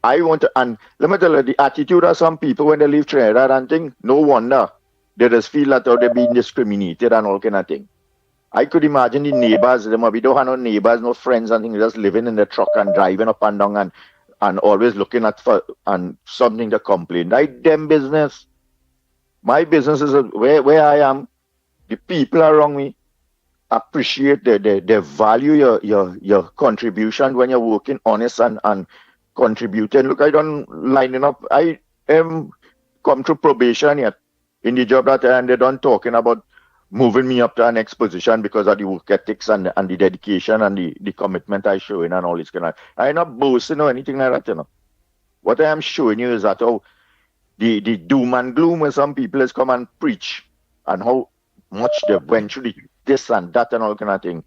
I want to, and let me tell you, the attitude of some people when they leave Trinidad and thing, no wonder they just feel that they're being discriminated and all kind of thing. I could imagine the neighbors, they maybe don't have no neighbors, no friends and things, just living in the truck and driving up and down and always looking at for and something to complain. Like them business. My business is where I am. The people around me appreciate they value your contribution when you're working honest and contributing. Look, I don't lining up. I am come to probation yet in the job that and they done talking about moving me up to our next position because of the work ethics and the dedication and the commitment I show in and all this kind of. I'm not boasting or anything like that, you know. What I am showing you is that how the doom and gloom when some people has come and preach and how much they went through this and that and all kind of thing.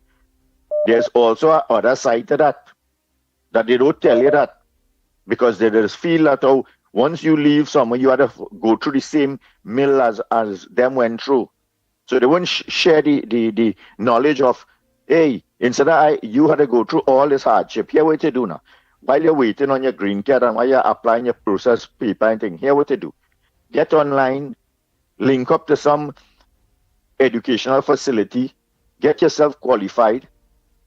There's also a other side to that they don't tell you that because they just feel that how once you leave somewhere you have to go through the same mill as them went through. So they won't share the knowledge of, hey, instead of you had to go through all this hardship. Here what you do now. While you're waiting on your green card and while you're applying your process paper and thing, here what you do. Get online, link up to some educational facility, get yourself qualified,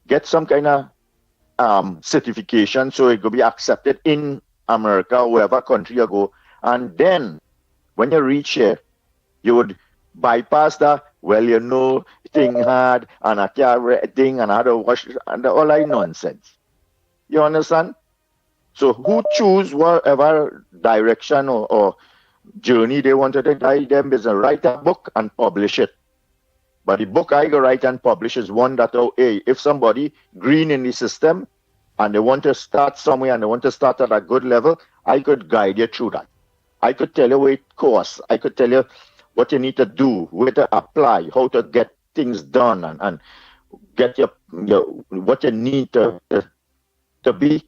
get some kind of certification so it could be accepted in America or wherever country you go. And then when you reach here, you would bypass that, well, you know, thing hard, and I can't thing, and I had to wash, and all that nonsense. You understand? So who choose whatever direction or journey they want to take, them business, write a book and publish it. But the book I go write and publish is one that, oh, hey, if somebody green in the system and they want to start somewhere and they want to start at a good level, I could guide you through that. I could tell you what it costs. I could tell you what you need to do, where to apply, how to get things done, and get your what you need to be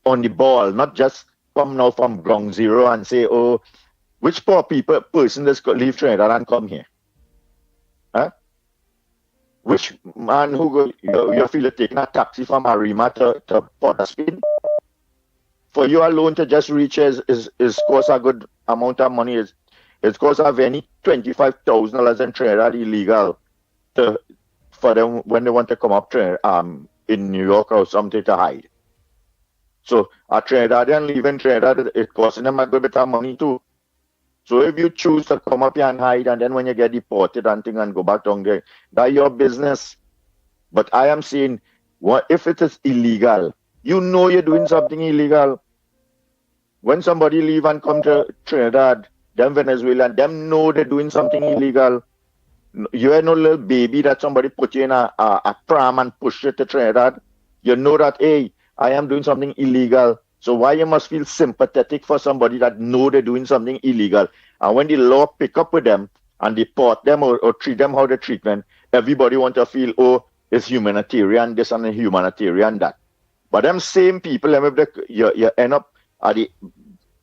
on the ball, not just come now from ground zero and say, oh, which poor person that's leave Trinidad and come here? Huh? Which man who go, you feel like taking a taxi from Arima to Port of Spain? For you alone to just reach is cost a good amount of money. It's cost of any $25,000 in Trinidad illegal for them when they want to come up in New York or something to hide. So a Trinidadian leaving Trinidad, it costing them a good bit of money too. So if you choose to come up here and hide and then when you get deported and thing and go back down there, that's your business. But I am saying, what if it is illegal? You know you're doing something illegal. When somebody leave and come to Trinidad, them Venezuelan, them know they're doing something illegal. You ain't no little baby that somebody put you in a pram and push you to Trinidad. You know that, hey, I am doing something illegal. So why you must feel sympathetic for somebody that know they're doing something illegal? And when the law pick up with them and deport them or treat them how they treat them, everybody want to feel, oh, it's humanitarian this and humanitarian that. But them same people, you end up at the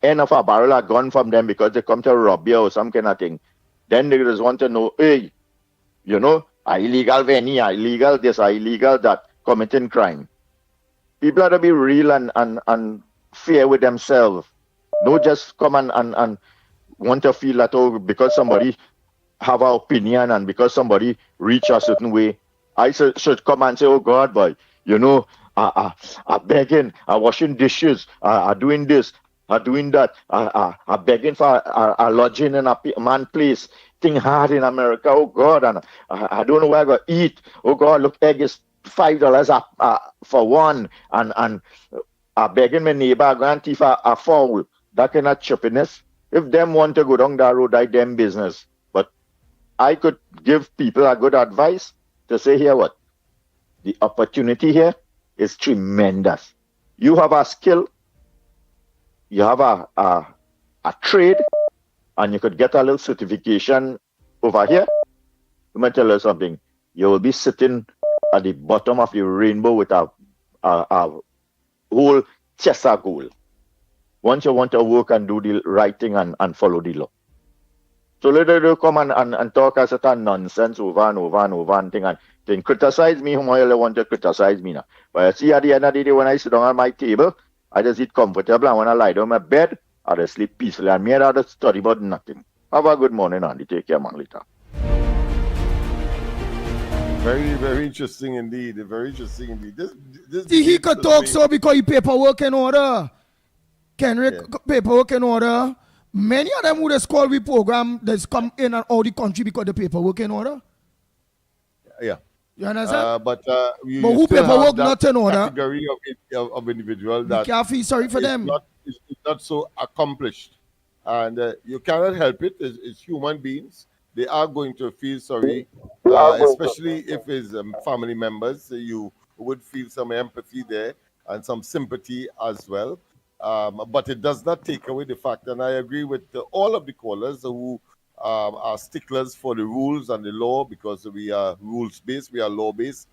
end of a barrel of gun from them because they come to rob you or some kind of thing. Then they just want to know, hey, you know, illegal venue, illegal this, illegal that, committing crime. People have to be real and fair with themselves. Don't just come and want to feel that, oh, because somebody have an opinion and because somebody reach a certain way, I should come and say, oh God, boy, you know, I begging, I washing dishes, I doing this, I doing that, I begging for a lodging in a man place. Thing hard in America, oh God, and I don't know where I go eat. Oh God, look, egg is $5 for one, and I begging my neighbor, I go and thief a fowl. That kind of chippiness. If them want to go down that road, I them business. But I could give people a good advice to say here what? The opportunity here is tremendous. You have a skill, you have a trade, and you could get a little certification over here. Let me tell you something. You will be sitting at the bottom of the rainbow with a whole chest of gold. Once you want to work and do the right thing and follow the law. So let them come and talk as a nonsense over and over and over and thing and then criticize me whom I want to criticize me now. But I see at the end of the day when I sit down at my table, I just eat comfortable, and when I lie down on my bed, I just sleep peacefully, and me I just study about nothing. Have a good morning, Andy. Take care, man, later. Very, very interesting indeed. Very interesting indeed. This See, he could talk so because he paperwork in order. Kenrick, paperwork in order. Many of them who just call we program, that's come in and out the country because the paperwork in order. Yeah. You understand? But who paperwork not in order? Category of individual that you can't feel sorry for them. It's not so accomplished, and you cannot help it. It's human beings. They are going to feel sorry, especially if it's family members. You would feel some empathy there and some sympathy as well. But it does not take away the fact, and I agree with all of the callers who are sticklers for the rules and the law, because we are rules-based, we are law-based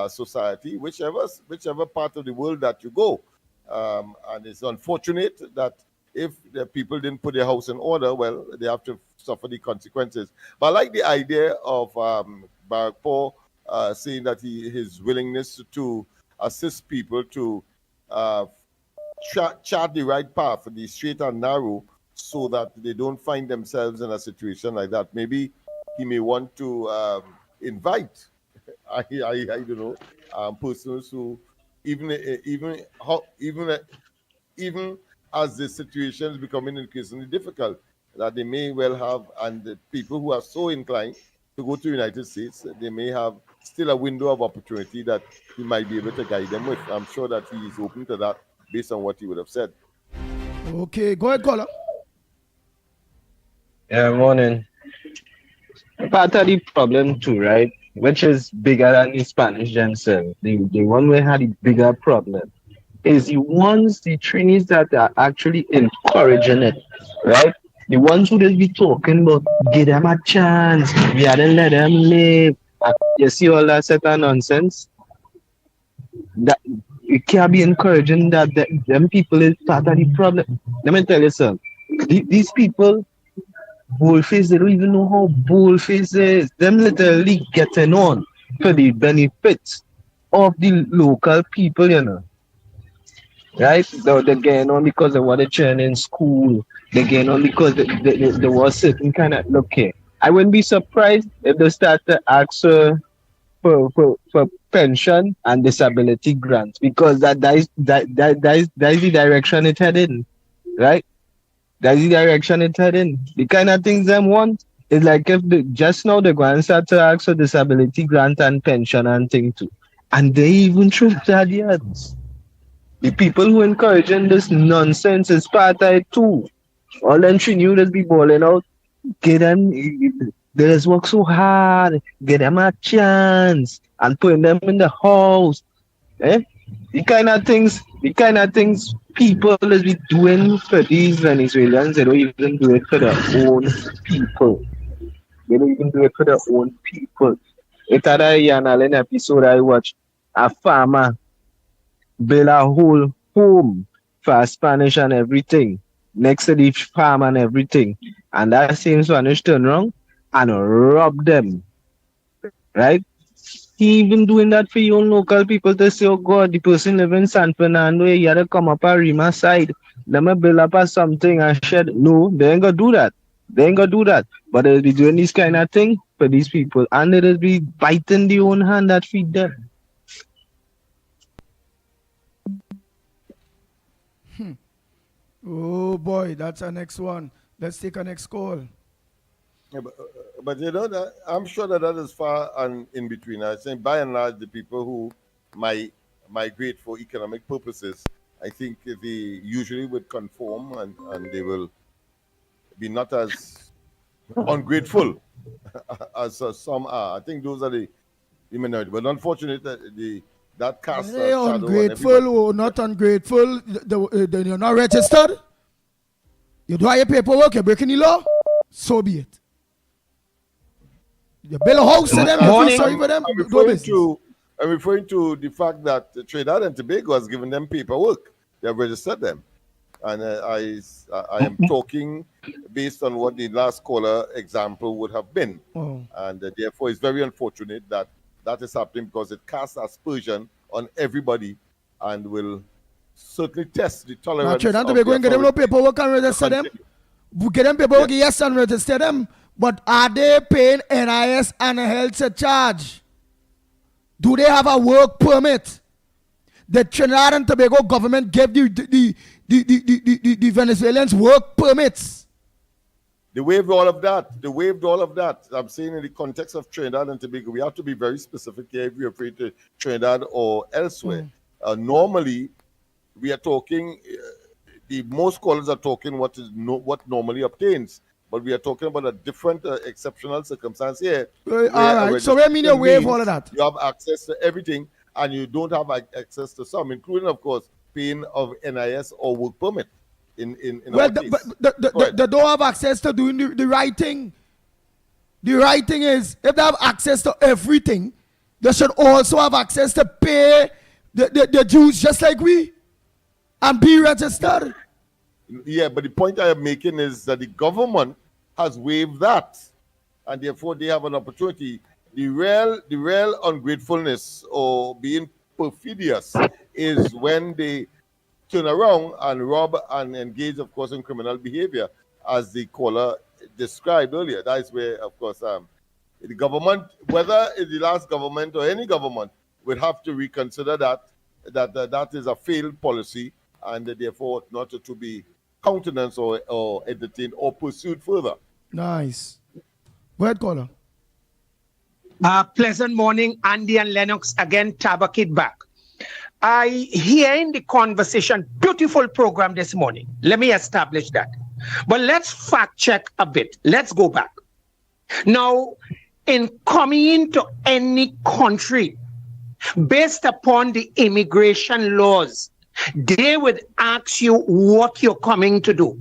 society, whichever part of the world that you go. And it's unfortunate that if the people didn't put their house in order, well, they have to suffer the consequences. But I like the idea of Barack Paul saying that his willingness to assist people to chart the right path, the straight and narrow, so that they don't find themselves in a situation like that. Maybe he may want to invite, I don't know, persons who even as the situation is becoming increasingly difficult, that they may well have, and the people who are so inclined to go to the United States, they may have still a window of opportunity that he might be able to guide them with. I'm sure that he is open to that based on what he would have said. Okay, go ahead, caller. Yeah, morning. Part of the problem too, right? Which is bigger than the Spanish themselves. The one we had a bigger problem is the ones, the trainees that are actually encouraging it, right? The ones who just be talking about, give them a chance, we hadn't let them live. You see all that set of nonsense? That you can't be encouraging that them people is part of the problem. Let me tell you something. These people, boldface, they don't even know how boldface is. Them literally getting on for the benefits of the local people, you know. Right? They're getting on because they want to churn in school. They're getting on because there was certain kind of, look here. I wouldn't be surprised if they start to ask for pension and disability grants, because that is the direction it's heading, right? That's the direction it's heading. The kind of things them want is like if just now they're going to start to ask for disability grant and pension and thing too, and they even throw that yards. The people who encouraging this nonsense is part of it too. All them new just be balling out. Get them. They just work so hard. Get them a chance and putting them in the house. The kind of things people is be doing for these Venezuelans, they don't even do it for their own people. They don't even do it for their own people. It had a Ian Allen episode I watched. A farmer build a whole home for Spanish and everything next to the farm and everything. And that same Spanish turn around and rob them. Right? He even doing that for your own local people to say, oh God, the person live in San Fernando, he had to come up a Rima side. Let me build up a something and shed. No, they ain't gonna do that. They ain't gonna do that. But they'll be doing this kind of thing for these people. And they'll be biting the own hand that feed them. Oh boy, that's our next one. Let's take our next call. Yeah, but you know that I'm sure that is far and in between. I think by and large the people who migrate for economic purposes, I think they usually would conform and they will be not as ungrateful as some are. I think those are the minority. But unfortunately, that casts a They shadow on ungrateful everybody. or not ungrateful, then you're not registered. You do your paperwork, you're breaking the law, so be it. You build a house to them, you feel sorry for them, I'm referring to the fact that Trinidad and Tobago has given them paperwork. They have registered them. And I am talking based on what the last caller example would have been. Oh. And therefore, it's very unfortunate that that is happening because it casts aspersion on everybody and will certainly test the tolerance. Now, Trinidad of and Tobago the and get them no authority. paperwork and register them. Get them paperwork, yes, and register them. But are they paying NIS and a health charge? Do they have a work permit? The Trinidad and Tobago government gave the Venezuelans work permits. They waived all of that. They waived all of that. I'm saying in the context of Trinidad and Tobago, we have to be very specific here if we refer to Trinidad or elsewhere. Normally, we are talking, the most callers are talking what normally obtains. But we are talking about a different exceptional circumstance here. All right. So what mean you waive all of that? You have access to everything and you don't have access to some, including, of course, paying of NIS or work permit. Well, they don't have access to doing the right thing. The right thing is, if they have access to everything, they should also have access to pay the dues just like we and be registered. Yeah, but the point I am making is that the government has waived that, and therefore they have an opportunity. The real ungratefulness or being perfidious is when they turn around and rob and engage, of course, in criminal behavior, as the caller described earlier. That is where, of course, the government, whether it's the last government or any government, would have to reconsider that is a failed policy, and therefore not to be countenanced or entertained or pursued further. Nice. Go ahead, caller. Pleasant morning, Andy and Lennox again, Tabakit back. I hear in the conversation, beautiful program this morning. Let me establish that. But let's fact check a bit. Let's go back. Now, in coming into any country, based upon the immigration laws, they would ask you what you're coming to do.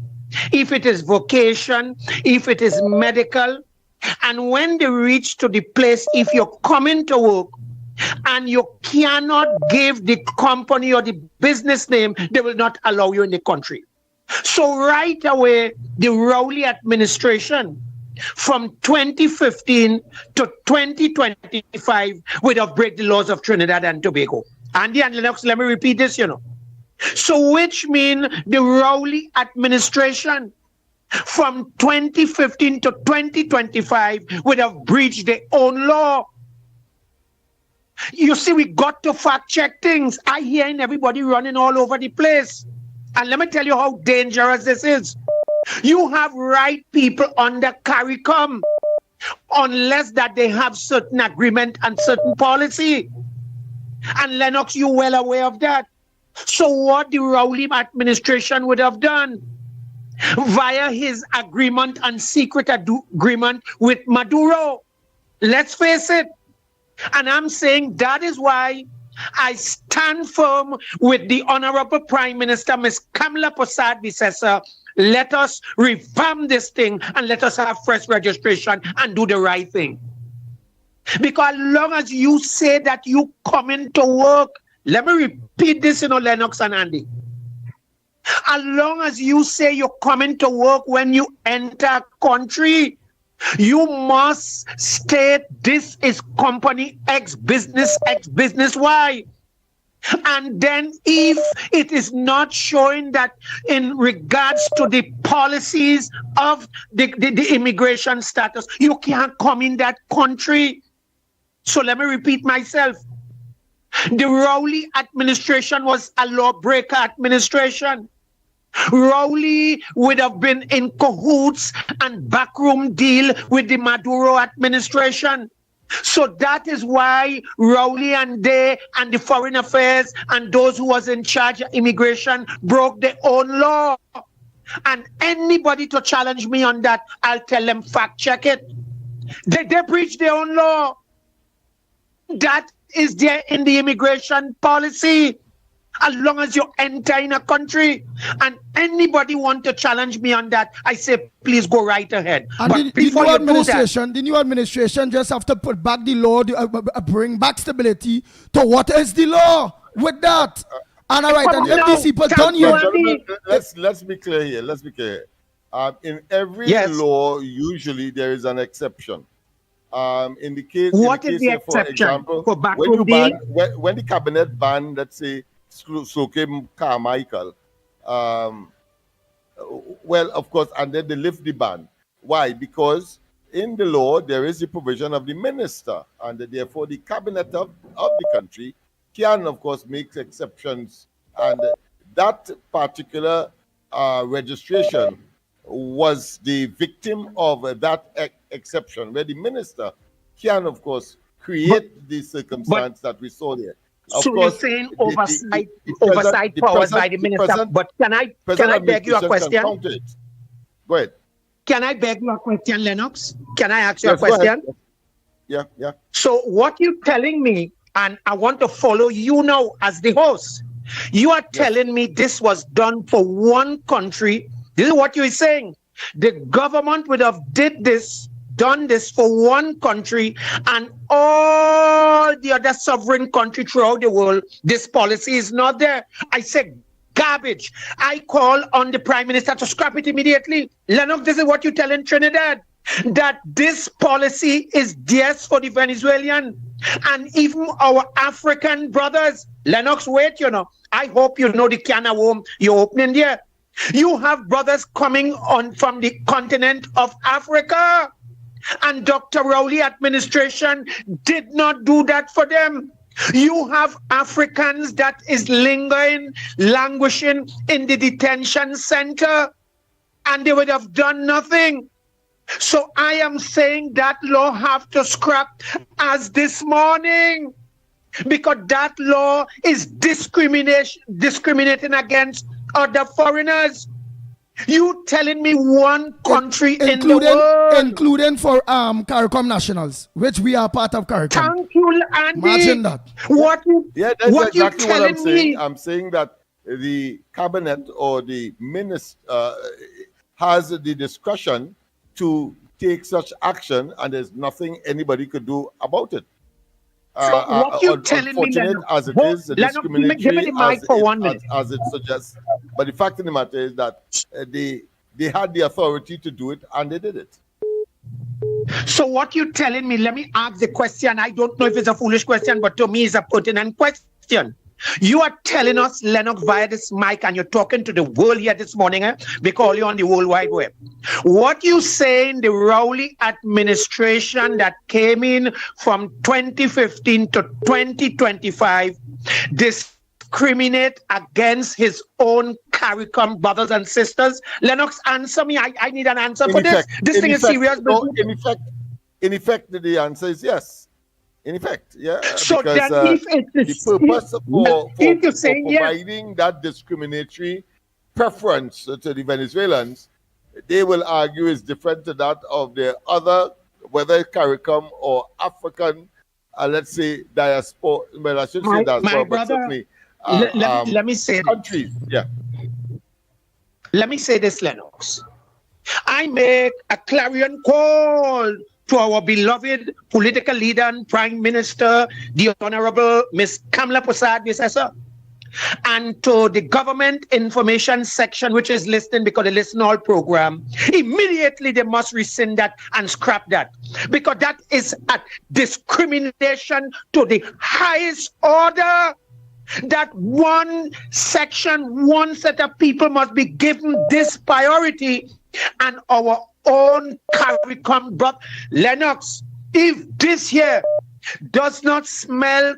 If it is vocation, if it is medical, and when they reach to the place, if you're coming to work and you cannot give the company or the business name, they will not allow you in the country. So right away, the Rowley administration from 2015 to 2025 would have break the laws of Trinidad and Tobago. Andy and Lennox, let me repeat this, So which means the Rowley administration from 2015 to 2025 would have breached their own law. You see, we got to fact check things. I hear everybody running all over the place. And let me tell you how dangerous this is. You have right people under CARICOM unless that they have certain agreement and certain policy. And Lennox, you're well aware of that. So what the Rowley administration would have done via his agreement and secret agreement with Maduro. Let's face it. And I'm saying that is why I stand firm with the Honorable Prime Minister, Ms. Kamala Prasad-Bissessar. Let us revamp this thing and let us have fresh registration and do the right thing. Because as long as you say that you coming to work, let me repeat this, Lennox and Andy. As long as you say you're coming to work when you enter a country, you must state this is company X, business Y. And then if it is not showing that in regards to the policies of the immigration status, you can't come in that country. So let me repeat myself. The Rowley administration was a lawbreaker administration. Rowley would have been in cahoots and backroom deal with the Maduro administration. So that is why Rowley and they and the Foreign Affairs and those who was in charge of immigration broke their own law. And anybody to challenge me on that, I'll tell them fact check it. They breached their own law. That is there in the immigration policy. As long as you enter in a country, and anybody want to challenge me on that, I say please go right ahead. And but the new administration just have to put back the law, bring back stability to what is the law with that. And all right, and if these people done you. Let's be clear here. Let's be clear. In every law, usually there is an exception. In the case, for example, when the cabinet banned, let's say, Slokim Carmichael, well, of course, and then they lift the ban. Why? Because in the law, there is the provision of the minister, and therefore the cabinet of the country can, of course, make exceptions. And that particular registration was the victim of that exception, where the minister can, of course, create the circumstance that we saw there. Of so course, you're saying oversight powers by the minister. But can I beg you a question? Go ahead. Can I beg you a question, Lennox? Can I ask you a question? Yeah. So what you're telling me, and I want to follow you now as the host, you are telling me this was done for one country. This is what you're saying. The government would have done this for one country, and all the other sovereign countries throughout the world, this policy is not there. I say garbage. I call on the Prime Minister to scrap it immediately. Lennox, this is what you tell in Trinidad, that this policy is theirs for the Venezuelan and even our African brothers. Lennox, wait, I hope you know the can of worm you're opening there. You have brothers coming on from the continent of Africa. And Dr. Rowley administration did not do that for them. You have Africans that is languishing in the detention center, and they would have done nothing. So I am saying that law have to scrap as this morning, because that law is discriminating against other foreigners. You telling me one country in the world, including for CARICOM nationals, which we are part of CARICOM. Thank you, Andy. Imagine that. That's what exactly you what I'm telling saying. me? I'm saying that the cabinet or the minister has the discretion to take such action, and there's nothing anybody could do about it. So what you telling me, unfortunate as it is, discriminatory give me the mic for 1 minute. as it suggests. But the fact of the matter is that they had the authority to do it, and they did it. So what you telling me, let me ask the question. I don't know if it's a foolish question, but to me it's a pertinent question. You are telling us, Lennox, via this mic, and you're talking to the world here this morning, because you're on the World Wide Web. What you saying, the Rowley administration that came in from 2015 to 2025 discriminate against his own CARICOM brothers and sisters? Lennox, answer me. I need an answer for this. This thing is serious. No, in effect, the answer is yes. In effect, yeah. So because then if it's the purpose for providing that discriminatory preference to the Venezuelans, they will argue is different to that of the other, whether CARICOM or African let's say diaspora. Well, I should say My diaspora, but brother, certainly let me say countries. Yeah. Let me say this, Lennox. I make a clarion call to our beloved political leader and Prime Minister, the Honorable Miss Kamala Prasad Visesa, and to the government information section, which is listening because they listen all program. Immediately they must rescind that and scrap that, because that is a discrimination to the highest order. That one section, one set of people must be given this priority, and our own CARICOM. But Lennox, if this here does not smell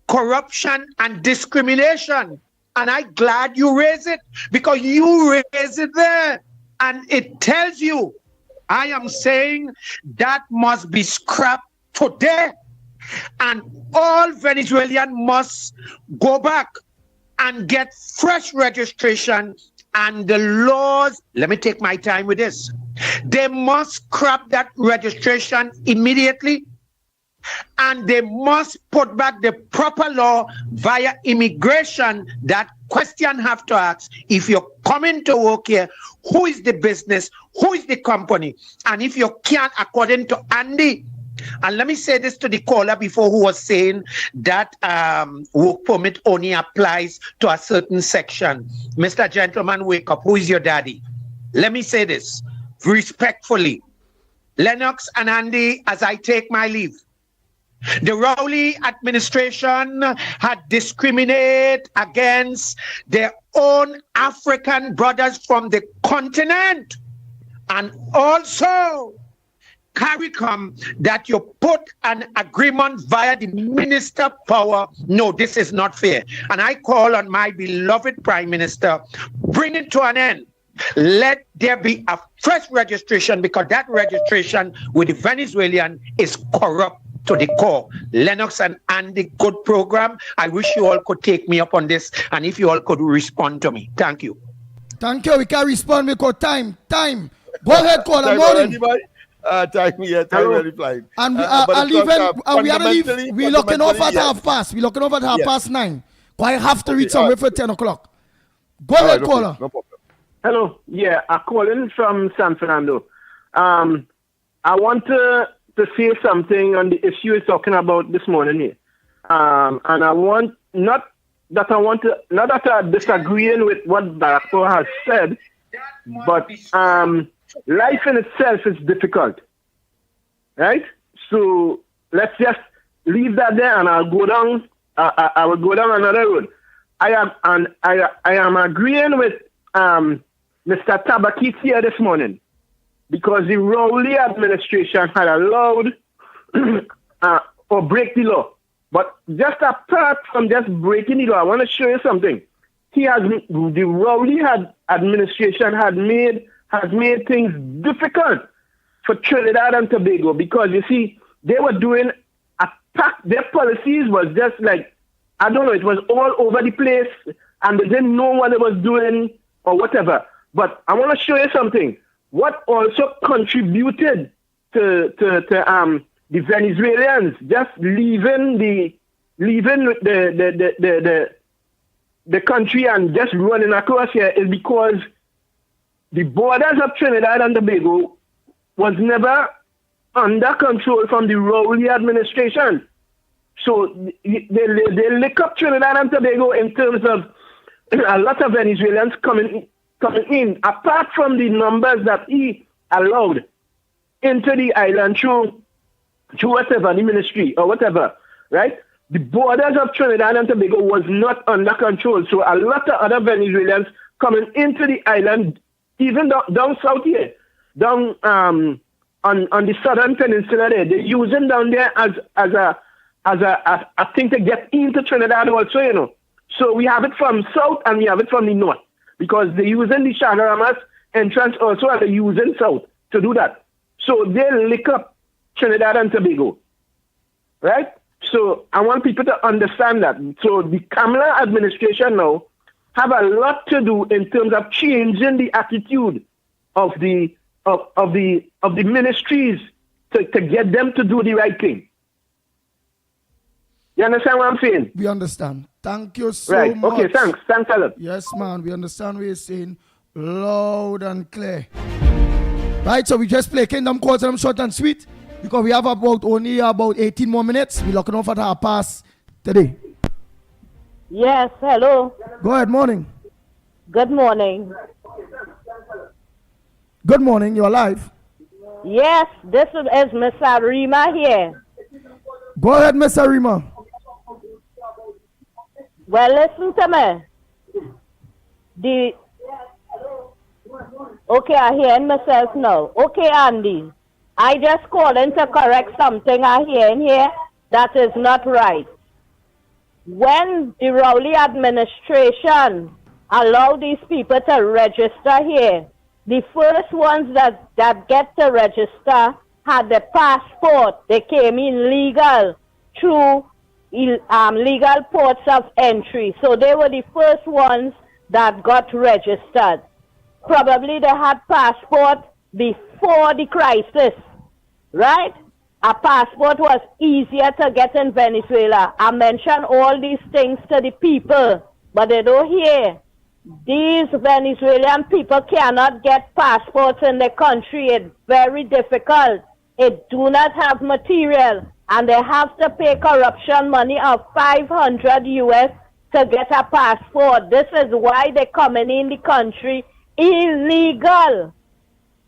corruption and discrimination, and I'm glad you raise it, because you raise it there, and it tells you, I am saying that must be scrapped today. And all Venezuelans must go back and get fresh registration. And the laws, let me take my time with this. They must scrap that registration immediately. And they must put back the proper law via immigration. That question have to ask, if you're coming to work here, who is the business? Who is the company? And if you can't, according to Andy, and let me say this to the caller before, who was saying that work permit only applies to a certain section. Mr. Gentleman, wake up. Who is your daddy? Let me say this respectfully. Lennox and Andy, as I take my leave, the Rowley administration had discriminated against their own African brothers from the continent, and also CARICOM that you put an agreement via the minister power. No, this is not fair. And I call on my beloved Prime Minister, bring it to an end. Let there be a fresh registration, because that registration with the Venezuelan is corrupt to the core. Lennox and Andy, good program. I wish you all could take me up on this, and if you all could respond to me. Thank you. Thank you. We can respond because time. Go ahead, caller. Morning. Time really flying. And we're looking off at half past. We're looking off at half past 9. I have to reach somewhere for 10 o'clock. Go ahead, caller. No problem. Hello. Yeah, I'm calling from San Fernando. I want to say something on the issue we're talking about this morning here. And I want, not that I'm disagreeing with what Barack has said, but life in itself is difficult, right? So let's just leave that there, and I'll go down. I will go down another road. I am agreeing with Mr. Tabakis here this morning, because the Rowley administration had allowed or break the law. But just apart from just breaking the law, I want to show you something. The Rowley administration has made things difficult for Trinidad and Tobago, because you see, they were doing their policies was just like, I don't know, it was all over the place, and they didn't know what they was doing or whatever. But I want to show you something. What also contributed to the Venezuelans just leaving the country and just running across here is because the borders of Trinidad and Tobago was never under control from the Rowley administration. So they lick up Trinidad and Tobago in terms of a lot of Venezuelans coming in, apart from the numbers that he allowed into the island through whatever, the ministry or whatever, right? The borders of Trinidad and Tobago was not under control. So a lot of other Venezuelans coming into the island, even down south here, down on the southern peninsula there, they're using down there as a thing to get into Trinidad also, you know. So we have it from south and we have it from the north, because they're using the Chagaramas entrance also, and they're using south to do that. So they lick up Trinidad and Tobago, right? So I want people to understand that. So the Kamala administration now have a lot to do in terms of changing the attitude of the ministries to get them to do the right thing. You understand what I'm saying? We understand. Thank you so right. much. Okay, thanks. Thanks a lot. Yes, man. We understand what you're saying loud and clear. Right, so we just play Kingdom Calls and I'm short and sweet because we have only about 18 more minutes. We're looking off at our pass today. Yes, hello. Go ahead, morning. Good morning. Good morning, you're live. Yes, this is Miss Arima here. Go ahead, Miss Arima. Well, listen to me. Okay, I hear myself now. Okay, Andy. I just called in to correct something I hear in here that is not right. When the Rowley administration allowed these people to register here, the first ones that get to register had the passport. They came in legal through legal ports of entry. So they were the first ones that got registered. Probably they had passport before the crisis, right? A passport was easier to get in Venezuela. I mention all these things to the people, but they don't hear. These Venezuelan people cannot get passports in the country. It's very difficult. It do not have material, and they have to pay corruption money of $500 US to get a passport. This is why they're coming in the country illegal.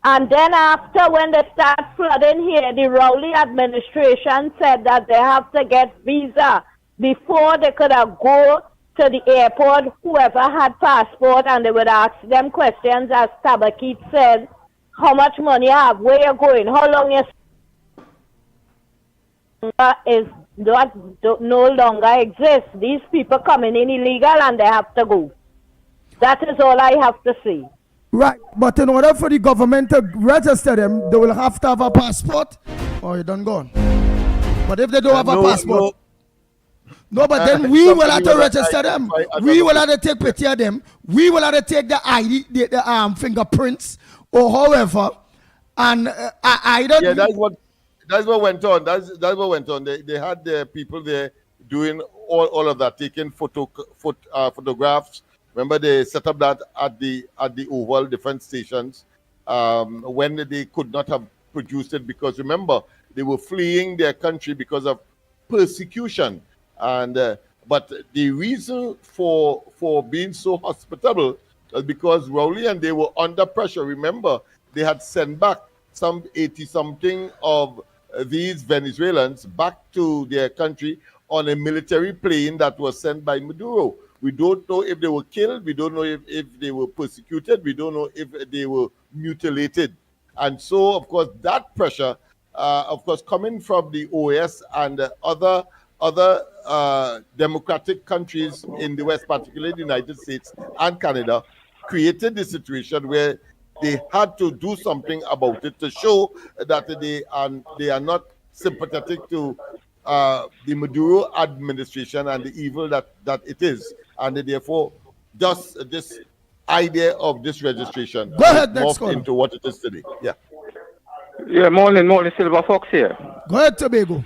And then after, when they start flooding here, the Rowley administration said that they have to get visa before they could go to the airport, whoever had passport, and they would ask them questions, as Tabakit said, how much money you have, where you're going, how long you is no longer exists. These people coming in illegal and they have to go. That is all I have to say. Right, but in order for the government to register them, they will have to have a passport, or you done gone. But if they don't have a passport, no, but then we will have to register them. We will have to take picture of them. We will have to take the ID, the fingerprints, or however. And I don't. Yeah, that's what went on. That's what went on. They had the people there doing all of that, taking photographs. Remember, they set up that at the Oval, different stations, when they could not have produced it because, remember, they were fleeing their country because of persecution. And but the reason for being so hospitable is because Rowley and they were under pressure. Remember, they had sent back some 80-something of these Venezuelans back to their country on a military plane that was sent by Maduro. We don't know if they were killed. We don't know if they were persecuted. We don't know if they were mutilated. And so, of course, that pressure, of course, coming from the OAS and other democratic countries in the West, particularly the United States and Canada, created the situation where they had to do something about it to show that they are not sympathetic to the Maduro administration and the evil that it is. And therefore, thus this idea of this registration morphed into what it is today. Yeah. Yeah, morning, Silver Fox here. Go ahead, Tobago.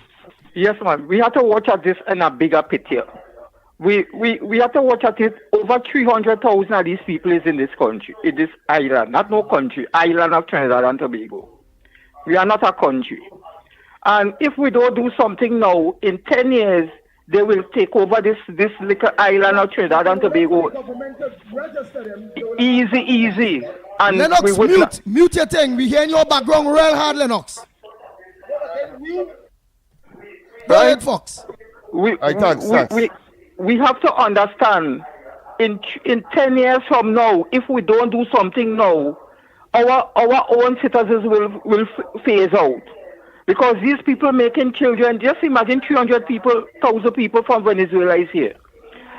Yes, man. We have to watch at this in a bigger picture. We have to watch at it. Over 300,000 of these people is in this country, in this island, not no country, island of Trinidad and Tobago. We are not a country. And if we don't do something now, in 10 years, they will take over this little island of Trinidad and Tobago. Easy. And Lennox, mute your thing. We hear in your background real hard, Lennox. Go ahead, Fox. We have to understand, in 10 years from now, if we don't do something now, our own citizens will phase out. Because these people making children, just imagine 300,000 people from Venezuela is here.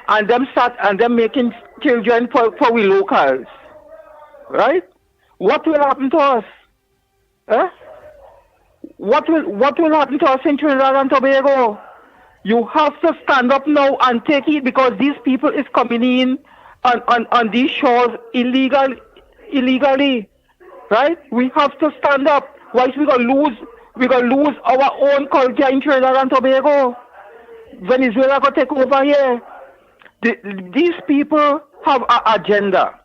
And them making children for we locals. Right? What will happen to us? Huh? What will happen to us in Trinidad and Tobago? You have to stand up now and take it because these people is coming in on these shores illegally. Right? We have to stand up. Why we gonna lose our own culture in Trinidad and Tobago? Venezuela go take over here. These people have an agenda.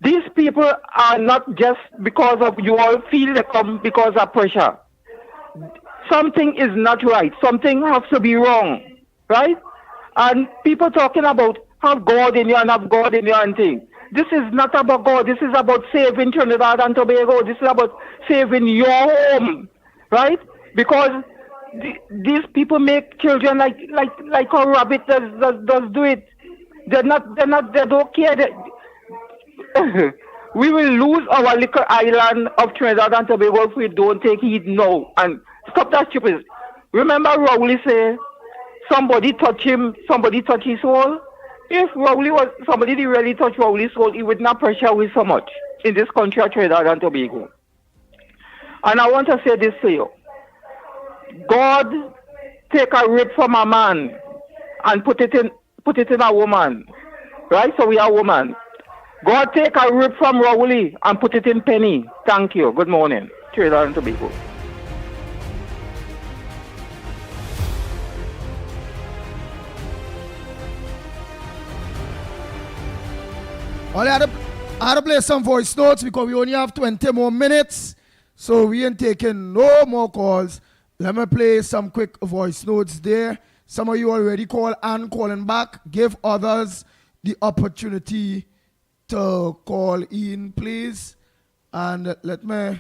These people are not just because of you all feel they come because of pressure. Something is not right. Something has to be wrong, right? And people talking about have God in you and have God in you and thing. This is not about God. This is about saving Trinidad and Tobago. This is about saving your home, right? Because these people make children like a rabbit does do it. They don't care. We will lose our little island of Trinidad and Tobago if we don't take heed now. And stop that stupid. Remember Rowley say, somebody touch him, somebody touch his soul. If Rowley was somebody did really touch Rowley's soul, he would not pressure away so much in this country of Trinidad and Tobago. And I want to say this to you. God take a rib from a man and put it in a woman. Right? So we are woman. God take a rib from Rowley and put it in Penny. Thank you. Good morning. Trinidad and Tobago. Well, I had to play some voice notes because we only have 20 more minutes. So we ain't taking no more calls. Let me play some quick voice notes there. Some of you already call and calling back. Give others the opportunity to call in, please. And let me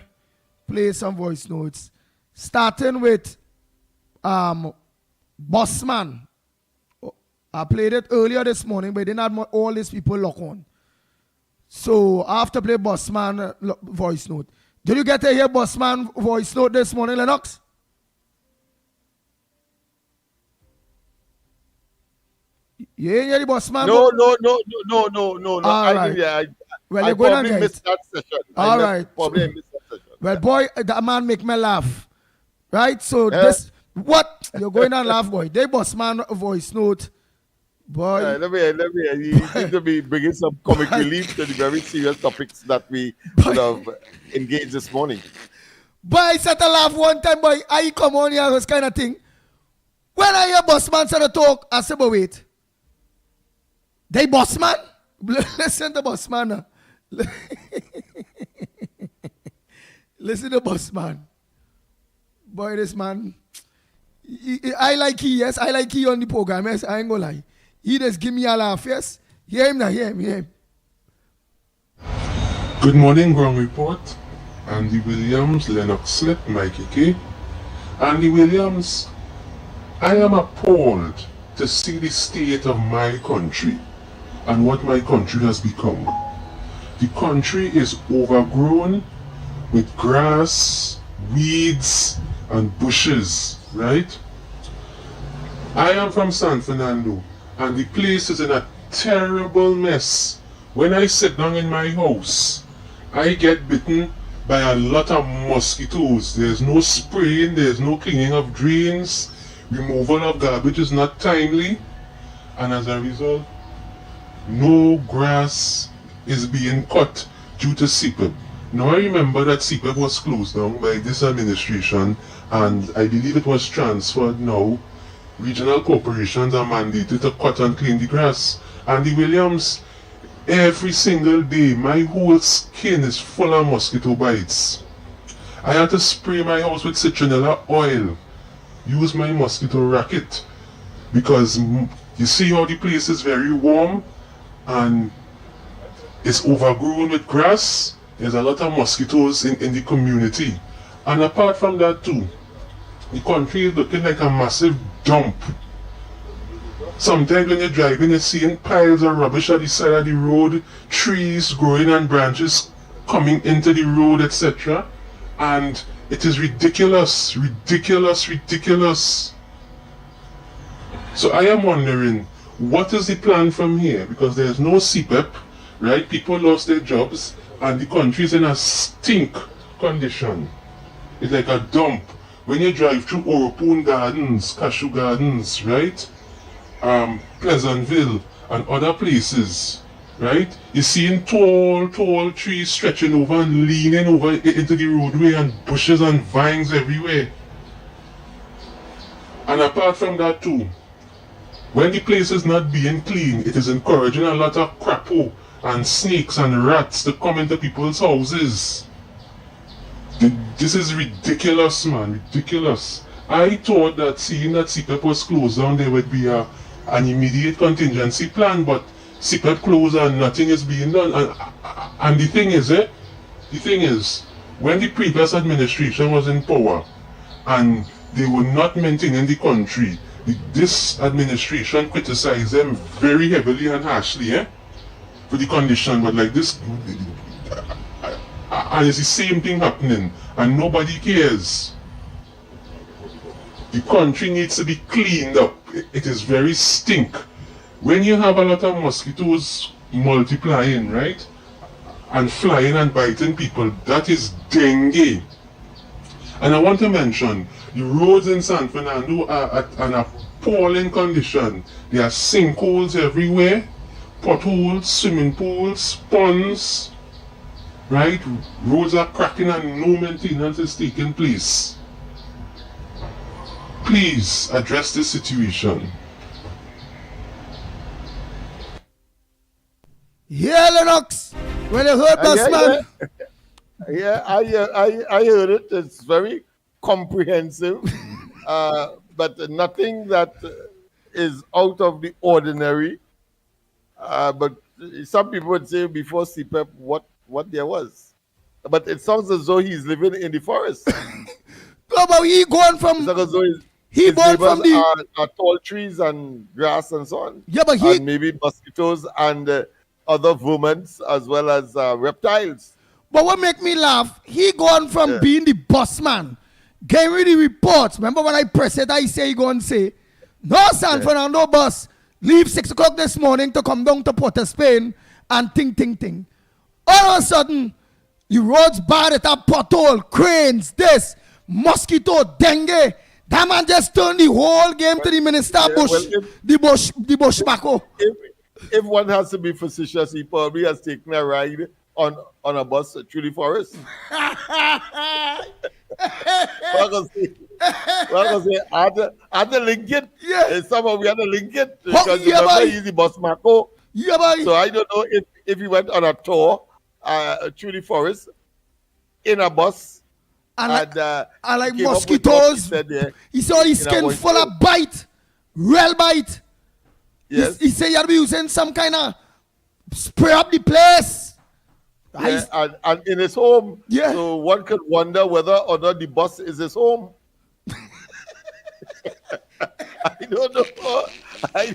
play some voice notes. Starting with Bossman. I played it earlier this morning, but I didn't have all these people lock on. So I have to play Bossman voice note. Did you get to hear Bossman voice note this morning, Lennox? You ain't hear the Bossman? No. All right. Well, you're going to missed that session. All right. Probably missed that session. Well, boy, that man make me laugh. Right? So this, what? You're going to laugh, boy. They Bossman voice note. Boy. Let me. You need to be bringing some comic relief to the very serious topics that we would have engaged this morning. Boy, I said to laugh one time, boy. I come on here, this kind of thing. When I hear Bossman say the talk, I say, but wait. They Bossman? Listen to Bossman. Listen to Bossman. Boy, this man. I like he, yes. I like he on the program, yes. I ain't gonna lie. He just give me a laugh, yes. Hear him now, hear him. Good morning, Ground Report. Andy Williams, Lennox Smith, Mickie K. Andy Williams, I am appalled to see the state of my country and what my country has become. The country is overgrown with grass, weeds, and bushes, right? I am from San Fernando, and the place is in a terrible mess. When I sit down in my house, I get bitten by a lot of mosquitoes. There's no spraying, there's no cleaning of drains, removal of garbage is not timely, and as a result, no grass is being cut due to CPEP. Now I remember that CPEP was closed down by this administration, and I believe it was transferred now. Regional corporations are mandated to cut and clean the grass. Andy Williams, every single day my whole skin is full of mosquito bites. I had to spray my house with citronella oil, use my mosquito racket, because you see how the place is very warm and it's overgrown with grass. There's a lot of mosquitoes in the community. And apart from that too, the country is looking like a massive dump. Sometimes when you're driving, you're seeing piles of rubbish at the side of the road, trees growing and branches coming into the road, etc. And it is ridiculous. So I am wondering, what is the plan from here? Because there's no CPEP, right? People lost their jobs, and the country is in a stink condition. It's like a dump. When you drive through Oropoon Gardens, Cashew Gardens, right? Pleasantville and other places, right? You're seeing tall trees stretching over and leaning over into the roadway, and bushes and vines everywhere. And apart from that too, When the place is not being clean, it is encouraging a lot of crapo and snakes and rats to come into people's houses. This is ridiculous, man, ridiculous. I thought that seeing that CPEP was closed down, there would be an immediate contingency plan, but CPEP closed and nothing is being done. And the thing is, when the previous administration was in power and they were not maintaining the country, this administration criticized them very heavily and harshly for the condition, but like this, and it's the same thing happening, and nobody cares. The country needs to be cleaned up. It is very stink. When you have a lot of mosquitoes multiplying, right, and flying and biting people, that is dengue. And I want to mention, the roads in San Fernando are at an appalling condition. There are sinkholes everywhere, potholes, swimming pools, ponds, right? Roads are cracking and no maintenance is taking place. Please address this situation. Yeah, Lennox. When you heard that, man. Yeah, I heard it. It's very comprehensive, but nothing that is out of the ordinary. But some people would say before CPEP what there was. But it sounds as though he's living in the forest. No, but he going from... As though he born from the... are tall trees and grass and so on. Yeah, but and maybe mosquitoes and other vermin as well as reptiles. But what make me laugh, he gone from being the boss man, getting rid of the reports. Remember when I press it, I say he go and say, no San Fernando bus, leave 6 o'clock this morning to come down to Port of Spain and ting. All of a sudden, the roads bad at a pothole, cranes, this, mosquito, dengue. That man just turned the whole game to the minister the bush Mako. If one has to be facetious, he probably has taken a ride on a bus through the forest. Well, I say, I had to link it. Yeah. Somehow we had to link it. Because remember, he's the bus Mako. Yeah, boy. So I don't know if he went on a tour through the forest in a bus. And like mosquitoes. He saw his skin full of bite. Real bite. Yes. He said you had to be using some kind of spray up the place. Yeah, and in his home. Yeah. So one could wonder whether or not the bus is his home. I don't know. I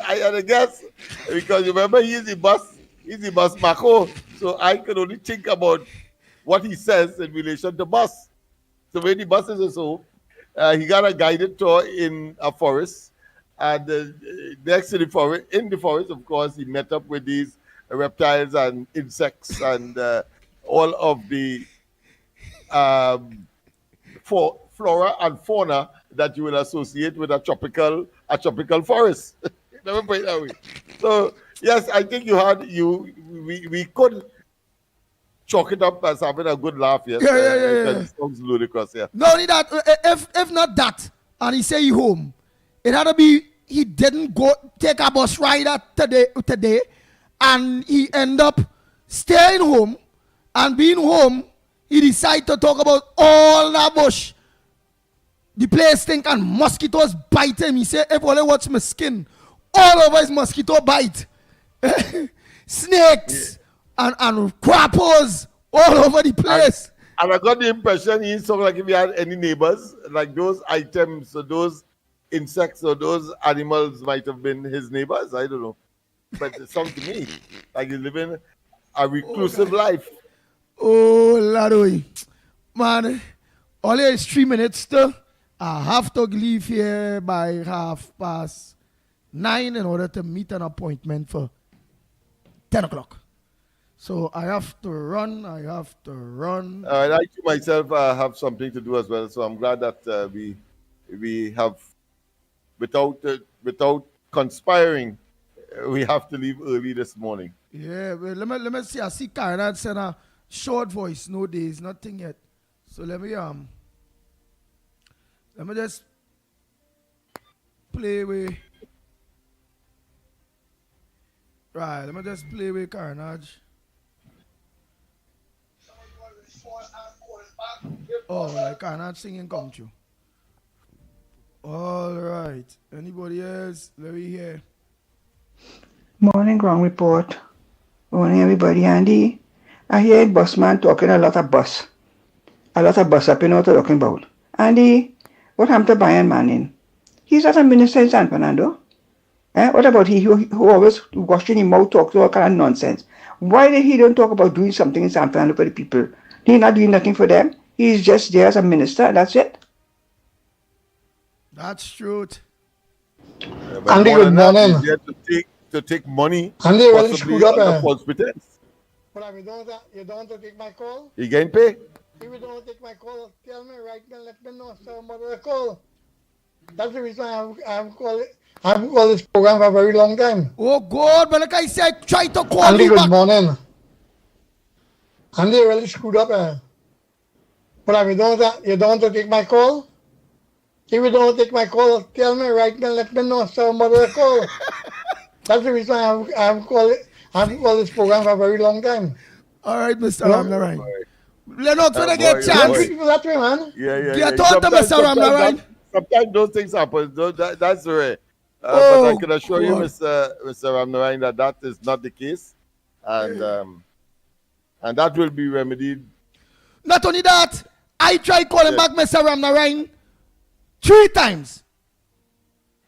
had a guess. Because remember, he's the bus Mako. So I can only think about what he says in relation to bus. So when the bus is his home, he got a guided tour in a forest. And next to the forest, of course, he met up with these reptiles and insects and all of the flora and fauna that you will associate with a tropical forest. Let me put it that way. So yes, I think we could chalk it up as having a good laugh. Yes, yeah. It sounds ludicrous. Yeah. Not only that, if not that, and he say he home, it had to be he didn't go take a bus ride today, and he end up staying home, and being home, he decide to talk about all that bush. The place stink and mosquitoes bite him. He say, if only watch my skin, all over his mosquito bite. Snakes and crappos all over the place. And I got the impression he sounded like if he had any neighbors, like those items, or those insects or those animals might have been his neighbors. I don't know. But it sounds to me like he's living a reclusive life. Oh, Lord. Man, only it's 3 minutes still. I have to leave here by 9:30 in order to meet an appointment for 10 o'clock. So I have to run. I too myself have something to do as well. So I'm glad that we have, without conspiring, we have to leave early this morning. Yeah, well, let me see. I see Karen sent a short voice, no days, nothing yet. So let me just play with Right, let me just play with Carnage. Oh, like Carnage singing come true. All right. Anybody else? Let me hear. Morning ground report. Morning everybody. Andy, I hear busman talking a lot of bus. A lot of bus up, you know what they're talking about. Andy, what happened to Brian Manning? He's not a minister in San Fernando. What about he who always washing his mouth talks all kind of nonsense? Why did he don't talk about doing something in San Fernando for the people? He's not doing nothing for them. He's just there as a minister. That's it. That's truth. But Andy, more good than that, morning. he's there to take money, Andy, really possibly screwed up. under false pretense. But you don't want to take my call? He getting paid. If you don't take my call, tell me right now, let me know so about the call. That's the reason I have called this program for a very long time. Oh God, but like I said, I try to call Andy, you good back. morning. Andy, really screwed up. But if you don't want to take my call? If you don't take my call, tell me right now, let me know so about the call. That's the reason I have called this program for a very long time. All right, Mr. No. Ramnarine. Lennox, when I get chance. People that way, man. Yeah. You talk to Mr. Ramnarine. Sometimes those things happen. That's rare. But Oh, I can assure you, God. Mr. Ramnarine, that is not the case, and that will be remedied. Not only that, I tried calling back Mr. Ramnarine 3 times.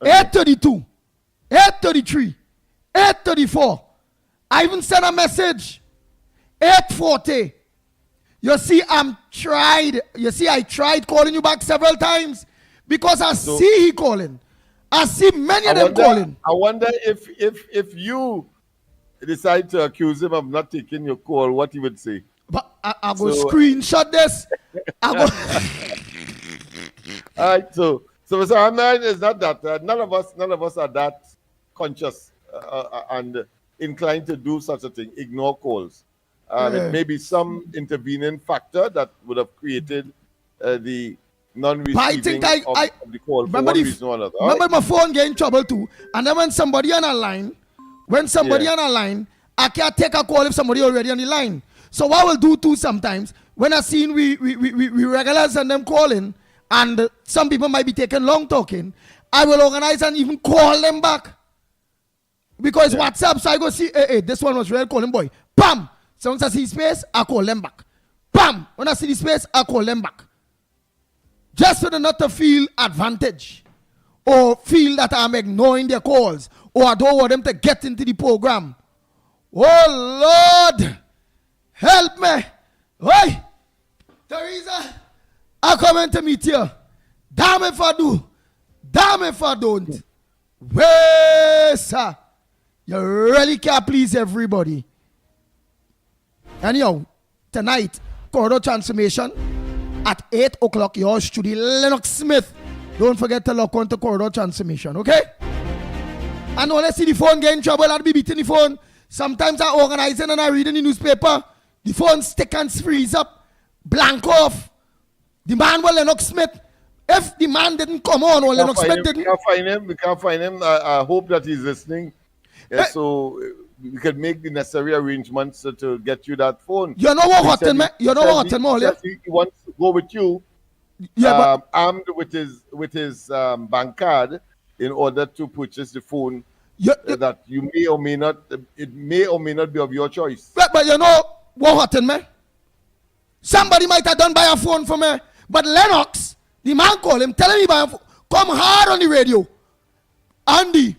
8:32, 8:33, 8:34. I even sent a message. 8:40. You see, I tried calling you back several times because I see he calling. I see many of them calling. I wonder if you decide to accuse him of not taking your call, what he would say. But I go screenshot this. All right, so Mr. Hamdan is not that. None of us are that conscious and inclined to do such a thing. Ignore calls. It may be some intervening factor that would have created the non-receiving of the call for one reason or another. Remember my phone get in trouble too. And then when somebody on a line, I can't take a call if somebody already on the line. So what I will do too sometimes, when I seen we regulars and them calling, and some people might be taking long talking, I will organize and even call them back. Because WhatsApp, so I go see, hey, this one was real calling boy. Bam! So once I see space, I call them back. Bam! When I see the space, I call them back. Just for them not to feel advantage or feel that I'm ignoring their calls or I don't want them to get into the program. Oh Lord, help me. Oi, Teresa, I'm coming to meet you. Damn if I do. Damn if I don't. Well, sir, you really can't please everybody. Anyhow, tonight, corridor transformation at 8 o'clock, yours to the Lennox Smith. Don't forget to log on to corridor transformation, okay? And when I see the phone get in trouble, I'll be beating the phone. Sometimes I organize it and I read in the newspaper. The phone stick and freeze up, blank off. The man was Lennox Smith. If the man didn't come on or Lennox Smith didn't. We can't find him. I hope that he's listening. So we can make the necessary arrangements to get you that phone. You know what happened, man? You know what happened, He wants to go with you, armed with his bank card in order to purchase the phone that you may or may not. It may or may not be of your choice. But you know what happened, man? Somebody might have done buy a phone for me, but Lennox, the man called him, telling me buy a phone. Come hard on the radio, Andy.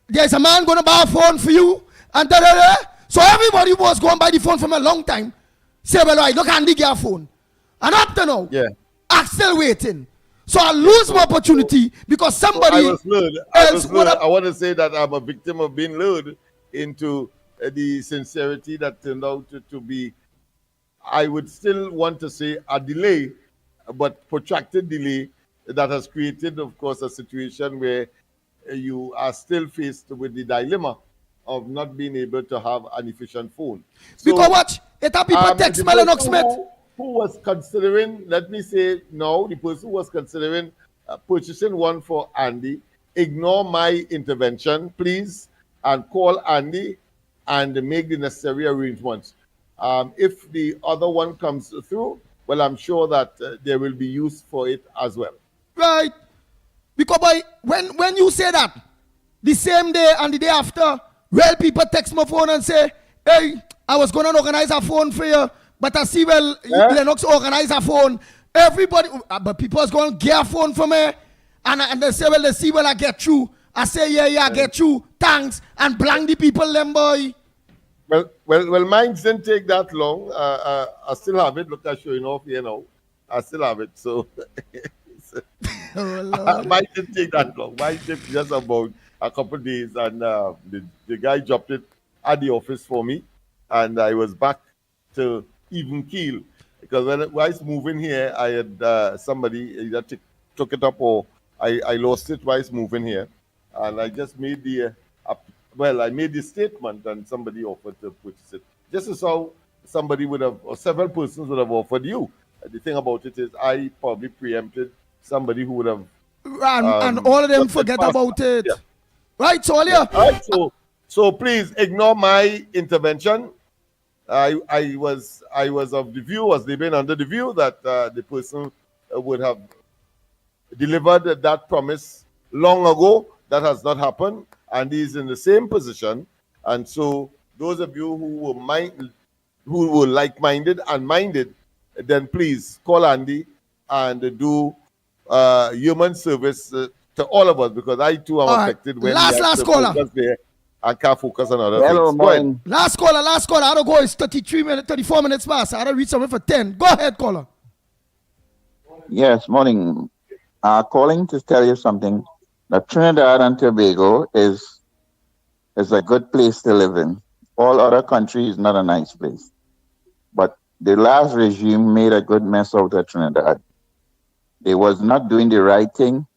There's a man going to buy a phone for you. And so everybody was going to buy the phone from a long time. Say, well, right, look, Andy get a phone. And up to now, I'm still waiting. So I lose my opportunity because somebody I was lured. I want to say that I'm a victim of being lured into the sincerity that turned out to be, I would still want to say, a delay, but protracted delay that has created, of course, a situation where you are still faced with the dilemma of not being able to have an efficient phone. So, because watch, it have people text me Lennox Smith. Who was considering, let me say no, the person who was considering purchasing one for Andy, ignore my intervention, please. and call Andy and make the necessary arrangements. If the other one comes through, well, I'm sure that there will be use for it as well. Right. Because boy, when you say that, the same day and the day after, well, people text my phone and say, hey, I was going to organize a phone for you, but I see, well, Lennox organize a phone. Everybody, but people is going to get a phone for me, and they say, well, they see, well, I get through. I say, yeah, I get through. Thanks. And blank the people, them boy. Well, mine didn't take that long. I still have it. Look, I'm showing off here now. I still have it. So mine didn't take that long. Mine took just about a couple of days, and the guy dropped it at the office for me, and I was back to even keel. Because when I was moving here, I had somebody either took it up or I lost it while I was moving here. And I just made I made the statement and somebody offered to purchase it. Just as how somebody would have, or several persons would have offered you. The thing about it is I probably preempted somebody who would have. And all of them forget about it. Yeah. Right, so yeah. Right, so please ignore my intervention. I was of the view, was living under the view that the person would have delivered that promise long ago. That has not happened, and he's in the same position. And so, those of you who were like-minded and minded, then please call Andy and do human service to all of us, because I too am affected when last caller. There and can't focus on other Hello, things. Go ahead. Last caller. I don't go. It's 34 minutes past. I don't reach somewhere for 10. Go ahead, caller. Yes, morning. Calling to tell you something. Now, Trinidad and Tobago is a good place to live in. All other countries not a nice place. But the last regime made a good mess out of Trinidad. They was not doing the right thing.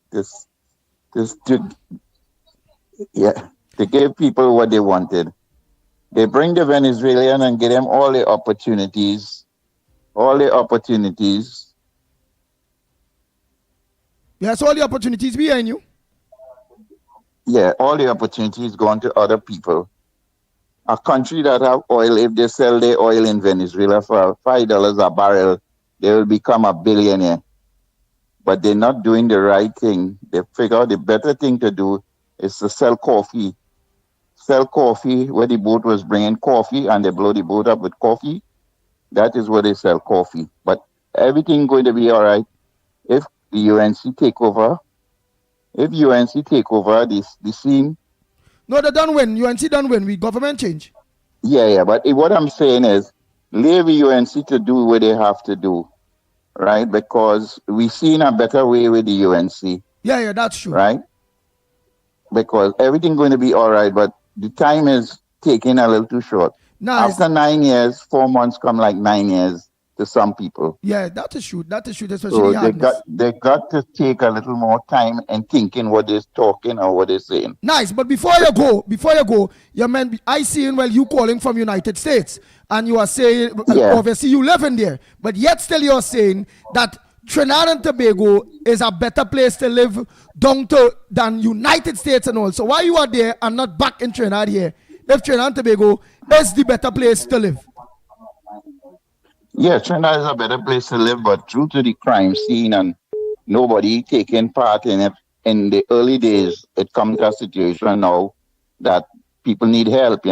To give people what they wanted. They bring the Venezuelan and give them all the opportunities. Yes, all the opportunities behind you. Yeah, all the opportunities gone to other people. A country that have oil, if they sell their oil in Venezuela for $5 a barrel, they will become a billionaire. But they're not doing the right thing. They figure out the better thing to do is to sell coffee. Sell coffee where the boat was bringing coffee and they blow the boat up with coffee. That is where they sell coffee. But everything going to be all right if the UNC take over. If UNC take over the scene. No, they don't win. UNC don't win. We government change. Yeah. But what I'm saying is, leave UNC to do what they have to do, right? Because we seen a better way with the UNC. Yeah, that's true. Right? Because everything going to be all right, but the time is taking a little too short. Nice. After 9 years, 4 months come like 9 years to some people. Yeah, that is true, especially so they got to take a little more time and thinking what they're talking or what they're saying. Nice, but before you go, your man, I seen you calling from United States, and you are saying, obviously you live in there, but yet still you're saying that Trinidad and Tobago is a better place to live than United States and all. So why you are there and not back in Trinidad here, if Trinidad and Tobago is the better place to live? Yeah, Trinidad is a better place to live, but due to the crime scene and nobody taking part in it, in the early days, it comes to a situation now that people need help,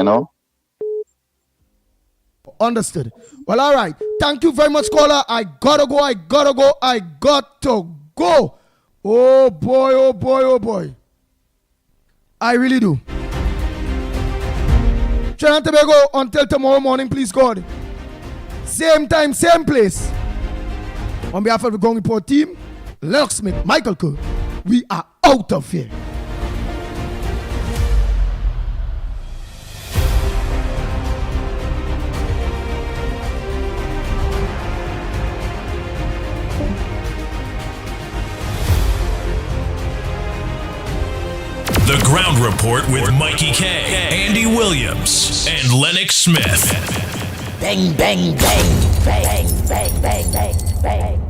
Understood. Well, all right. Thank you very much, caller. I gotta go. Oh, boy. I really do. Trinidad and Tobago, until tomorrow morning, please, God. Same time, same place. On behalf of the Ground Report team, Lennox Smith, Michael Kerr, we are out of here. The Ground Report with Mickie K, Andy Williams, and Lennox Smith. Bang, bang, bang, bang, bang, bang, bang, bang.